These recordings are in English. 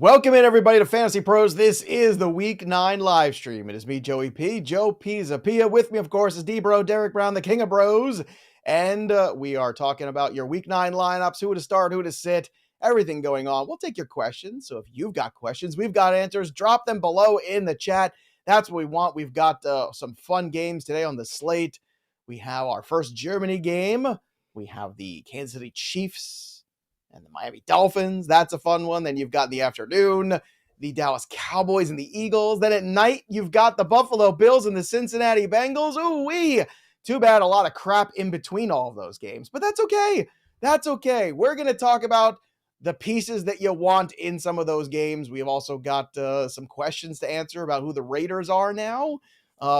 Welcome in, everybody, to Fantasy Pros. This is the Week 9 live stream. It is me, Joey P. Joe Pisapia. With me, of course, is D-Bro, Derek Brown, the King of Bros. And we are talking about your Week 9 lineups, who to start, who to sit, everything going on. We'll take your questions. So if you've got questions, we've got answers. Drop them below in the chat. That's what we want. We've got some fun games today on the slate. We have our first Germany game. We have the Kansas City Chiefs and the Miami Dolphins. That's a fun one. Then you've got in the afternoon the Dallas Cowboys and the Eagles. Then at night, you've got the Buffalo Bills and the Cincinnati Bengals. Ooh-wee. Too bad a lot of crap in between all of those games, but that's okay. That's okay. We're going to talk about the pieces that you want in some of those games. We've also got some questions to answer about who the Raiders are now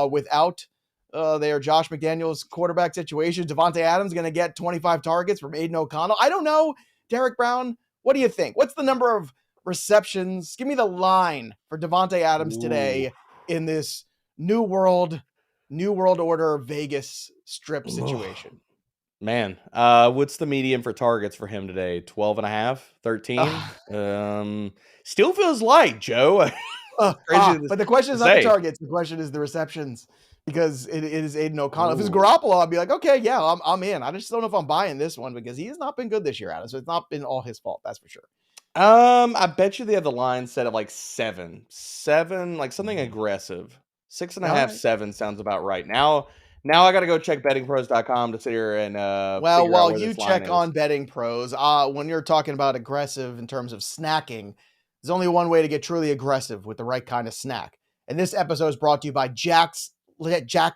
without their Josh McDaniels quarterback situation. Devontae Adams going to get 25 targets from Aiden O'Connell. I don't know. Derek Brown, what do you think? What's the number of receptions? Give me the line for Devontae Adams today in this New World Order Vegas strip situation. Man, what's the median for targets for him today? 12 and a half, 13? Still feels light, Joe. But the question is not the targets. The question is the receptions, because it is Aiden O'Connell. If it's Garoppolo, I'd be like, okay, yeah, I'm in. I just don't know if I'm buying this one because he has not been good this year, Adam. So it's not been all his fault. That's for sure. I bet you they have the line set at like 7, like something aggressive. 6.5, 7 sounds about right. Now I got to go check bettingpros.com to sit here and well, while you check on Betting Pros, when you're talking about aggressive in terms of snacking, there's only one way to get truly aggressive with the right kind of snack. And this episode is brought to you by Jack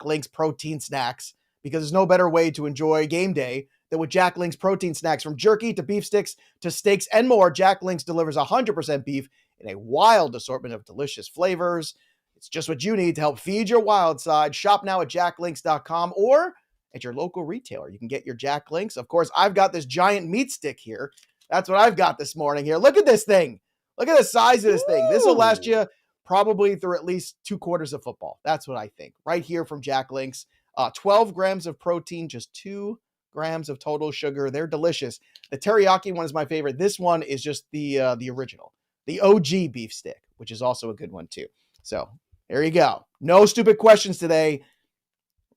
Link's protein snacks, because there's no better way to enjoy game day than with Jack Link's protein snacks. From jerky to beef sticks to steaks and more, Jack Link's delivers 100% beef in a wild assortment of delicious flavors. It's just what you need to help feed your wild side. Shop now at jacklinks.com or at your local retailer. You can get your Jack Links. Of course, I've got this giant meat stick here. That's what I've got this morning here. Look at this thing. Look at the size of this thing. This will last you probably through at least 2 quarters of football. That's what I think. Right here from Jack Links. 12 grams of protein, just 2 grams of total sugar. They're delicious. The teriyaki one is my favorite. This one is just the original, the OG beef stick, which is also a good one too. So there you go. No stupid questions today,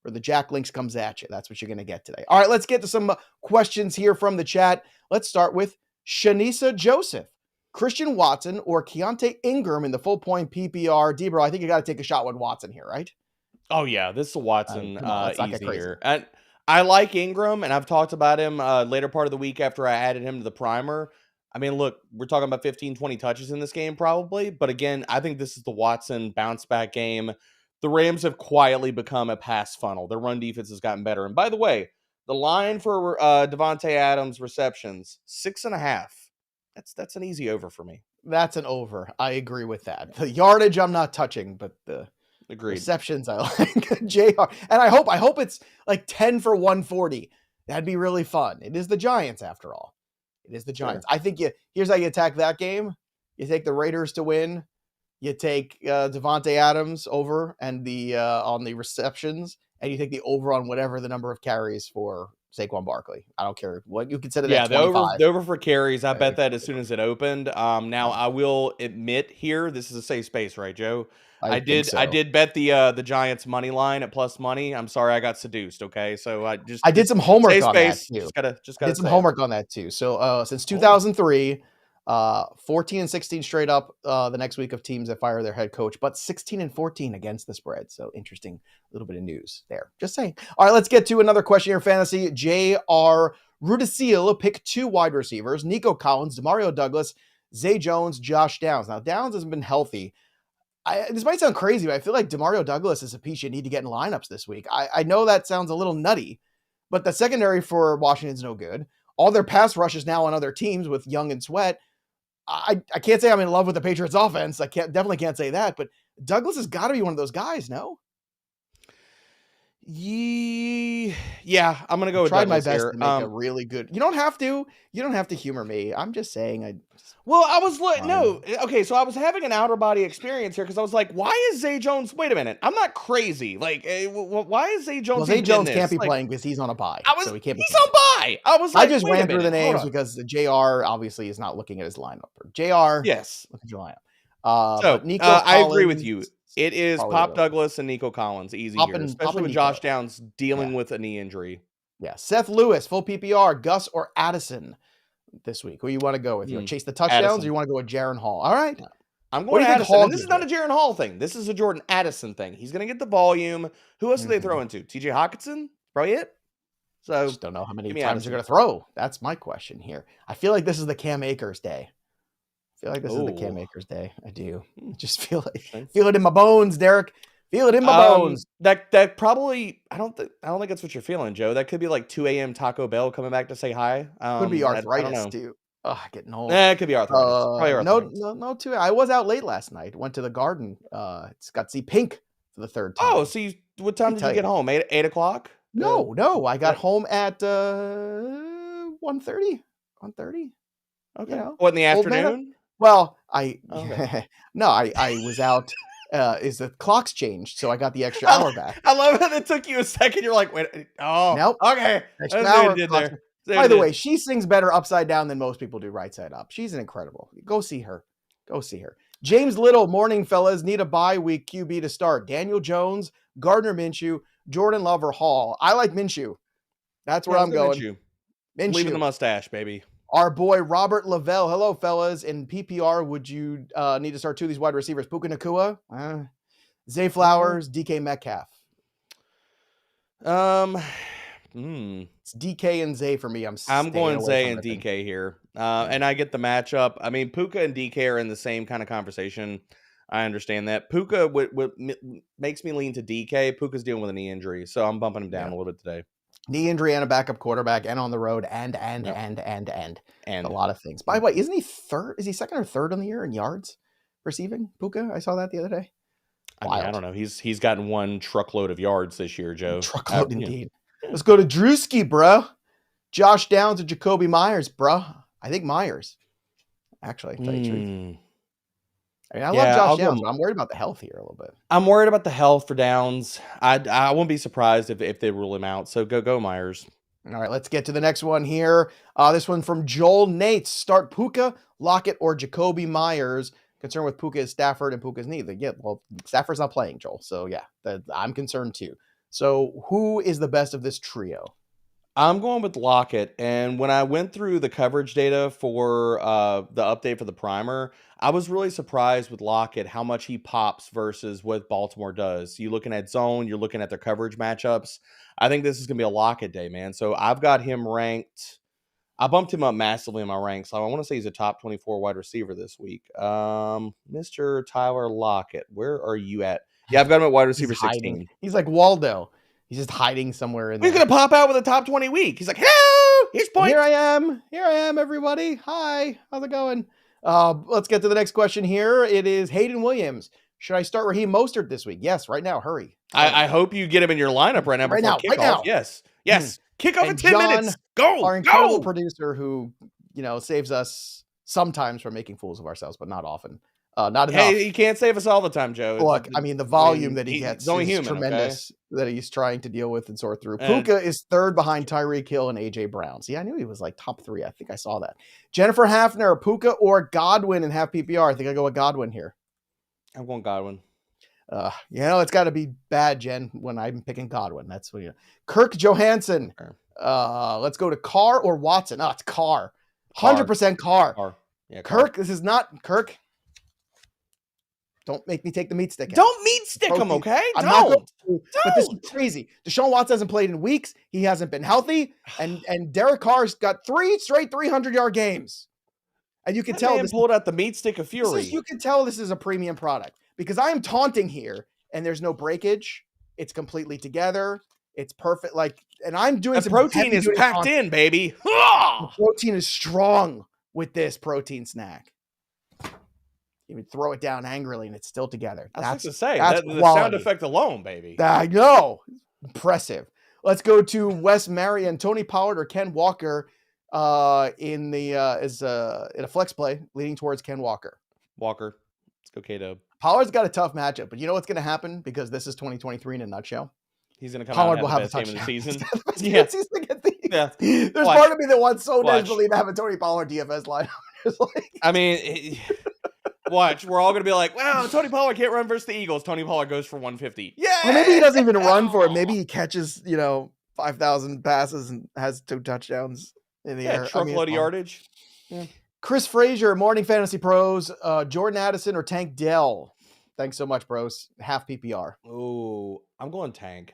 or the Jack Links comes at you. That's what you're going to get today. All right, let's get to some questions here from the chat. Let's start with Shanisa Joseph. Christian Watson or Keontae Ingram in the full point PPR. D-Bro, I think you got to take a shot with Watson here, right? Oh, yeah. This is Watson easy here. And I like Ingram, and I've talked about him later part of the week after I added him to the primer. I mean, look, we're talking about 15, 20 touches in this game probably. But again, I think this is the Watson bounce back game. The Rams have quietly become a pass funnel. Their run defense has gotten better. And by the way, the line for Devontae Adams receptions, 6.5. That's an easy over for me. That's an over. I agree with that. The yardage I'm not touching, but the receptions I like. JR. And I hope it's like 10 for 140. That'd be really fun. It is the Giants after all. It is the Giants. Sure. I think here's how you attack that game. You take the Raiders to win. You take Devontae Adams over and the on the receptions, and you take the over on whatever the number of carries for Saquon Barkley. I don't care what you consider that. Yeah, the over for carries. I bet that as soon as it opened. Now I will admit here, this is a safe space, right, Joe? I did bet the Giants money line at plus money. I'm sorry, I got seduced. Okay, so I did some homework on that too. Just gotta did some homework on that too. So since 2003, 14 and 16 straight up the next week of teams that fire their head coach, but 16 and 14 against the spread. So interesting little bit of news there. Just saying. All right, let's get to another question here in fantasy. J.R. Rudisiel pick 2 wide receivers: Nico Collins, Demario Douglas, Zay Jones, Josh Downs. Now Downs hasn't been healthy. This might sound crazy, but I feel like Demario Douglas is a piece you need to get in lineups this week. I know that sounds a little nutty, but the secondary for Washington's no good. All their pass rushes now on other teams with Young and Sweat. I can't say I'm in love with the Patriots offense. I definitely can't say that, but Douglas has got to be one of those guys, no? Yeah, I'm gonna go with tried my Douglas best here. to make a really good. You don't have to humor me. I'm just saying. Well, I was no. Okay, so I was having an outer body experience here because I was like, why is Zay Jones? Wait a minute, I'm not crazy. Like, why is Zay Jones? Well, Zay Jones can't be playing because he's on a bye. So he can't be. He's on bye. I was like, I just ran through the names because the JR obviously is not looking at his lineup. JR, yes, look at your lineup. So Nico I agree with you. It is Pop Douglas and Nico Collins easy here, especially with Josh Downs dealing with a knee injury. Yeah, Seth Lewis, full PPR, Gus or Addison this week. Who you want to go with? You want to chase the touchdowns Addison. or you want to go with Jaron Hall? All right. I'm going to Addison. And this is not a Jaron Hall thing. This is a Jordan Addison thing. He's going to get the volume. Who else do they throw into? TJ Hawkinson? Probably it. So I just don't know how many times they're going to throw. That's my question here. I feel like this is the Cam Akers day. I do. I just feel it in my bones, Derek. Feel it in my bones. That probably I don't think that's what you're feeling, Joe. That could be like 2 a.m. Taco Bell coming back to say hi. Could be arthritis too. Getting old. It could be arthritis. Probably arthritis. No. I was out late last night. Went to the Garden. It's got to see Pink for the third time. Oh, so what time did you get home? 8 o'clock? No. I got home at 1:30. 1:30. Okay. What in the afternoon? Well, I was out. Is the clock's changed, so I got the extra hour back. I love how it took you a second. You're like, wait, nope. Okay. Extra hour. By the way, she sings better upside down than most people do right side up. She's an incredible. Go see her. James Little, morning fellas, need a bye week QB to start. Daniel Jones, Gardner Minshew, Jordan Love or Hall. I like Minshew. That's where I'm going. Minshew. Leaving the mustache, baby. Our boy Robert Lavelle. Hello, fellas. In PPR, would you need to start two of these wide receivers? Puka Nacua, Zay Flowers, DK Metcalf. It's DK and Zay for me. I'm going Zay and DK here. And I get the matchup. I mean, Puka and DK are in the same kind of conversation. I understand that. Puka makes me lean to DK. Puka's dealing with a knee injury, so I'm bumping him down a little bit today. Knee injury and a backup quarterback and on the road and a lot of things. By the way, isn't he third? Is he second or third on the year in yards receiving? Puka, I saw that the other day. I don't know. He's gotten one truckload of yards this year, Joe. Truckload indeed. Let's go to Drewski, bro. Josh Downs or Jacoby Myers, bro. I think Myers. Actually, to tell you the truth. I mean, I love Josh Downs, but I'm worried about the health here a little bit. I'm worried about the health for Downs. I won't be surprised if they rule him out. So go Myers. All right, let's get to the next one here. This one from Joel Nates. Start Puka, Lockett, or Jacoby Myers. Concern with Puka is Stafford and Puka's knee. Stafford's not playing, Joel. So yeah, I'm concerned too. So who is the best of this trio? I'm going with Lockett. And when I went through the coverage data for the update for the primer, I was really surprised with Lockett how much he pops versus what Baltimore does. You're looking at zone, you're looking at their coverage matchups. I think this is going to be a Lockett day, man. So I've got him ranked. I bumped him up massively in my ranks. So I want to say he's a top 24 wide receiver this week. Mr. Tyler Lockett, where are you at? Yeah, I've got him at wide receiver 16. He's like Waldo. He's just hiding somewhere in there. He's going to pop out with a top 20 week. He's like, hello, here's points. Here I am, everybody. Hi, how's it going? Let's get to the next question here. It is Hayden Williams. Should I start Raheem Mostert this week? Yes, right now. Hurry. I hope you get him in your lineup right now before kickoff. Right now. Yes. Kickoff in 10 minutes. Go. Our incredible producer who, saves us sometimes from making fools of ourselves, but not often. Not enough. Hey, he can't save us all the time, Joe. Look, the volume that he gets is tremendous, that he's trying to deal with and sort through. Puka is third behind Tyreek Hill and A.J. Brown. See, I knew he was like top 3. I think I saw that. Jennifer Hafner, Puka or Godwin in half PPR? I think I go with Godwin here. I'm going Godwin. It's got to be bad, Jen, when I'm picking Godwin. That's what Kirk Johansson. Let's go to Carr or Watson. Oh, it's Carr. 100% Carr. Yeah, Kirk, this is not Kirk. Don't make me take the meat stick. Don't meat stick him, okay? I'm not going to, but this is crazy. Deshaun Watson hasn't played in weeks. He hasn't been healthy. And Derek Carr's got 3 straight 300-yard games. And you can tell this pulled out the meat stick of fury. You can tell this is a premium product because I am taunting here and there's no breakage. It's completely together. It's perfect. And I'm doing the protein is packed in, baby. The protein is strong with this protein snack. You would throw it down angrily and it's still together. That's to say. That's the sound effect alone, baby. I know. Impressive. Let's go to Wes Marion, Tony Pollard, or Ken Walker in a flex play leaning towards Ken Walker. Walker. Let's go K-Dub. Pollard's got a tough matchup, but you know what's going to happen because this is 2023 in a nutshell? He's going to come out and have the best game of the season. Yeah. There's part of me that wants so desperately to have a Tony Pollard DFS lineup. I mean, watch. We're all going to be like, wow, Tony Pollard can't run versus the Eagles. Tony Pollard goes for 150. Yeah. Or maybe he doesn't even run for it. Maybe he catches, 5,000 passes and has 2 touchdowns in the air. Truckload of yardage. Yeah. Chris Frazier, Morning Fantasy Pros, Jordan Addison or Tank Dell. Thanks so much, bros. Half PPR. Oh, I'm going Tank.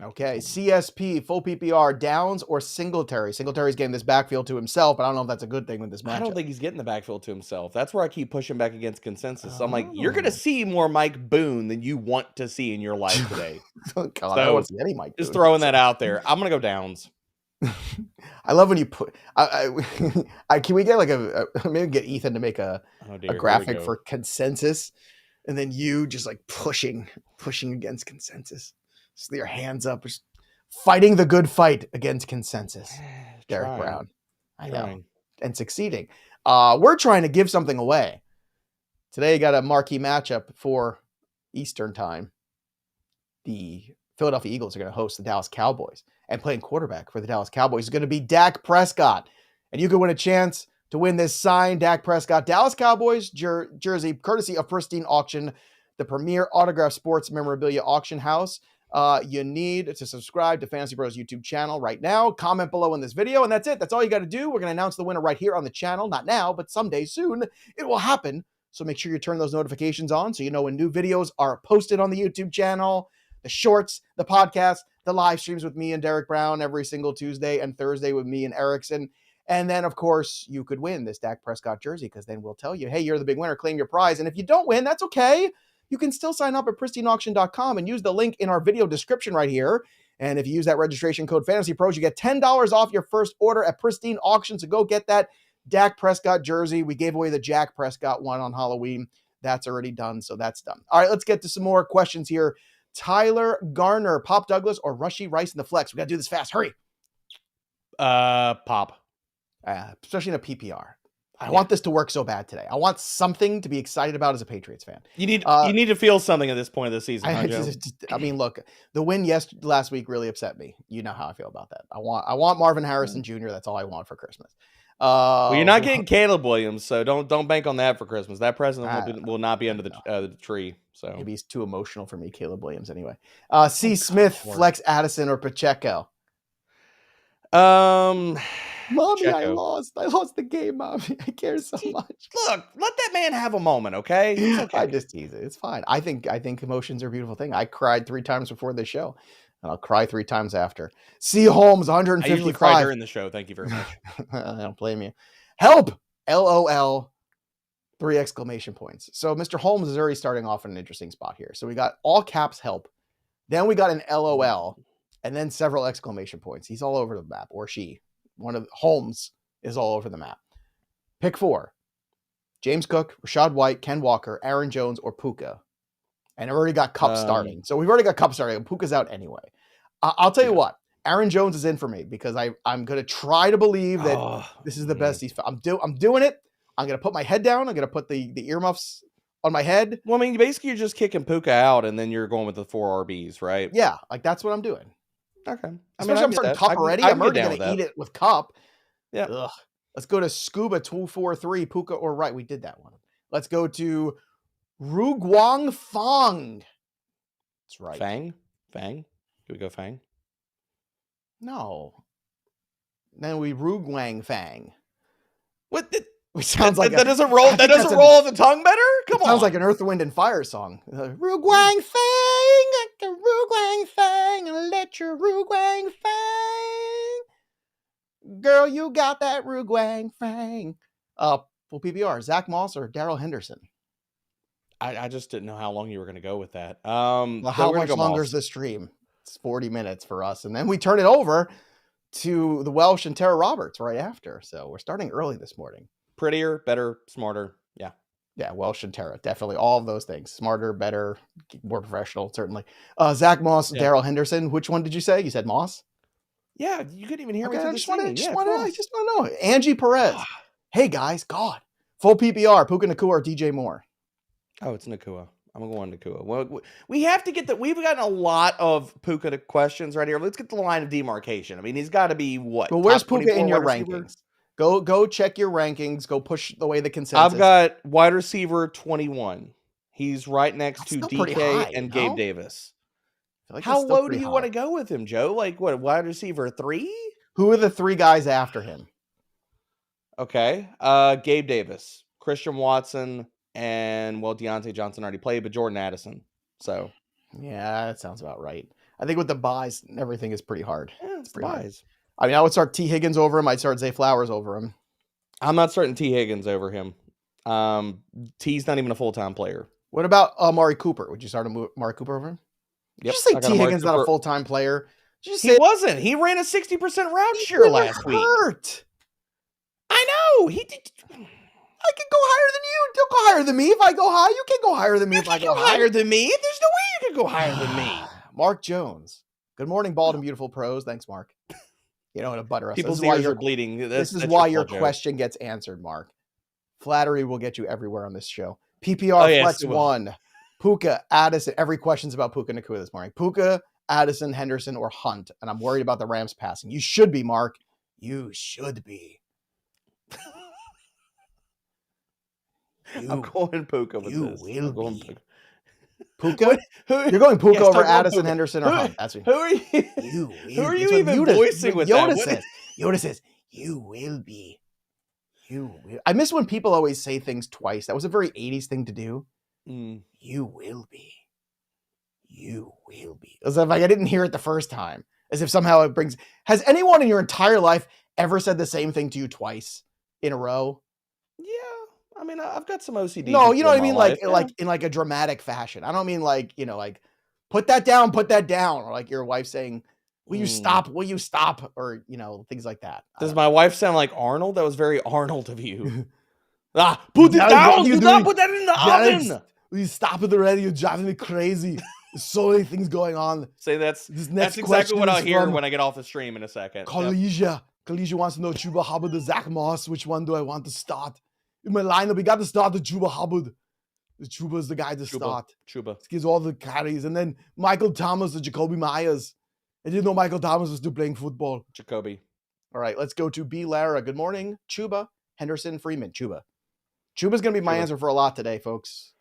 Okay. CSP, full PPR, Downs or Singletary. Singletary's getting this backfield to himself, but I don't know if that's a good thing with this matchup. I don't think he's getting the backfield to himself. That's where I keep pushing back against consensus. So I'm like, you're going to see more Mike Boone than you want to see in your life today. God, so, I don't want to see any Mike Boone. Just throwing that out there. I'm going to go Downs. I love when you put. Can we get maybe get Ethan to make a graphic for consensus, and then you just like pushing against consensus. So your hands up, just fighting the good fight against consensus. Derek Brown, I know, and succeeding. We're trying to give something away today. Got a marquee matchup for Eastern time. The Philadelphia Eagles are going to host the Dallas Cowboys. And playing quarterback for the Dallas Cowboys is going to be Dak Prescott. And you can win a chance to win this signed Dak Prescott Dallas Cowboys jersey, courtesy of Pristine Auction, the premier autograph sports memorabilia auction house. You need to subscribe to Fantasy Pros YouTube channel right now. Comment below in this video, and that's it. That's all you got to do. We're going to announce the winner right here on the channel. Not now, but someday soon it will happen. So make sure you turn those notifications on so you know when new videos are posted on the YouTube channel, the shorts, the podcast, the live streams with me and Derek Brown every single Tuesday and Thursday with me and Erickson. And then, of course, you could win this Dak Prescott jersey because then we'll tell you, hey, you're the big winner, claim your prize. And if you don't win, that's okay. You can still sign up at pristineauction.com and use the link in our video description right here. And if you use that registration code FantasyPros, you get $10 off your first order at Pristine Auction. So go get that Dak Prescott jersey. We gave away the Jack Prescott one on Halloween. That's already done, so that's done. All right, let's get to some more questions here. Tyler Garner, Pop Douglas, or Rashee Rice in the flex? We got to do this fast. Hurry. Pop. Especially in a PPR. I want this to work so bad today. I want something to be excited about as a Patriots fan. You need to feel something at this point of the season. I mean, look, the win last week really upset me. You know how I feel about that. I want Marvin Harrison Jr. That's all I want for Christmas. Well, you're not getting Caleb Williams, so don't bank on that for Christmas. That present will not be under the tree. So maybe he's too emotional for me, Caleb Williams. Anyway, C. Smith, Flex Addison, or Pacheco. Mommy, Pacheco. I lost the game, Mommy. I care so much. Look, let that man have a moment, okay? It's okay. I just tease it. It's fine. I think emotions are a beautiful thing. I cried 3 times before the show. And I'll cry 3 times after. C. Holmes, 155. I usually cry during the show. Thank you very much. I don't blame you. Help! LOL. 3 exclamation points. So Mr. Holmes is already starting off in an interesting spot here. So we got all caps help. Then we got an LOL. And then several exclamation points. He's all over the map. Or she. One of Holmes is all over the map. Pick 4. James Cook, Rashad White, Ken Walker, Aaron Jones, or Puka. And I've already got Cup starting. So we've already got Cup starting. Puka's out anyway. I'll tell you what. Aaron Jones is in for me because I'm going to try to believe that this is the best he's... I'm doing it. I'm going to put my head down. I'm going to put the earmuffs on my head. Well, I mean, basically you're just kicking Puka out and then you're going with the 4 RBs, right? Yeah, like that's what I'm doing. Okay. Especially I'm starting Cup already. I'm already going to eat it with Cup. Yeah. Ugh. Let's go to Scuba 243, Puka or Right. We did that one. Let's go to Ruguang Fang. That's right. Fang? Can we go Fang? No. Then we Ruguang Fang. What? Which sounds like that doesn't roll. That doesn't roll off the tongue better. Come on. Sounds like an Earth, Wind, and Fire song. Ruguang Fang, Ruguang Fang, and let your Ruguang Fang. Girl, you got that Ruguang Fang. Full PPR. Zach Moss or Darrell Henderson. I just didn't know how long you were going to go with that. Well, how much longer is the stream? It's 40 minutes for us, and then we turn it over to the Welsh and Tara Roberts right after. So we're starting early this morning. Prettier, better, smarter. Yeah, Welsh and Tara. Definitely all of those things. Smarter, better, more professional, certainly. Zach Moss, Darrell Henderson. Which one did you say? You said Moss? Yeah, you couldn't even hear me Okay, through I the just want singing. Yeah, to know. Angie Perez. Hey guys, God. Full PPR, Puka Nacua or DJ Moore? Oh, it's Nacua. I'm going Nacua. Well, we have to get that. We've gotten a lot of Puka questions right here. Let's get the line of demarcation. I mean, he's got to be what? Well, where's Top Puka in your receiver? rankings? Go check your rankings. Go push the way the consensus. I've got wide receiver 21. He's right next to DK high, and Gabe Davis. Like how low do you want to go with him, Joe? Like what? Wide receiver 3? Who are the 3 guys after him? Okay, Gabe Davis, Christian Watson, and Deontay Johnson already played, but Jordan Addison. So yeah, that sounds about right. I think with the buys, everything is pretty hard. Yeah, it's pretty hard. I mean, I would start T. Higgins over him. I'd start Zay Flowers over him. I'm not starting T. Higgins over him. T's not even a full-time player. What about Amari Cooper? Would you start Amari Cooper over him? Did you say T. Higgins not a full-time player? He wasn't. He ran a 60% route share last week. I know. He did. I can go higher than you. Don't go higher than me. If I go high, you can go higher than me. If I go higher than me, there's no way you can go higher than me. Mark Jones. Good morning, bald and beautiful pros. Thanks, Mark. You know, in a butter us. People's ears are bleeding. This is why your question gets answered, Mark. Flattery will get you everywhere on this show. PPR Flex 1. Puka, Addison. Every question's about Puka Nacua this morning. Puka, Addison, Henderson, or Hunt. And I'm worried about the Rams passing. You should be, Mark. You should be. I'm going Puka with this. Will be. Puka? You're going Puka over Addison, Henderson, or Hunt. That's who are you? Who are you even voicing with Yoda that? Says, Yoda says, you will be. You will. I miss when people always say things twice. That was a very 80s thing to do. You will be. You will be. As if I didn't hear it the first time. As if somehow it brings... Has anyone in your entire life ever said the same thing to you twice in a row? Yeah. I mean, I've got some OCD. No, you know what I mean? Like in like a dramatic fashion. I don't mean like, you know, like put that down. Or like your wife saying, will you stop? Will you stop? Or, you know, things like that. Does my wife sound like Arnold? That was very Arnold of you. Put it down. Do not put that in the oven. Will you stop it already? You're driving me crazy. There's so many things going on. Say that's exactly what I'll hear when I get off the stream in a second. Kalisha wants to know Chuba Hubbard or Zach Moss. Which one do I want to start? In my lineup, we got to start the Chuba Hubbard. The Chuba is the guy to start. Chuba. He gives all the carries. And then Michael Thomas or Jacoby Myers. I didn't know Michael Thomas was still playing football. Jacoby. All right, let's go to B. Lara. Good morning. Chuba, Henderson, Freeman. Chuba's going to be my answer for a lot today, folks.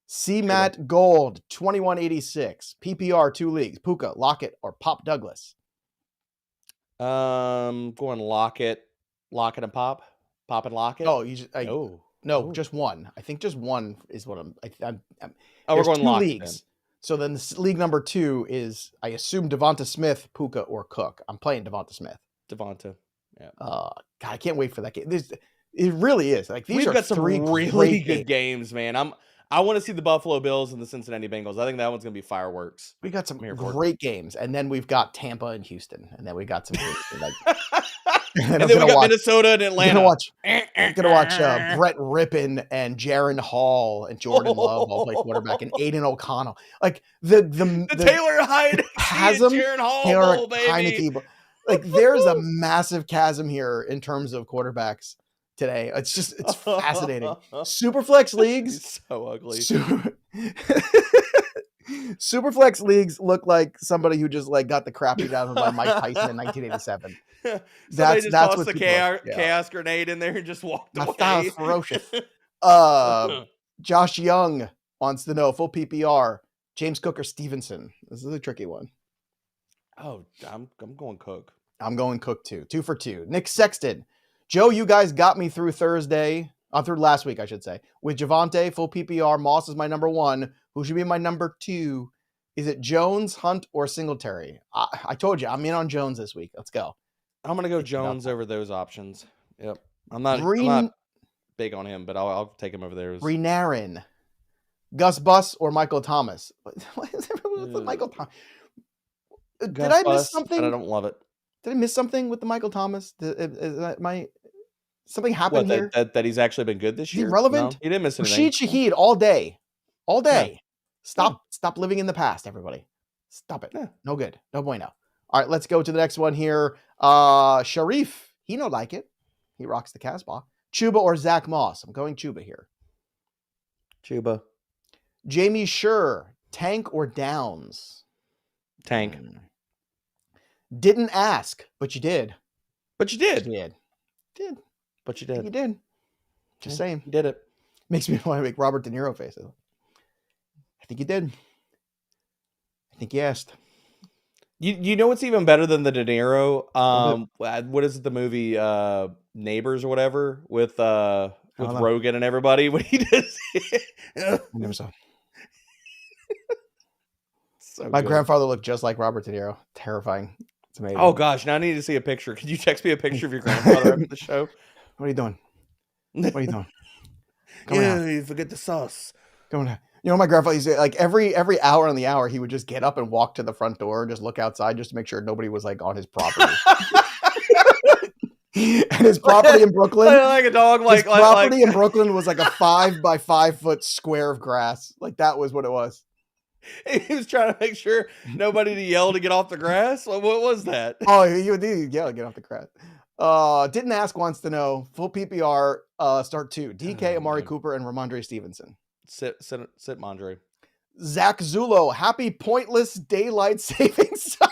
C. Matt Gold, 2186. PPR, 2 leagues. Puka, Lockett, or Pop Douglas? Going Lockett. Lockett and Pop. Pop and Lockett. Oh, just one. I think just one is what I'm we're going 2 Lockett leagues. then. So then league number 2 is, I assume, Devonta Smith, Puka, or Cook. I'm playing Devonta Smith. Devonta. Yeah. God, I can't wait for that game. It really is. Like we've got some really good games, man. I want to see the Buffalo Bills and the Cincinnati Bengals. I think that one's going to be fireworks. We got some great games, and then we've got Tampa and Houston, and then we got some. and then we got Minnesota and Atlanta. I'm gonna watch Brett Rippon and Jaron Hall and Jordan Love all play quarterback, and Aiden O'Connell. Like the Taylor Hyde, chasm, Jaron Hall, Taylor baby. Heineke. Like there's a massive chasm here in terms of quarterbacks today. It's fascinating. Superflex leagues. He's so ugly. Superflex leagues look like somebody who just like got the crap beat out of by Mike Tyson in 1987. That's tossed the chaos grenade in there and just walked away. That was ferocious. Josh Young wants to know full PPR. James Cook or Stevenson? This is a tricky one. Oh, I'm going Cook. I'm going Cook too. 2 for 2. Nick Sexton. Joe, you guys got me through Thursday. Through last week, I should say. With Javonte, full PPR. Moss is my number 1. Who should be my number 2? Is it Jones, Hunt, or Singletary? I told you, I'm in on Jones this week. Let's go. I'm going to go Jones over those options. Yep. I'm not big on him, but I'll take him over there. Renarin. Gus Bus or Michael Thomas? What is it with Michael Thomas? Did I miss something? But I don't love it. Did I miss something with the Michael Thomas? Something happened here? That he's actually been good this year? Is he relevant? No, he didn't miss anything. Rashid Shaheed all day. Yeah. Stop living in the past, everybody. Stop it. Yeah. No good. No bueno. All right, let's go to the next one here. Sharif, he no like it. He rocks the Casbah. Chuba or Zach Moss? I'm going Chuba here. Chuba. Jamie Schur, Tank or Downs? Tank. Didn't ask, but you did. But you did. Did. But you did. You did. Just saying. You did it. Makes me want to make Robert De Niro faces. I think you did. I think you asked. You know what's even better than the De Niro? What is it? The movie Neighbors or whatever with Rogan and everybody when he does. I never saw. So my grandfather looked just like Robert De Niro. Terrifying. It's amazing. Oh gosh, now I need to see a picture. Can you text me a picture of your grandfather after the show? What are you doing? What are you doing? You forget the sauce. Going on. You know, my grandfather used to, like every hour on the hour, he would just get up and walk to the front door and just look outside just to make sure nobody was like on his property. And his property in Brooklyn, like a dog, his property in Brooklyn was like a 5 by 5 foot square of grass. Like that was what it was. He was trying to make sure nobody to yell to get off the grass. What was that? Oh, he would yell to get off the grass. Didn't ask wants to know. Full PPR, start 2. DK, Amari Cooper, and Ramondre Stevenson. Sit, Mondre. Zach Zulo, happy pointless daylight savings time.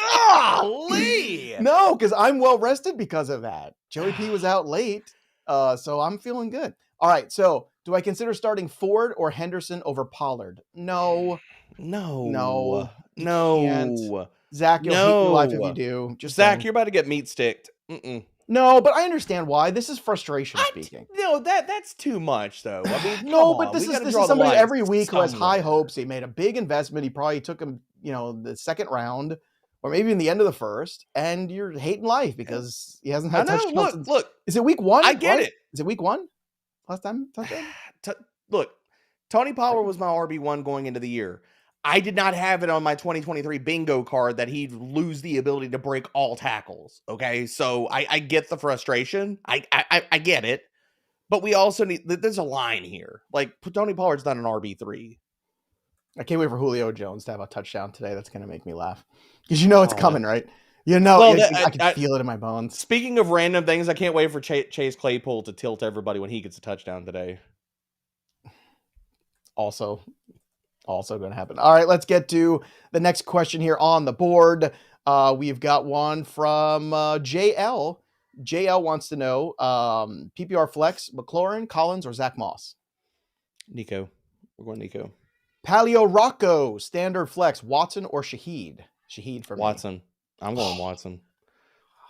Golly! No, because I'm well rested because of that. Joey P was out late, so I'm feeling good. All right, so do I consider starting Ford or Henderson over Pollard? No. Zach, you'll hate your life if you do. Just Zach, saying. you're about to get meat sticked. No, but I understand why. This is frustration speaking. No, that's too much, though. I mean, but this is somebody every week who has high hopes. He made a big investment. He probably took him, the second round, or maybe in the end of the first, and you're hating life because he hasn't had touchdowns. Look. Is it week 1? I get it. Is it week 1? Last time touchdown? Look, Tony Pollard was my RB1 going into the year. I did not have it on my 2023 bingo card that he'd lose the ability to break all tackles. Okay, so I get the frustration. I get it, but we also need. There's a line here. Like Tony Pollard's not an RB3. I can't wait for Julio Jones to have a touchdown today. That's gonna make me laugh because it's coming, right? I can feel it in my bones. Speaking of random things, I can't wait for Chase Claypool to tilt everybody when he gets a touchdown today. Also going to happen. All right, let's get to the next question here on the board. We've got one from JL. JL wants to know PPR flex, McLaurin, Collins, or Zach Moss? Nico. We're going Nico. Paleo Rocco, standard flex, Watson or Shaheed? Shaheed for me. Watson. I'm going Watson.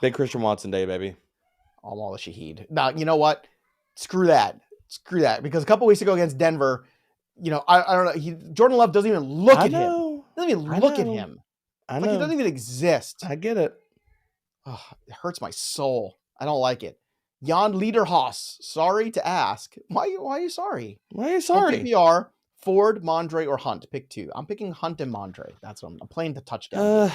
Big Christian Watson day, baby. I'm all the Shaheed. Now, you know what? Screw that. Because a couple weeks ago against Denver, I don't know. Jordan Love doesn't even look at him. Doesn't even look at him. I know. Like he doesn't even exist. I get it. Oh, it hurts my soul. I don't like it. Jan Lederhaus, sorry to ask. Why are you sorry? Why are you sorry? PPR, Ford, Mondre, or Hunt. Pick 2. I'm picking Hunt and Mondre. That's what I'm playing the touchdown.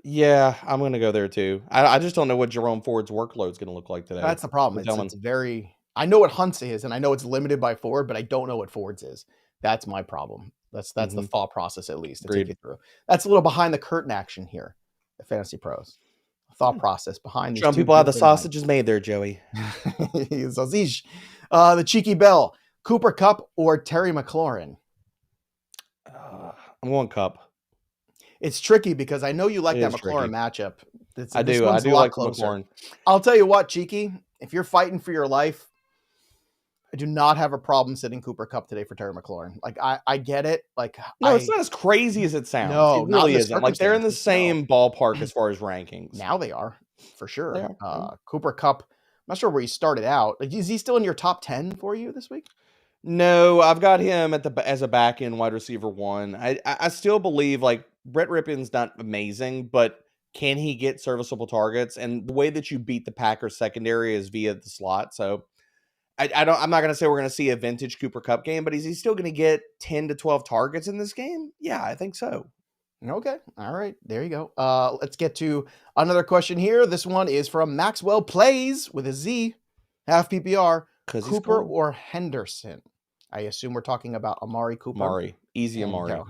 Yeah, I'm going to go there too. I just don't know what Jerome Ford's workload is going to look like today. That's the problem. It's very... I know what Hunt's is, and I know it's limited by Ford, but I don't know what Ford's is. That's my problem. That's the thought process, at least, to take it through. That's a little behind the curtain action here at Fantasy Pros. Thought process behind these some people have the sausages made there, Joey. Sausage. The Cheeky Bell. Cooper Kupp or Terry McLaurin? I'm going Kupp. It's tricky because I know you like that McLaurin matchup. I do like McLaurin. I'll tell you what, Cheeky, if you're fighting for your life, I do not have a problem sitting Cooper Kupp today for Terry McLaurin. Like I get it. Like it's not as crazy as it sounds. No, it really isn't. Like they're in the same ballpark as far as rankings. Now they are for sure. Cooper Kupp. I'm not sure where he started out. Like, is he still in your top 10 for you this week? No, I've got him as a back end wide receiver 1. I still believe like Brett Ripken's not amazing, but can he get serviceable targets? And the way that you beat the Packers secondary is via the slot. So I'm not going to say we're going to see a vintage Cooper Kupp game, but is he still going to get 10 to 12 targets in this game? Yeah, I think so. Okay. All right. There you go. Let's get to another question here. This one is from Maxwell Plays with a Z, half PPR. Cooper or Henderson? I assume we're talking about Amari Cooper. Amari. Easy Amari.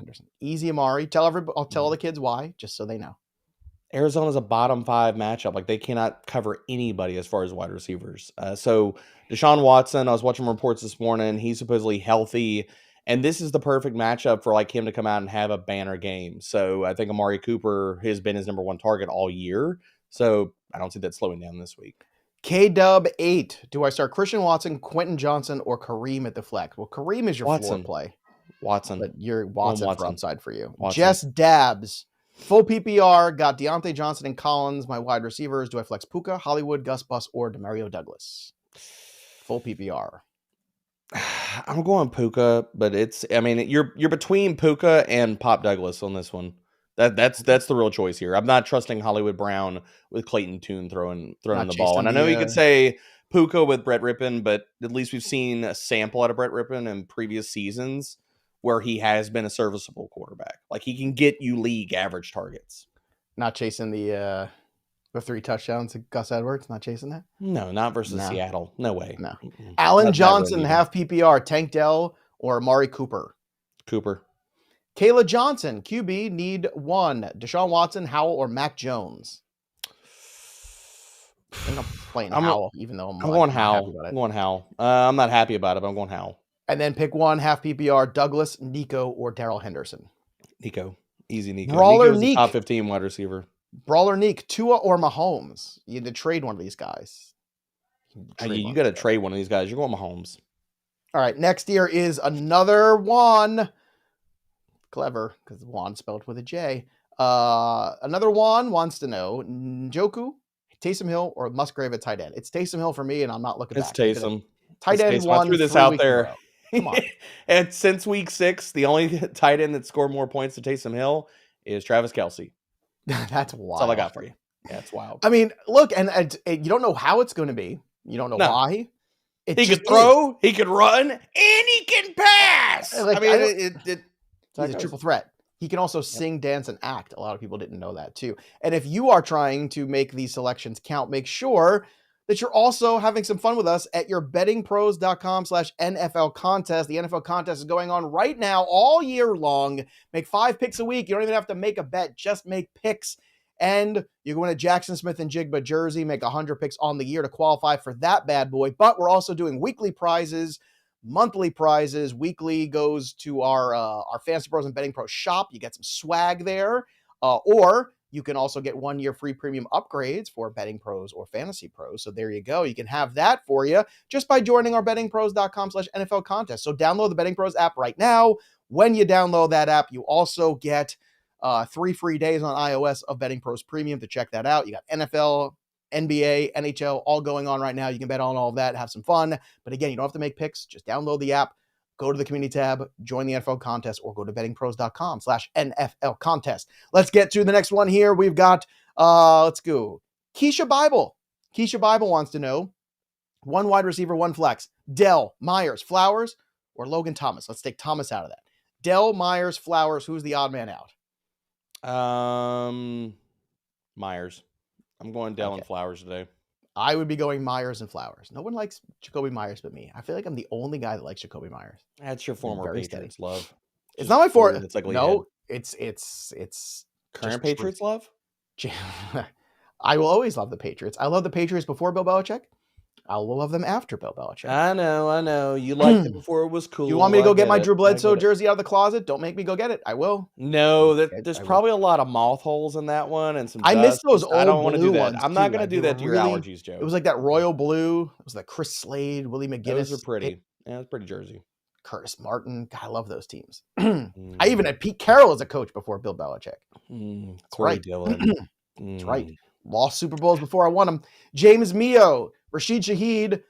Easy Amari. I'll tell all the kids why, just so they know. Arizona's a bottom 5 matchup. Like, they cannot cover anybody as far as wide receivers. So Deshaun Watson, I was watching reports this morning. He's supposedly healthy. And this is the perfect matchup for like him to come out and have a banner game. So I think Amari Cooper has been his number 1 target all year. So I don't see that slowing down this week. K-Dub 8. Do I start Christian Watson, Quentin Johnson, or Kareem at the flex? Well, Kareem is your floor play. Watson. But you're Watson for upside for you. Watson. Jess Dabs. Full PPR. Got Deontay Johnson and Collins, my wide receivers. Do I flex Puka, Hollywood, Gus Bus, or Demario Douglas? Full PPR. I'm going Puka, but you're between Puka and Pop Douglas on this one. That's the real choice here. I'm not trusting Hollywood Brown with Clayton Tune throwing the ball. And I know you could say Puka with Brett Rippon, but at least we've seen a sample out of Brett Rippon in previous seasons where he has been a serviceable quarterback. Like, he can get you league average targets. Not chasing the 3 touchdowns to Gus Edwards. Not chasing that. No, not versus Seattle. No way. No. Allen Johnson, half PPR. Tank Dell or Amari Cooper. Kayla Johnson, QB, need 1. Deshaun Watson, Howell, or Mac Jones. I think I'm playing Howell, even though I'm going Howell. I'm going Howell. I'm not happy about it, but I'm going Howell. And then pick 1, half PPR, Douglas, Nico, or Darrell Henderson. Nico. Easy Nico. Brawler Nico's a top 15 wide receiver. Brawler Neek, Tua or Mahomes? You need to trade one of these guys. You got to trade one of these guys. You're going Mahomes. All right, next here is another one. Clever, because Juan spelled with a J. Another Juan wants to know, Njoku, Taysom Hill, or Musgrave at tight end. It's Taysom Hill for me, and I'm not looking back. It's Taysom. Tight end one. I threw this out there. Come on. And since week 6, the only tight end that scored more points than Taysom Hill is Travis Kelce. That's wild. That's all I got for you. Yeah, it's wild. I mean, look, and you don't know how it's going to be. You don't know why. He could throw, he could run, and he can pass. Like, he's a triple threat. He can also sing, dance, and act. A lot of people didn't know that too. And if you are trying to make these selections count, make sure that you're also having some fun with us at your bettingpros.com/NFL contest. The NFL contest is going on right now all year long. Make 5 picks a week. You don't even have to make a bet. Just make picks. And you're going to Jackson Smith and Jigba jersey. Make 100 picks on the year to qualify for that bad boy. But we're also doing weekly prizes, monthly prizes. Weekly goes to our Fantasy Pros and Betting Pros shop. You get some swag there. Or you can also get 1 year free premium upgrades for Betting Pros or Fantasy Pros. So there you go. You can have that for you just by joining our bettingpros.com/NFL contest. So download the Betting Pros app right now. When you download that app, you also get 3 free days on iOS of Betting Pros Premium to check that out. You got NFL, NBA, NHL, all going on right now. You can bet on all of that, have some fun. But again, you don't have to make picks. Just download the app, go to the community tab, join the NFL contest, or go to bettingpros.com/NFL contest. Let's get to the next one here. We've got, let's go. Keisha Bible. Keisha Bible wants to know, 1 wide receiver, 1 flex. Dell, Myers, Flowers, or Logan Thomas. Let's take Thomas out of that. Dell, Myers, Flowers. Who's the odd man out? Myers. I'm going Dell and Flowers today. I would be going Myers and Flowers. No one likes Jacoby Myers but me. I feel like I'm the only guy that likes Jacoby Myers. That's your former Patriots love. It's not my former. No, it's current Patriots love. I will always love the Patriots. I love the Patriots before Bill Belichick. I will love them after Bill Belichick. I know. You liked it before it was cool. You want me to go get my Drew Bledsoe jersey out of the closet? Don't make me go get it. I will. No, there's probably a lot of moth holes in that one and some I miss those old I don't want to do that. Ones I'm not going to do that to your allergies, Joe. It was like that royal blue. It was like Chris Slade, Willie McGinnis. Those are pretty. Yeah, it's pretty jersey. Curtis Martin. God, I love those teams. I even had Pete Carroll as a coach before Bill Belichick. That's right. That's right. Lost Super Bowls before I won them. James Mio, Rashid Shaheed,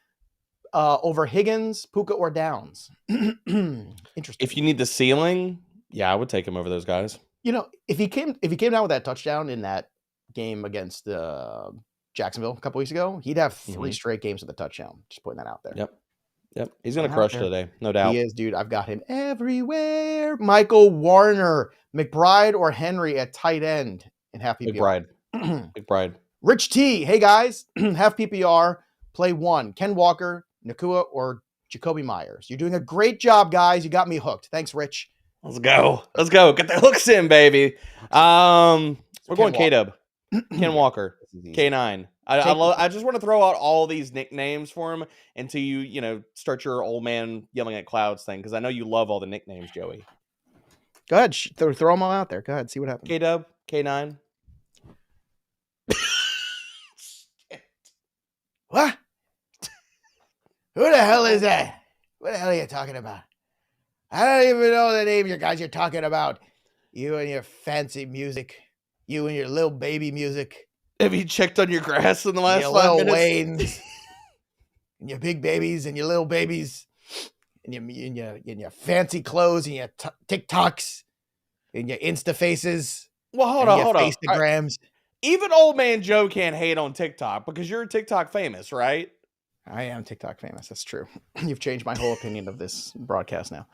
over Higgins, Puka, or Downs. Interesting. If you need the ceiling, yeah, I would take him over those guys. You know, if he came down with that touchdown in that game against Jacksonville a couple weeks ago, he'd have 3 straight games with a touchdown. Just putting that out there. Yep. He's going to crush today, no doubt. He is, dude. I've got him everywhere. Michael Warner, McBride, or Henry at tight end in half PPR. McBride. Rich T. Hey, guys. Half PPR. Play 1. Ken Walker, Nakua, or Jacoby Myers. You're doing a great job, guys. You got me hooked. Thanks, Rich. Let's go. Let's go. Get the hooks in, baby. We're going K-Dub. Ken Walker. K9. I just want to throw out all these nicknames for him until you start your old man yelling at clouds thing, because I know you love all the nicknames, Joey. Go ahead. Throw them all out there. Go ahead. See what happens. K-Dub. K9. What? Who the hell is that? What the hell are you talking about? I don't even know the name you guys are talking about. You and your fancy music. You and your little baby music. Have you checked on your grass in the last 5 little minutes? Waynes. And your big babies and your little babies. And your fancy clothes and your TikToks. And your Insta faces. Well, hold on. Instagrams. Even old man Joe can't hate on TikTok because you're TikTok famous, right? I am TikTok famous. That's true. You've changed my whole opinion of this broadcast now.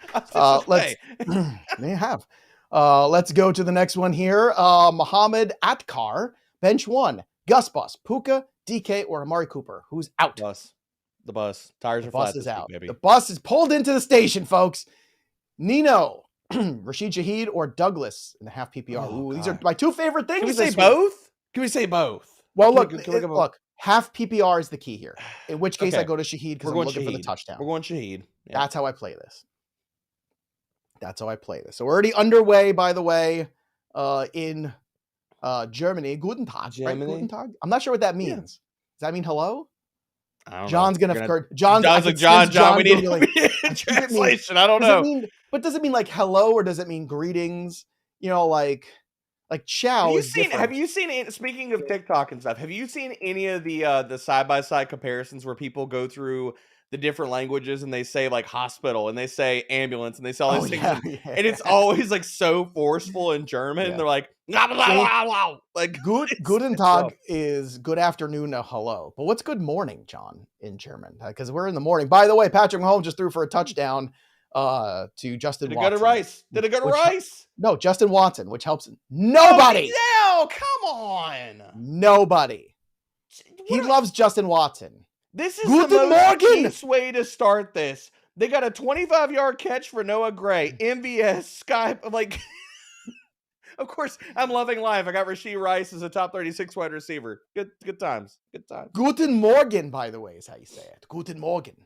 They have. Let's go to the next one here. Mohammed Atkar, bench 1. Gus Bus, Puka, DK, or Amari Cooper. Who's out? The bus. Tires are flat. Bus is out. Week, baby. The bus is pulled into the station, folks. Nino, Rashid Shaheed, or Douglas in the half PPR. Oh, these are my two favorite things. Can we say both? Can we say both? Well, look. Half PPR is the key here. In which case, I go to Shaheed because I'm looking for the touchdown. We're going Shaheed. Yeah. That's how I play this. So we're already underway, by the way, in Germany. Guten Tag. Right? Guten Tag. I'm not sure what that means. Yeah. Does that mean hello? I don't John's know. John, we need a translation. I don't know. But does it mean like hello or does it mean greetings? Like ciao is different. Have you seen, speaking of TikTok and stuff, have you seen any of the side-by-side comparisons where people go through the different languages and they say like hospital and they say ambulance and they say all these things and it's always like so forceful in German. Yeah. They're like, blah, blah, blah, blah. Like Guten Tag is good afternoon to hello. But what's good morning, John, in German? Because we're in the morning. By the way, Patrick Mahomes just threw for a touchdown to Justin Watson. Did it go to Rice? No, Justin Watson, which helps nobody. Oh, come on. Nobody. He loves Justin Watson. This is the most way to start this. They got a 25-yard catch for Noah Gray. MVS, Skype, like... Of course, I'm loving life. I got Rashee Rice as a top 36 wide receiver. Good times. Good times. Guten Morgen, by the way, is how you say it. Guten Morgen.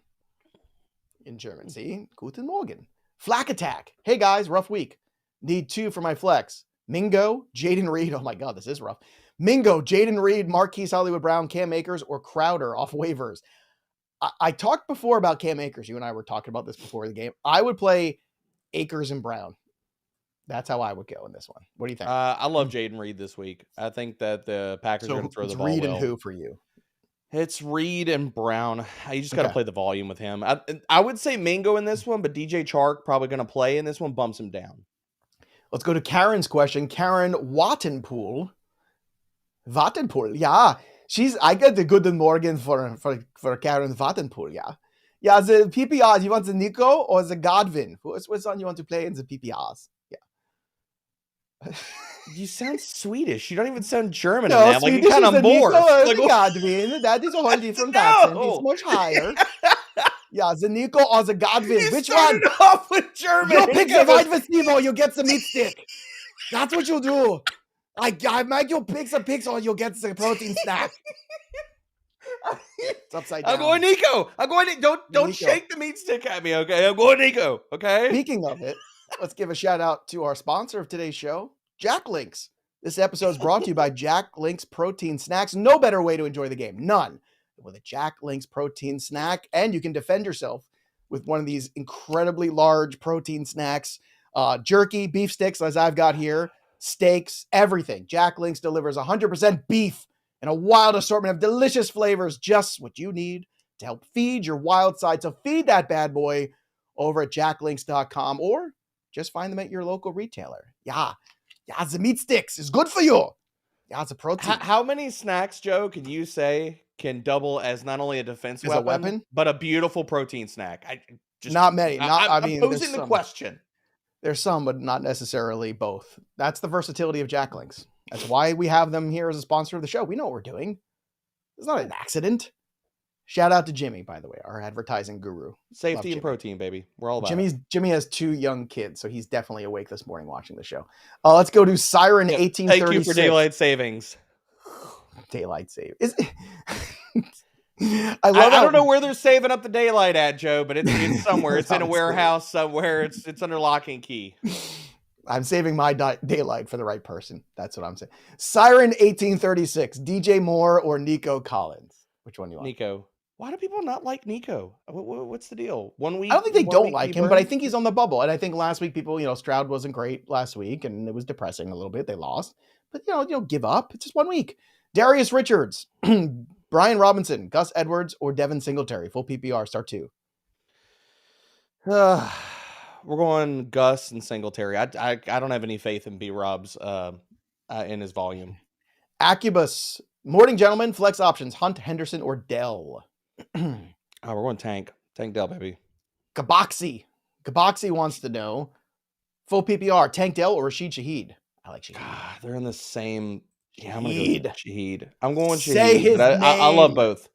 In German, see? Guten Morgen. Flack attack. Hey, guys, rough week. Need 2 for my flex. Mingo, Jaden Reed. Oh, my God, this is rough. Mingo, Jaden Reed, Marquise Hollywood Brown, Cam Akers, or Crowder off waivers. I talked before about Cam Akers. You and I were talking about this before the game. I would play Akers and Brown. That's how I would go in this one. What do you think? I love Jaden Reed this week. I think that the Packers are going to throw the ball Reed well. And who for you? It's Reed and Brown. You just got to play the volume with him. I would say Mingo in this one, but DJ Chark probably going to play in this one, bumps him down. Let's go to Karen's question. Karen Wattenpool, yeah. I get the Guten Morgen for Karen Wattenpool, yeah. Yeah, the PPRs, you want the Nico or the Godwin? Which one you want to play in the PPRs? Yeah. You sound Swedish. You don't even sound German. No, like you kind of morph. Like Godwin, that is a whole different accent. It's much higher. Yeah, the Nico or the Godwin. Which one? Off with German. You pick the wide receiver, you get the meat stick. That's what you do. I make you pick some picks or you'll get the protein snack. It's upside down. I'm going Nico. Don't shake the meat stick at me, okay? I'm going Nico, okay? Speaking of it, let's give a shout out to our sponsor of today's show, Jack Links. This episode is brought to you by Jack Links Protein Snacks. No better way to enjoy the game. None. With a Jack Links protein snack, and you can defend yourself with one of these incredibly large protein snacks. Jerky, beef sticks, as I've got here, steaks, everything. Jack Links delivers 100% beef and a wild assortment of delicious flavors, just what you need to help feed your wild side. So feed that bad boy over at jacklinks.com or just find them at your local retailer. Yeah, the meat sticks is good for you. Yeah, it's a protein. How many snacks, Joe, can you say can double as not only a defense weapon, but a beautiful protein snack? Not many. I'm posing the question. There's some, but not necessarily both. That's the versatility of Jack Links. That's why we have them here as a sponsor of the show. We know what we're doing. It's not an accident. Shout out to Jimmy, by the way, our advertising guru. Safety and protein, baby. We're all about Jimmy has 2 young kids, so he's definitely awake this morning watching the show. Let's go to Siren 1836. Thank you for daylight savings. Daylight save. Is I don't know where they're saving up the daylight at, Joe, but it's somewhere. It's in a warehouse somewhere. It's under lock and key. I'm saving my daylight for the right person. That's what I'm saying. Siren 1836, DJ Moore or Nico Collins? Which one do you want? Nico. Why do people not like Nico? What's the deal? 1 week? I don't think they don't like him, but I think he's on the bubble. And I think last week people, Stroud wasn't great last week, and it was depressing a little bit. They lost. But, give up. It's just 1 week. Darius Richards, Brian Robinson, Gus Edwards, or Devin Singletary. Full PPR, start 2. We're going Gus and Singletary. I don't have any faith in B-Rob's in his volume. Acubus, morning gentlemen, flex options, Hunt, Henderson, or Dell. We're going Tank Dell, baby. Gaboxy wants to know, full PPR, Tank Dell or Rashid Shaheed? I like Shaheed. God, they're in the same. Yeah, I'm going to go Shaheed. I'm going Shaheed. Say his name. I love both.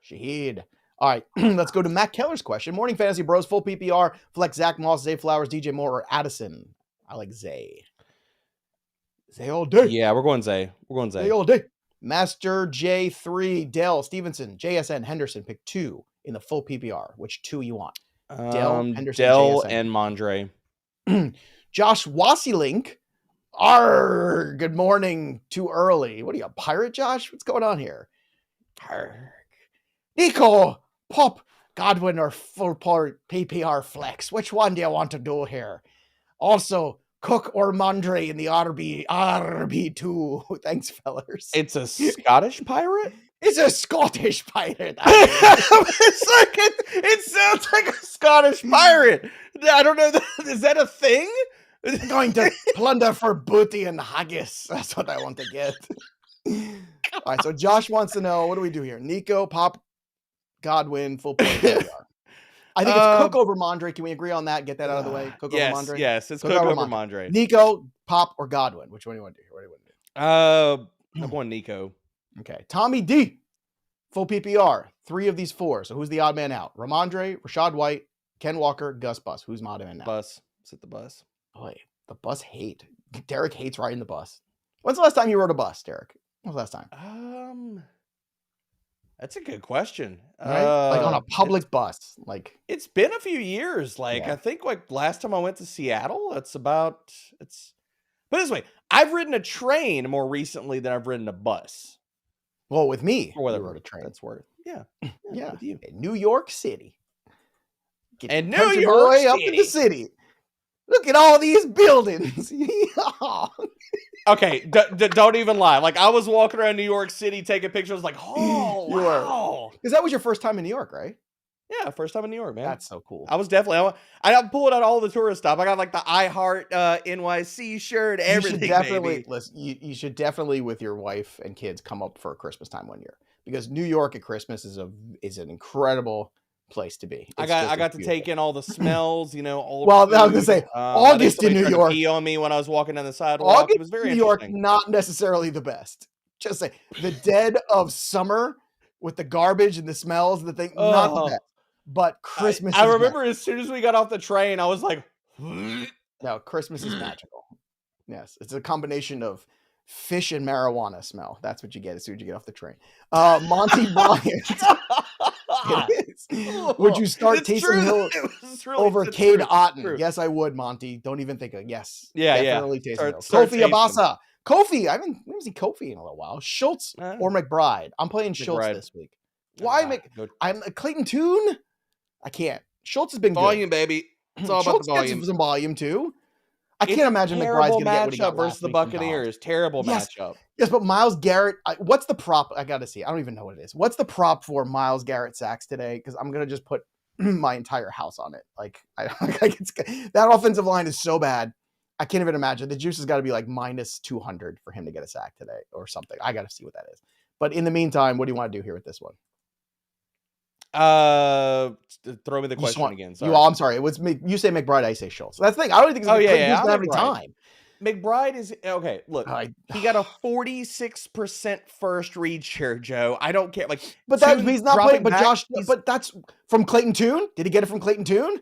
Shaheed. All right, let's go to Matt Keller's question. Morning Fantasy Bros, full PPR, flex Zach Moss, Zay Flowers, DJ Moore, or Addison? I like Zay. Zay all day. Yeah, we're going Zay. Zay all day. Master J3, Dell, Stevenson, JSN, Henderson. Pick 2 in the full PPR. Which 2 you want? Dell, Henderson, Dell, JSN. and Mondre. Josh Wasilink. Good morning. Too early. What are you, a pirate, Josh? What's going on here? Arg. Nico, Pop, Godwin, or full PPR flex? Which one do you want to do here? Also, Cook or Mondre in the RB2. Thanks, fellers. It's a Scottish pirate? It's a Scottish pirate. It sounds like a Scottish pirate. I don't know. Is that a thing? I'm going to plunder for booty and haggis. That's what I want to get. All right, so Josh wants to know, what do we do here? Nico, Pop, Godwin, full PPR. I think it's Cook over Mondre. Can we agree on that? Get that out of the way. Cook over Mondre? Yes, it's Cook over Mondre. Nico, Pop, or Godwin? Which one do you want to do here? What do you want to do? I'm going Nico. Okay. Tommy D, full PPR. 3 of these 4. So who's the odd man out? Ramondre, Rashad White, Ken Walker, Gus Bus. Who's the odd man out? Bus. Sit the bus. Boy, the bus hate. Derek hates riding the bus. When's the last time you rode a bus, Derek? When was the last time? That's a good question. Right? Like on a public bus. Like it's been a few years. I think last time I went to Seattle, But this way, I've ridden a train more recently than I've ridden a bus. Well, with me, or whether I rode a train. That's worth. Yeah. Yeah. With you. In New York City. And New York City. Up in the city. Look at all these buildings. Okay, don't even lie. I was walking around New York City taking pictures. Oh, wow. Because that was your first time in New York, right? Yeah, first time in New York, man. That's so cool. I was definitely. I pulled out all the tourist stuff. I got the I Heart NYC shirt, everything. You should definitely listen. You should definitely, with your wife and kids, come up for Christmas time one year, because New York at Christmas is an incredible place to be. I got to take in all the smells, all. Well, I was gonna say August in New York. Pee on me when I was walking down the sidewalk. August it was very New York, not necessarily the best. Just say the dead of summer with the garbage and the smells and the thing, not the best. But Christmas. I remember as soon as we got off the train, I was like, no, Christmas is magical. Yes, it's a combination of fish and marijuana smell. That's what you get as soon as you get off the train. Monty Bryant. It is. Would you start Taysom Hill over Cade Otton? True. Yes, I would, Monty. Don't even think of yes. Yeah, definitely Taysom Hill. Kofi Abasa. Kofi. I haven't seen Kofi in a little while. Schultz or McBride. I'm playing Schultz this week. Why I'm Clayton Tune? I can't. Schultz has been volume, good. Baby. It's all Schultz about the volume. Gets some volume too. I can't imagine McBride's going to get what he got versus the Buccaneers. Terrible matchup. Yes, but Myles Garrett, what's the prop? I got to see. I don't even know what it is. What's the prop for Myles Garrett sacks today? Because I'm going to just put my entire house on it. That offensive line is so bad. I can't even imagine. The juice has got to be minus 200 for him to get a sack today or something. I got to see what that is. But in the meantime, what do you want to do here with this one? Throw me the question again. Sorry. I'm sorry. It was me. You say McBride, I say Schultz. That's the thing. I don't think it's going to have any time. McBride is okay. Look, he got a 46% first read share, Joe. I don't care. Like, but he's not playing. But Josh, but that's from Clayton Tune. Did he get it from Clayton Tune?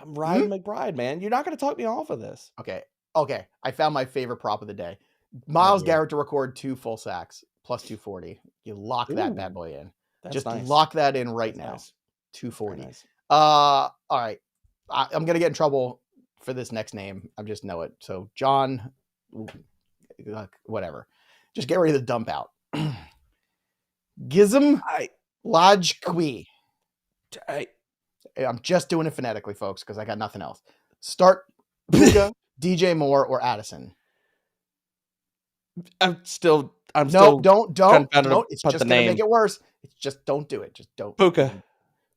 I'm riding McBride, man. You're not going to talk me off of this. Okay. I found my favorite prop of the day. Myles Garrett to record 2 full sacks plus 240. You lock that bad boy in. Just nice. Lock that in right now. Nice. 240. Nice. All right. I'm going to get in trouble for this next name. I just know it. So John, whatever. Just get ready to dump out. Gizm Lajqui. I'm just doing it phonetically, folks, because I got nothing else. Start Puka, DJ Moore, or Addison. I'm still don't. It's just gonna make it worse. It's just don't do it. Just don't. Puka.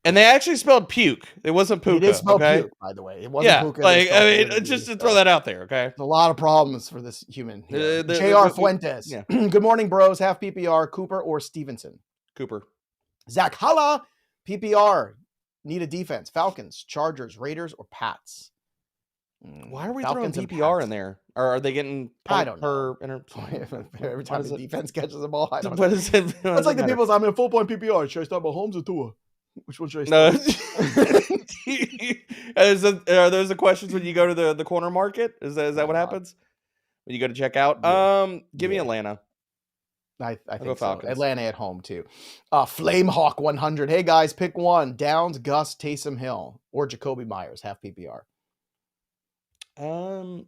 And they actually spelled puke. It wasn't Puka. It is spelled puke, by the way. It wasn't Puka. Just to throw that out there, okay? There's a lot of problems for this human. J.R. Fuentes. Yeah. Good morning, bros. Half PPR, Cooper or Stevenson? Cooper. Zach Halla, PPR. Need a defense. Falcons, Chargers, Raiders, or Pats? Why are we throwing PPR in there? Or are they getting I don't know. Every time the defense catches the ball, I don't know. That's like the people saying, I'm in a full point PPR. Should I start Mahomes or Tua? Which one should I start? Are those the questions when you go to the corner market? Is that what happens? When you go to check out? Yeah. Give me Atlanta. I think so. Atlanta at home too. Flamehawk 100. Hey guys, pick one. Downs, Gus, Taysom Hill, or Jacoby Myers, half PPR. God,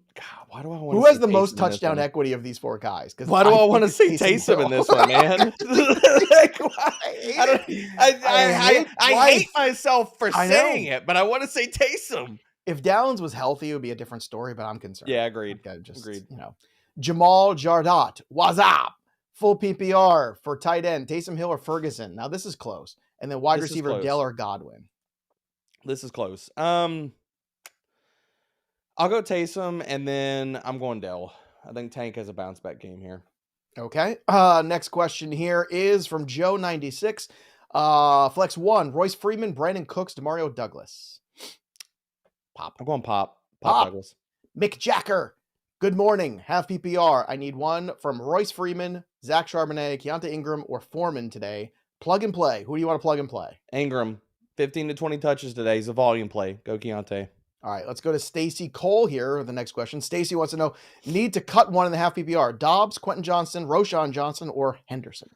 why do I want? Who has the most touchdown equity of these 4 guys? Why do I want to see Taysom in this one, man? Like, I hate myself for saying it, but I want to say Taysom. If Downs was healthy, it would be a different story, but I'm concerned. Yeah, agreed. Agreed. Jamal Jardat, what's up? Full PPR for tight end, Taysom Hill or Ferguson. Now this is close. And then wide receiver, Dell or Godwin. This is close. I'll go Taysom, and then I'm going Dell. I think Tank has a bounce back game here. Okay. Next question here is from Joe96. Flex 1, Royce Freeman, Brandon Cooks, Demario Douglas. Pop. I'm going Pop. Pop Douglas. Mick Jacker. Good morning. Half PPR. I need one from Royce Freeman, Zach Charbonnet, Keontae Ingram, or Foreman today. Plug and play. Who do you want to plug and play? Ingram. 15 to 20 touches today. He's a volume play. Go Keontae. All right, let's go to Stacy Cole here. The next question. Stacy wants to know, need to cut one in the half PPR. Dobbs, Quentin Johnston, Roshan Johnson, or Henderson?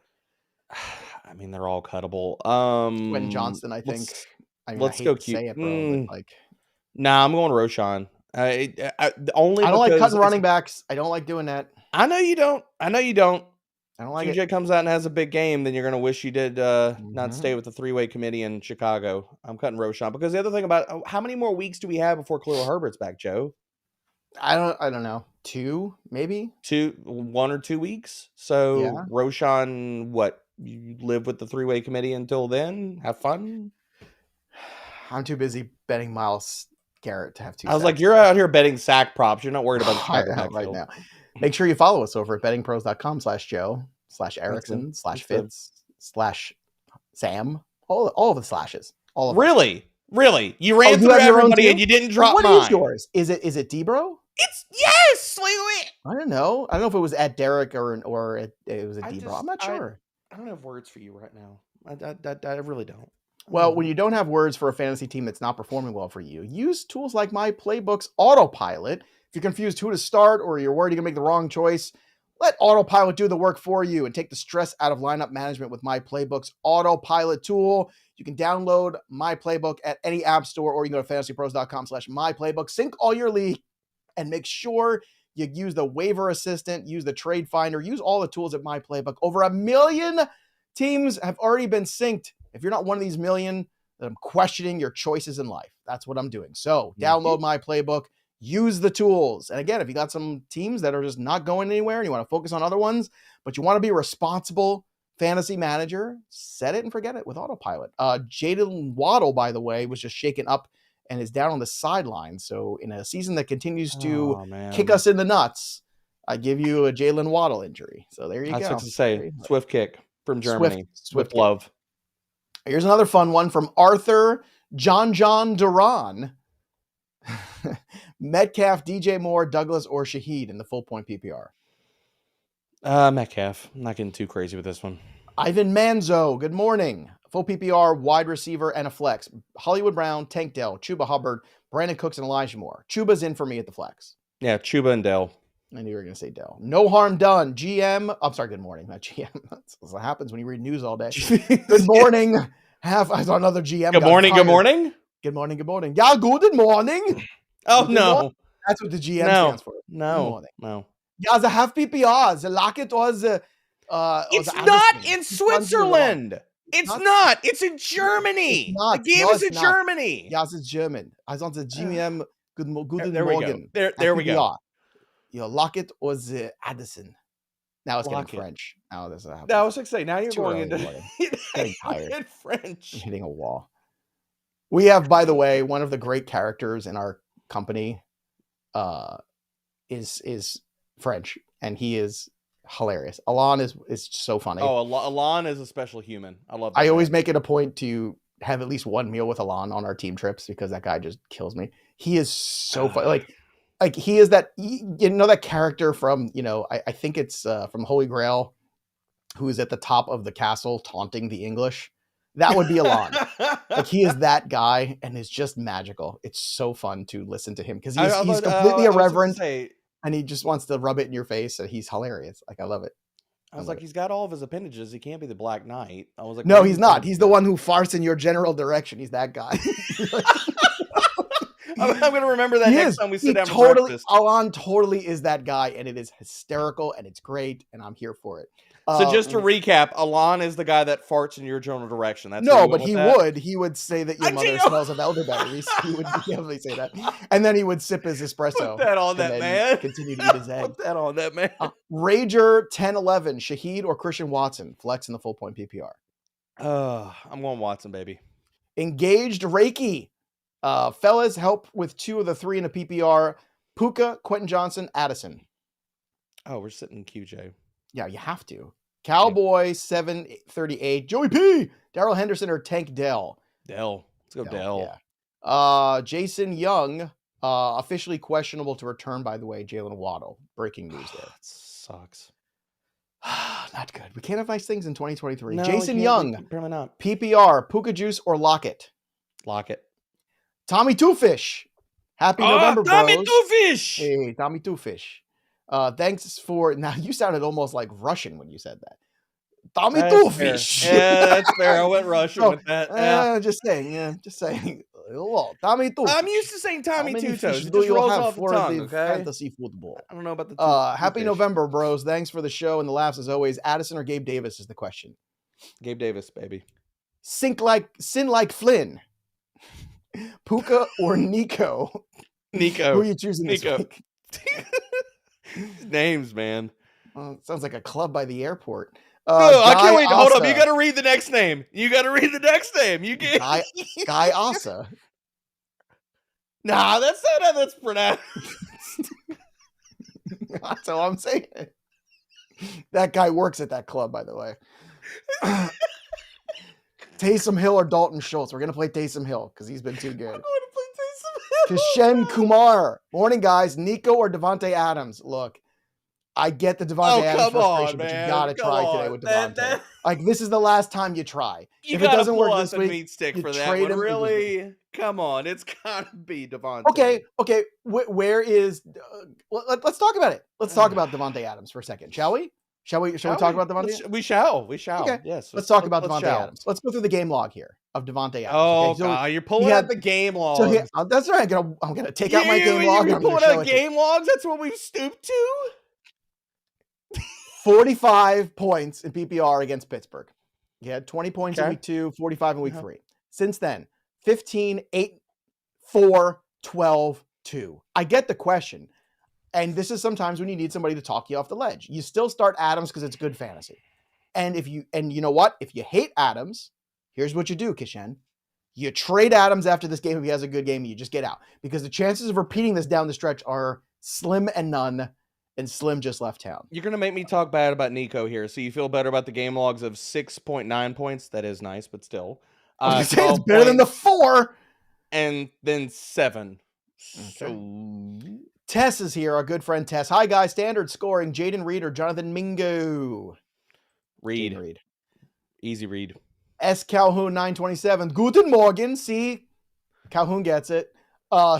I mean, they're all cuttable. Quentin Johnston, I think. Let's go cute. Say it, bro, Nah, I'm going Roshan. I don't like cutting running backs. I don't like doing that. I know you don't. I don't like TJ comes out and has a big game, then you're going to wish you did not stay with the 3-way committee in Chicago. I'm cutting Roshan because the other thing about how many more weeks do we have before Khalil Herbert's back, Joe? I don't know. 2, maybe? 1 or 2 weeks. So yeah. Roshan, what? You live with the 3-way committee until then? Have fun? I'm too busy betting Myles Garrett to have 2 I was like, you're out here betting sack props. You're not worried about the Chicago right now. Make sure you follow us over at bettingpros.com/Joe/Erickson/Fitz/Sam. All of the slashes. All of Really? You ran through everybody and you didn't drop mine. What is yours? Is it Debro? It's yes. I don't know. I don't know if it was at Derek or it was a Debro. I'm not sure. I don't have words for you right now. I really don't. Well, when you don't have words for a fantasy team that's not performing well for you, use tools like my Playbook's Autopilot. If you're confused who to start or you're worried you're going to make the wrong choice, let Autopilot do the work for you and take the stress out of lineup management with my Playbook's Autopilot tool. You can download my Playbook at any app store, or you can go to fantasypros.com/myplaybook. Sync all your league and make sure you use the waiver assistant, use the trade finder, use all the tools at my Playbook. Over 1 million teams have already been synced. If you're not one of these million, then I'm questioning your choices in life. That's what I'm doing. So download my Playbook. Use the tools. And again, if you got some teams that are just not going anywhere and you want to focus on other ones, but you want to be a responsible fantasy manager, set it and forget it with Autopilot. Jaylen Waddle, by the way, was just shaken up and is down on the sideline. So in a season that continues to kick us in the nuts, I give you a Jaylen Waddle injury. So there you go. That's what to say. Swift kick from Germany. Swift love. Here's another fun one from Arthur John Duran. Metcalf, DJ Moore, Douglas, or Shaheed in the full point PPR? Metcalf. I'm not getting too crazy with this one. Ivan Manzo, good morning. Full PPR, wide receiver, and a flex. Hollywood Brown, Tank Dell, Chuba Hubbard, Brandon Cooks, and Elijah Moore. Chuba's in for me at the flex. Yeah, Chuba and Dell. I knew you were going to say Dell. No harm done. GM. I'm sorry, good morning. Not GM. That's what happens when you read news all day. Good morning. I saw another GM. Good morning. Good morning. Good morning. Good morning. Yeah, good morning. Oh, no. That's what the GM stands for. No. Yeah, the half PPR. The Lockett was... it's not in Switzerland. It's not. It's in Germany. The game is in Germany. Yes, it's German. I was on the GM. Good morning. There we go. Lockett or the Addison. Now it's getting French. Now there's a. I was going to say, now you're going into getting tired. French. I'm hitting a wall. We have, by the way, one of the great characters in our company is French, and he is hilarious. Alon is so funny. Oh, Alon is a special human. I love that. I always make it a point to have at least one meal with Alon on our team trips because that guy just kills me. He is so funny. Like he is that, that character from, I think it's from Holy Grail, who is at the top of the castle taunting the English. That would be Alon. Like he is that guy and is just magical. It's so fun to listen to him because he's completely irreverent. And he just wants to rub it in your face, and he's hilarious. Like, I love it. I was like, he's got all of his appendages. He can't be the Black Knight. I was like, no, he's not. He's the one who farts in your general direction. He's that guy. I'm going to remember that next time we sit down for breakfast. Alon totally is that guy, and it is hysterical, and it's great, and I'm here for it. So just to recap, Alon is the guy that farts in your general direction. That's but he would say that your mother smells of elderberries. He would definitely say that, and then he would sip his espresso. Put that on that man. Continue to eat his egg. Put that on that man. Rager 10-11, Shaheed or Christian Watson, flex in the full point PPR. I'm going Watson, baby. Engaged Reiki, fellas, help with 2 of the 3 in a PPR. Puka, Quentin Johnson, Addison. Oh, we're sitting QJ. Yeah, you have to. Cowboy 738. Joey P. Darrell Henderson or Tank Dell. Let's go Dell. Yeah. Jason Young officially questionable to return. By the way, Jalen Waddle. Breaking news there. That sucks. Not good. We can't have nice things in 2023. No, Jason Young. Apparently not. PPR. Puka Juice or Lockett. Lockett. Tommy Two Fish. Happy November, bros. Tommy Two Fish. Hey, Tommy Two Fish. Thanks for now. You sounded almost like Russian when you said that. Tommy Two Fish. Yeah, that's fair. I went Russian with that. Just saying. Oh, Tommy Two. I'm used to saying Tommy Two Toes. Do you have for the fantasy football? I don't know about the happy November, bros. Thanks for the show and the laughs as always. Addison or Gabe Davis is the question. Gabe Davis, baby. Sin like Flynn. Puka or Nico? Nico. Who are you choosing this week? Names, man. Sounds like a club by the airport. I can't wait. Hold up. You got to read the next name. You Guy Asa. Nah, that's not how that's pronounced. That's all I'm saying. That guy works at that club, by the way. Taysom Hill or Dalton Schultz? We're going to play Taysom Hill because he's been too good. I'm going to play Taysom Kishen Kumar. Morning, guys. Nico or Devontae Adams? Look, I get the Devontae Adams frustration, but you got to try today with Devontae. Like, this is the last time you try. If it doesn't work this week, meat stick for that one. Really? Come on. It's got to be Devontae. Okay. Where is... let's talk about it. Let's talk about Devontae Adams for a second, shall we? Shall we talk about Devontae? We shall. Okay. Yes. Let's talk about Devontae Adams. Let's go through the game log here of Devontae Adams. Oh, okay? God, you're pulling out the game logs. So that's right. I'm gonna take out my game log. You're pulling out game logs? That's what we've stooped to? 45 points in PPR against Pittsburgh. He had 20 points in week 2, 45 in week 3. Since then, 15, 8, 4, 12, 2. I get the question. And this is sometimes when you need somebody to talk you off the ledge. You still start Adams because it's good fantasy. And you know what? If you hate Adams, here's what you do, Kishen. You trade Adams after this game if he has a good game, and you just get out. Because the chances of repeating this down the stretch are slim and none, and Slim just left town. You're going to make me talk bad about Nico here, so you feel better about the game logs of 6.9 points. That is nice, but still. It's better than the 4. And then 7. So Tess is here, our good friend Tess. Hi, guys. Standard scoring, Jaden Reed or Jonathan Mingo? Reed. Easy read. S. Calhoun 927. Guten Morgen. See, Calhoun gets it.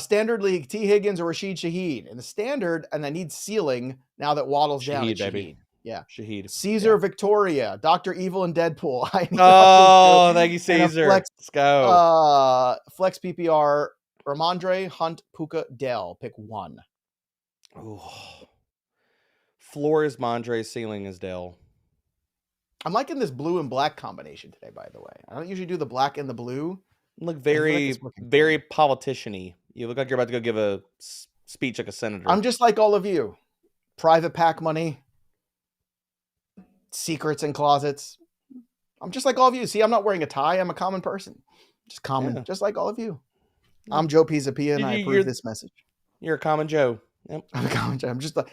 Standard league, T. Higgins or Rashid Shaheed. In the standard, and I need ceiling now that Waddle's down. Shaheed, baby. Yeah. Shaheed. Caesar Victoria, Dr. Evil and Deadpool. Oh, thank you, Caesar. Let's go. Flex PPR, Ramondre, Hunt, Puka, Dell. Pick one. Ooh. Floor is Mondre, ceiling is Dell. I'm liking this blue and black combination today, by the way. I don't usually do the black and the blue. You look very politician-y. You look like you're about to go give a speech like a senator. I'm just like all of you. Private pack money. Secrets in closets. I'm just like all of you. See, I'm not wearing a tie. I'm a common person. Just common, just like all of you. I'm Joe Pisapia, and I approve this message. You're a common Joe. Yep. I'm a common Joe. I'm just like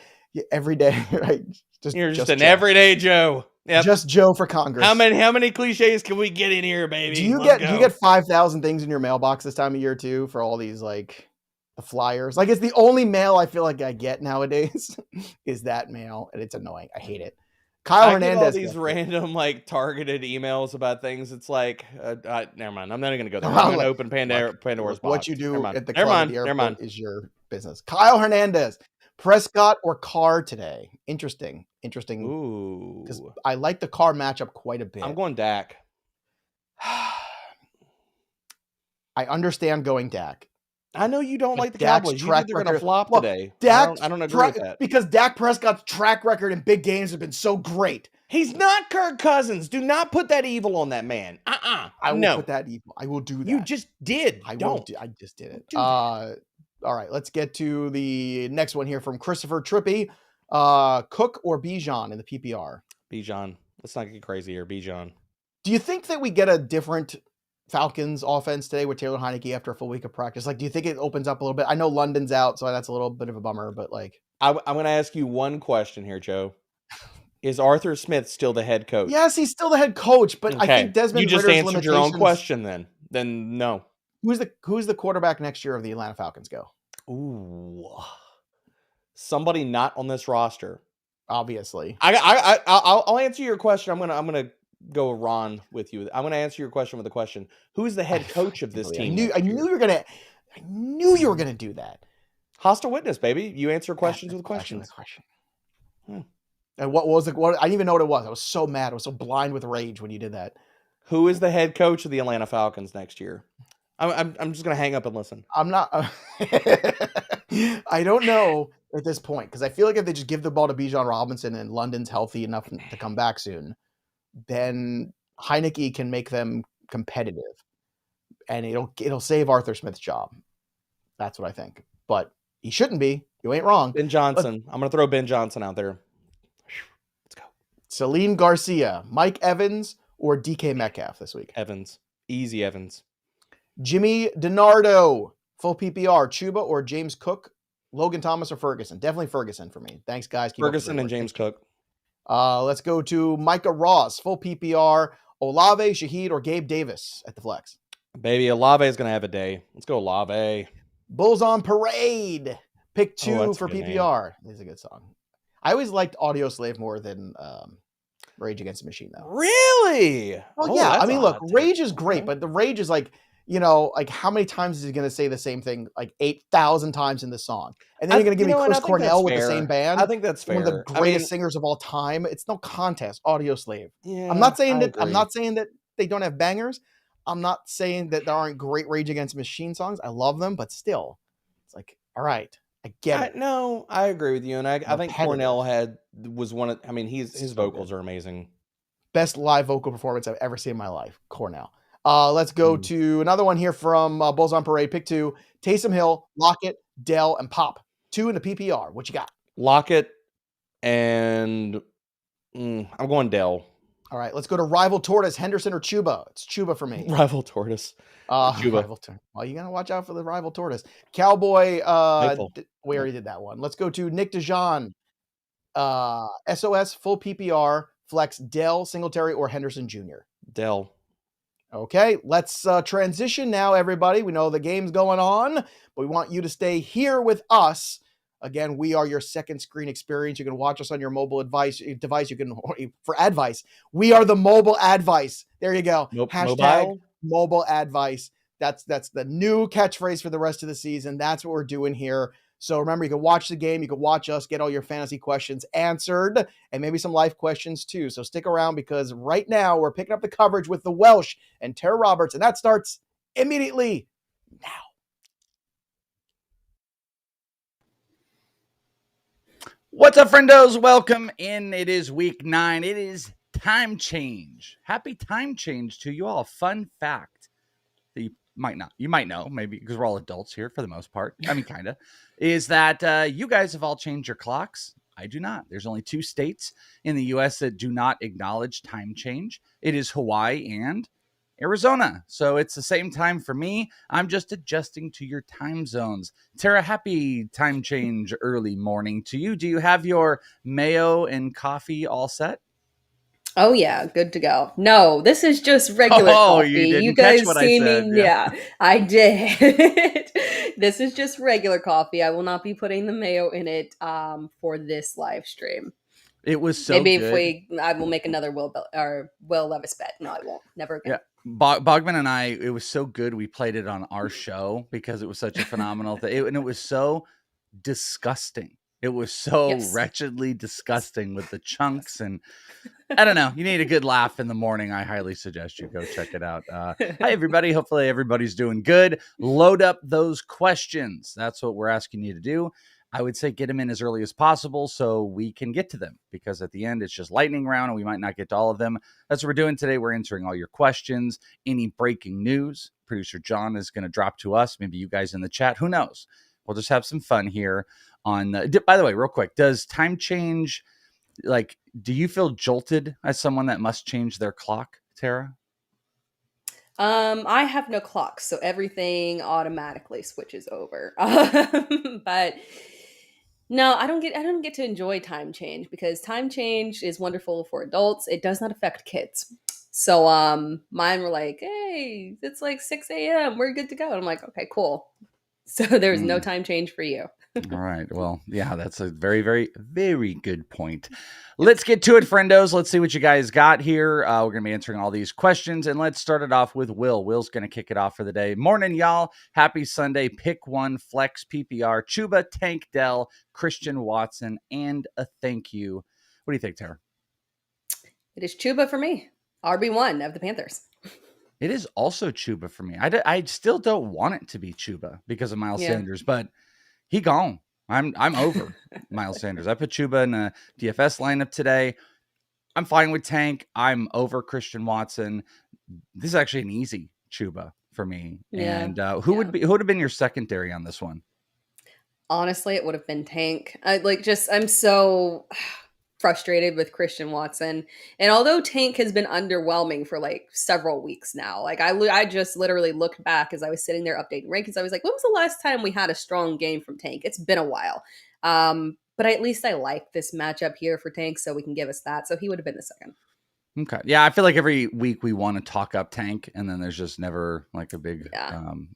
every day, right? You're just an everyday Joe. Yep. Just Joe for Congress. How many cliches can we get in here, baby? Do you get 5,000 things in your mailbox this time of year too for all these like the flyers? Like it's the only mail I feel like I get nowadays is that mail, and it's annoying. I hate it. Kyle Hernandez. Get all these random like targeted emails about things. It's like, never mind. I'm not even gonna go there. I'm gonna open Pandora's box. What you do at the club at the airport is your business. Kyle Hernandez. Prescott or Carr today? Interesting. Ooh. Because I like the Carr matchup quite a bit. I'm going Dak. I understand going Dak. I know you don't like the Cowboys. You think they're going to flop today. I don't agree with that. Because Dak Prescott's track record in big games has been so great. He's not Kirk Cousins. Do not put that evil on that man. I will put that evil. I will do that. You just did. I just did it. All right, let's get to the next one here from Christopher Trippy. Cook or Bijan in the PPR? Bijan. Let's not get crazy here. Bijan. Do you think that we get a different Falcons offense today with Taylor Heineke after a full week of practice? Like, do you think it opens up a little bit? I know London's out, so that's a little bit of a bummer, but like... I'm going to ask you one question here, Joe. Is Arthur Smith still the head coach? Yes, he's still the head coach, but I think Desmond You just Ritter's answered your own question then. Then no. Who's the quarterback next year of the Atlanta Falcons go? Ooh. Somebody not on this roster. Obviously. I'll answer your question. I'm gonna go Ron with you. I'm gonna answer your question with a question. Who's the head coach of this team? I knew you were gonna do that. Hostile witness, baby. You answer questions with questions. And what was it? What I didn't even know what it was. I was so mad. I was so blind with rage when you did that. Who is the head coach of the Atlanta Falcons next year? I'm just gonna hang up and listen. I'm not. I don't know at this point because I feel like if they just give the ball to Bijan Robinson and London's healthy enough to come back soon, then Heineke can make them competitive, and it'll save Arthur Smith's job. That's what I think. But he shouldn't be. You ain't wrong. Ben Johnson. I'm gonna throw Ben Johnson out there. Let's go. Celine Garcia, Mike Evans, or DK Metcalf this week? Evans. Easy Evans. Jimmy DiNardo, full PPR, Chuba or James Cook, Logan Thomas or Ferguson? Definitely Ferguson for me. Thanks, guys. Ferguson and James Cook. Let's go to Micah Ross, full PPR, Olave, Shaheed, or Gabe Davis at the flex. Baby, Olave is going to have a day. Let's go Olave. Bulls on Parade, pick 2 for PPR. This is a good song. I always liked Audio Slave more than Rage Against the Machine, though. Really? Well, yeah. I mean, look, Rage is great, but the Rage is like, like how many times is he going to say the same thing like 8,000 times in the song? And then you're going to give me Chris Cornell with the same band. I think that's fair. One of the greatest singers of all time. It's no contest. Audio Slave. Yeah, I'm not saying that they don't have bangers. I'm not saying that there aren't great Rage Against the Machine songs. I love them, but still, it's like, all right, I get it. No, I agree with you, and I think Cornell was one of. I mean, his vocals are amazing. Best live vocal performance I've ever seen in my life. Cornell. Let's go to another one here from Bulls on Parade. Pick 2. Taysom Hill, Lockett, Dell, and Pop. 2 in the PPR. What you got? Lockett and I'm going Dell. All right, let's go to Rival Tortoise, Henderson or Chuba. It's Chuba for me. Rival Tortoise. Chuba. Well, you got to watch out for the Rival Tortoise. Cowboy, we already did that one. Let's go to Nick DeJean. SOS, full PPR, flex, Dell, Singletary, or Henderson Jr. Dell. Okay, let's transition now, everybody. We know the game's going on, but we want you to stay here with us. Again, we are your second screen experience. You can watch us on your mobile device. You can, for advice, we are the mobile advice. There you go. Hashtag mobile advice. That's the new catchphrase for the rest of the season. That's what we're doing here. So remember, you can watch the game, you can watch us, get all your fantasy questions answered, and maybe some life questions too. So stick around, because right now we're picking up the coverage with the Welsh and Tara Roberts, and that starts immediately now. What's up, friendos? Welcome in. It is week 9. It is time change. Happy time change to you all. Fun fact that you might know, maybe because we're all adults here for the most part. I mean, kind of, is that you guys have all changed your clocks. I do not. There's only 2 states in the U.S. that do not acknowledge time change. It is Hawaii and Arizona. So it's the same time for me. I'm just adjusting to your time zones. Tara, happy time change early morning to you. Do you have your mayo and coffee all set? Oh yeah, good to go. No, this is just regular coffee. You guys catch what see I said. Me? Yeah, I did. This is just regular coffee. I will not be putting the mayo in it for this live stream. It was so maybe good. I will make another Will Levis bet. No, I won't. Never again. Yeah. Bogman and I, it was so good. We played it on our show because it was such a phenomenal thing. And it was so disgusting. It was so wretchedly disgusting with the chunks. And I don't know. You need a good laugh in the morning. I highly suggest you go check it out. Hi, everybody. Hopefully everybody's doing good. Load up those questions. That's what we're asking you to do. I would say get them in as early as possible so we can get to them, because at the end, it's just lightning round and we might not get to all of them. That's what we're doing today. We're answering all your questions. Any breaking news, producer John is going to drop to us. Maybe you guys in the chat. Who knows? We'll just have some fun here on. By the way, real quick, does time change? Like, do you feel jolted as someone that must change their clock, Tara? I have no clock, so everything automatically switches over. But no, I don't get to enjoy time change, because time change is wonderful for adults. It does not affect kids. So mine were like, hey, it's like 6 a.m. We're good to go. And I'm like, okay, cool. So there's no time change for you. All right. Well, yeah, that's a very, very, very good point. Let's get to it, friendos. Let's see what you guys got here. We're going to be answering all these questions, and let's start it off with Will. Will's going to kick it off for the day. Morning, y'all. Happy Sunday. Pick one, flex PPR, Chuba, Tank Dell, Christian Watson, and a thank you. What do you think, Tara? It is Chuba for me. RB1 of the Panthers. It is also Chuba for me. I still don't want it to be Chuba because of Miles Sanders, but he gone. I'm over Miles Sanders. I put Chuba in a DFS lineup today. I'm fine with Tank. I'm over Christian Watson. This is actually an easy Chuba for me. Yeah. And who would have been your secondary on this one? Honestly, it would have been Tank. I'm so frustrated with Christian Watson. And although Tank has been underwhelming for like several weeks now, like I just literally looked back as I was sitting there updating rankings. I was like, when was the last time we had a strong game from Tank? It's been a while. But at least I like this matchup here for Tank, so we can give us that. So he would have been the second. Okay. Yeah, I feel like every week we want to talk up Tank, and then there's just never like a big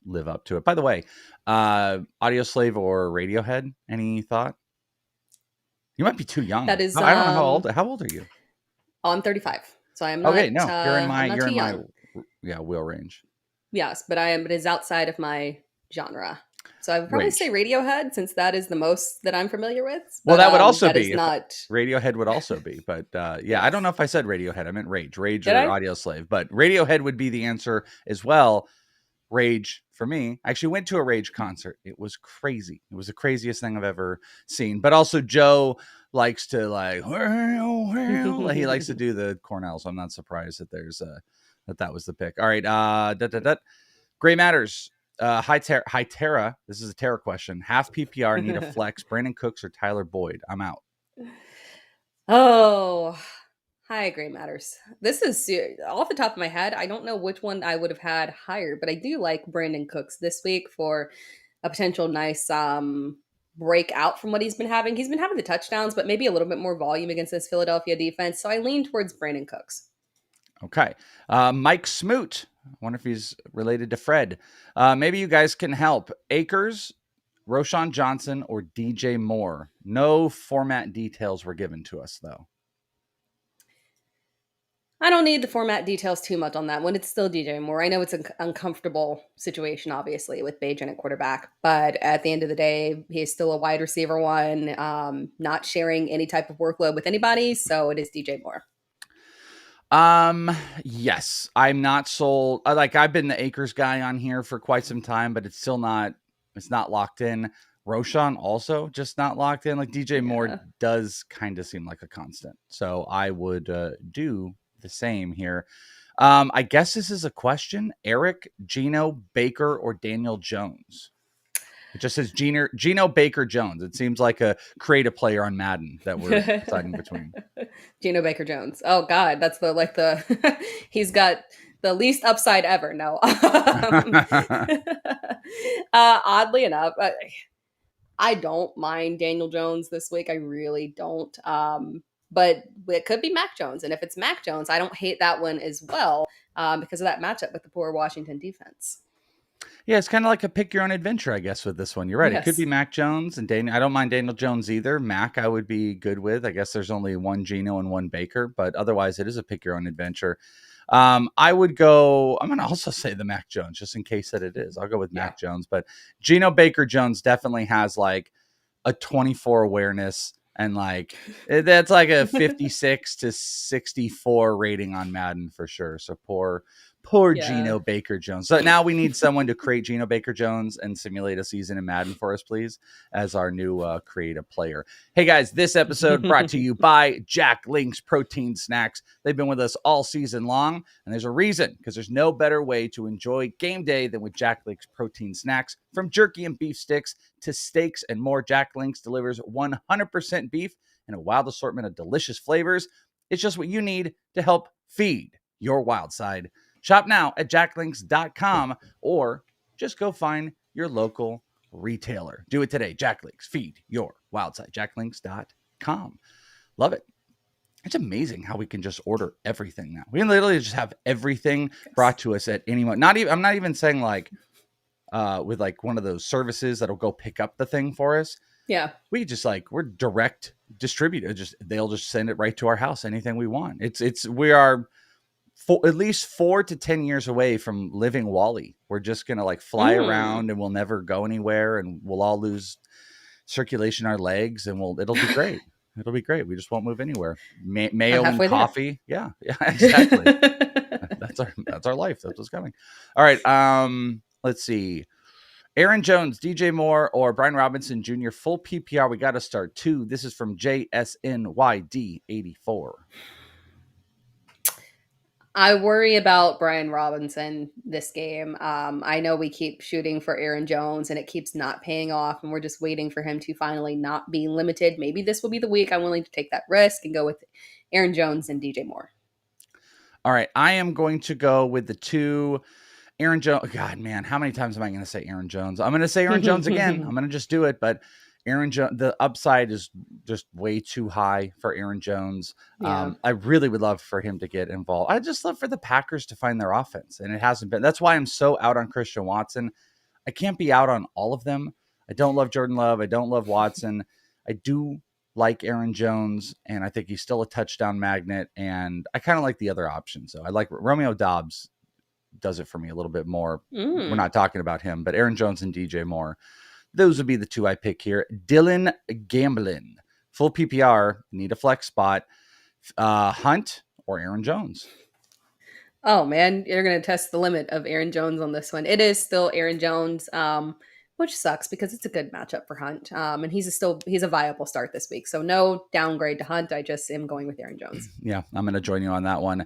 live up to it. By the way, Audio Slave or Radiohead, any thought? You might be too young. That is, I don't know how old. How old are you? I'm 35, so I'm not. Okay, no, you're in my wheel range. Yes, but I am. But it's outside of my genre. So I would probably say Radiohead, since that is the most that I'm familiar with. Well, that would also be Radiohead would also be, but yes. I don't know if I said Radiohead. I meant Rage or Audio Slave, but Radiohead would be the answer as well. Rage for me. I actually went to a Rage concert. It was crazy. It was the craziest thing I've ever seen. But also Joe likes to he likes to do the Cornell, so I'm not surprised that there's that was the pick. All right, Gray Matters. Hi Tara. This is a Tara question. Half PPR, need a flex. Brandon Cooks or Tyler Boyd? I'm out. Oh, hi, Gray Matters. This is off the top of my head. I don't know which one I would have had higher, but I do like Brandon Cooks this week for a potential nice breakout from what he's been having. He's been having the touchdowns, but maybe a little bit more volume against this Philadelphia defense. So I lean towards Brandon Cooks. Okay. Mike Smoot I wonder if he's related to Fred. Maybe you guys can help. Akers, Roschon Johnson, or DJ Moore. No format details were given to us, though. I don't need the format details too much on that one. It's still DJ Moore. I know it's an uncomfortable situation, obviously, with Bajan at quarterback. But at the end of the day, he's still a wide receiver one, not sharing any type of workload with anybody. So it is DJ Moore. Yes, I'm not sold. I've been the Akers guy on here for quite some time, but it's not locked in. Roschon also just not locked in. Like DJ Moore does kind of seem like a constant. So I would do the same here. I guess this is a question. Eric, Geno, Baker, or Daniel Jones? It just says Geno Baker Jones. It seems like a creative player on Madden that we're deciding between. Geno Baker Jones. Oh God, that's he's got the least upside ever. No. Oddly enough, I don't mind Daniel Jones this week. I really don't. But it could be Mac Jones. And if it's Mac Jones, I don't hate that one as well because of that matchup with the poor Washington defense. Yeah, it's kind of like a pick your own adventure, I guess, with this one. You're right. Yes. It could be Mac Jones and Daniel. I don't mind Daniel Jones either. Mac, I would be good with. I guess there's only one Geno and one Baker, but otherwise it is a pick your own adventure. I would go, I'm going to also say the Mac Jones, just in case that it is. I'll go with Mac Jones, but Geno Baker Jones definitely has like a 24 awareness. And like, that's like a 56 to 64 rating on Madden for sure. So poor Geno Baker Jones. So now we need someone to create Geno Baker Jones and simulate a season in Madden for us, please, as our new creative player. Hey guys, this episode brought to you by Jack Link's Protein Snacks. They've been with us all season long, and there's a reason, because there's no better way to enjoy game day than with Jack Link's Protein Snacks. From jerky and beef sticks to steaks and more, Jack Link's delivers 100% beef and a wild assortment of delicious flavors. It's just what you need to help feed your wild side. Shop now at jacklinks.com or just go find your local retailer. Do it today. Jack Links, feed your wild side. Jacklinks.com. Love it. It's amazing how we can just order everything now. We can literally just have everything brought to us at any moment. I'm not even saying like with like one of those services that'll go pick up the thing for us. Yeah. We just we're direct distributor. They'll just send it right to our house. Anything we want. We are at least 4 to 10 years away from living Wall-E. We're just going to fly around and we'll never go anywhere and we'll all lose circulation in our legs and it'll be great. It'll be great. We just won't move anywhere. Mayo and coffee. There. Yeah, exactly. That's our life. That's what's coming. All right. Let's see. Aaron Jones, DJ Moore, or Brian Robinson Jr. Full PPR. We got to start 2. This is from JSNYD84. I worry about Brian Robinson this game. I know we keep shooting for Aaron Jones and it keeps not paying off, and we're just waiting for him to finally not be limited. Maybe this will be the week I'm willing to take that risk and go with Aaron Jones and DJ Moore. All right. I am going to go with the 2. Aaron Jones. God, man, how many times am I going to say Aaron Jones? I'm going to say Aaron Jones again. I'm going to just do it, but Aaron Jones, the upside is just way too high for Aaron Jones. Yeah. I really would love for him to get involved. I just love for the Packers to find their offense, and it hasn't been. That's why I'm so out on Christian Watson. I can't be out on all of them. I don't love Jordan Love. I don't love Watson. I do like Aaron Jones, and I think he's still a touchdown magnet, and I kind of like the other options. So I like Romeo Doubs. Does it for me a little bit more. We're not talking about him, but Aaron Jones and DJ Moore. Those would be the 2 I pick here. Dylan Gamblin, full PPR, need a flex spot. Hunt or Aaron Jones? Oh man, you're going to test the limit of Aaron Jones on this one. It is still Aaron Jones, which sucks because it's a good matchup for Hunt. And he's a viable start this week. So no downgrade to Hunt. I just am going with Aaron Jones. Yeah, I'm going to join you on that one.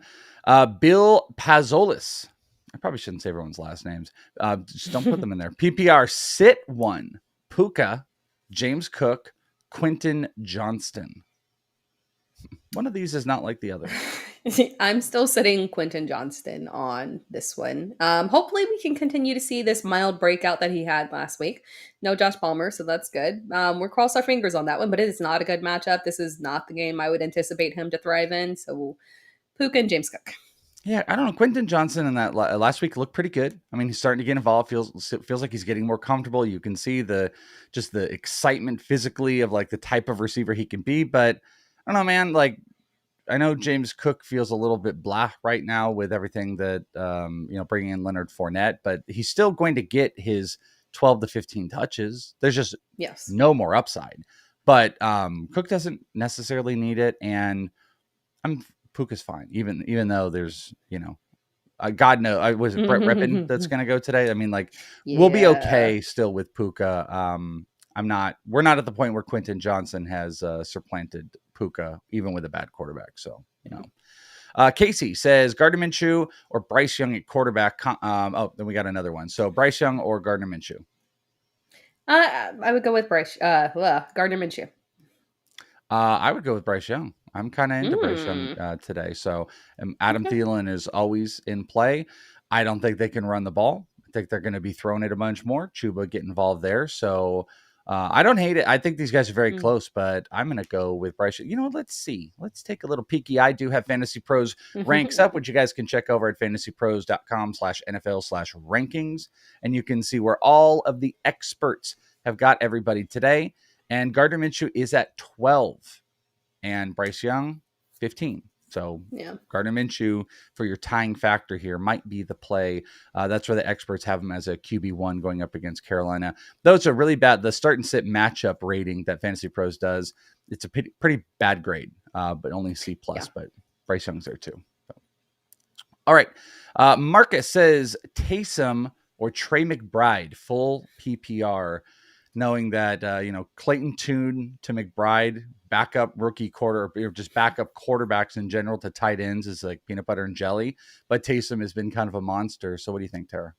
Bill Pazolis. I probably shouldn't say everyone's last names. Just don't put them in there. PPR, sit 1. Puka, James Cook, Quentin Johnston. One of these is not like the other. I'm still sitting Quentin Johnston on this one. Hopefully we can continue to see this mild breakout that he had last week. No Josh Palmer, so that's good. We're cross our fingers on that one, but it is not a good matchup. This is not the game I would anticipate him to thrive in. So Puka and James Cook. Yeah, I don't know. Quentin Johnson in that last week looked pretty good. I mean, he's starting to get involved. Feels like he's getting more comfortable. You can see the excitement physically of like the type of receiver he can be. But I don't know, man. Like, I know James Cook feels a little bit blah right now with everything that bringing in Leonard Fournette, but he's still going to get his 12 to 15 touches. There's just no more upside. But Cook doesn't necessarily need it, and Puka's fine, even though there's, God knows, was it Brett Rippon that's going to go today? I mean, like, we'll be okay still with Puka. We're not at the point where Quentin Johnson has supplanted Puka, even with a bad quarterback. So, Casey says Gardner Minshew or Bryce Young at quarterback. Then we got another one. So Bryce Young or Gardner Minshew? I would go with Gardner Minshew. I would go with Bryce Young. I'm kind of into Bryce Young today. So Adam Thielen is always in play. I don't think they can run the ball. I think they're going to be throwing it a bunch more. Chuba get involved there. So I don't hate it. I think these guys are very close, but I'm going to go with Bryce. Let's see. Let's take a little peeky. I do have Fantasy Pros ranks up, which you guys can check over at fantasypros.com/NFL/rankings. And you can see where all of the experts have got everybody today. And Gardner Minshew is at 12 and Bryce Young 15. So Gardner Minshew for your tying factor here might be the play. That's where the experts have him as a QB1 going up against Carolina. Those are really bad. The start and sit matchup rating that Fantasy Pros does, it's a pretty bad grade, but only C+, but Bryce Young's there too. So. All right. Marcus says Taysom or Trey McBride, full PPR. Knowing that, Clayton Tune to McBride, backup rookie just backup quarterbacks in general to tight ends is like peanut butter and jelly. But Taysom has been kind of a monster. So what do you think, Tara?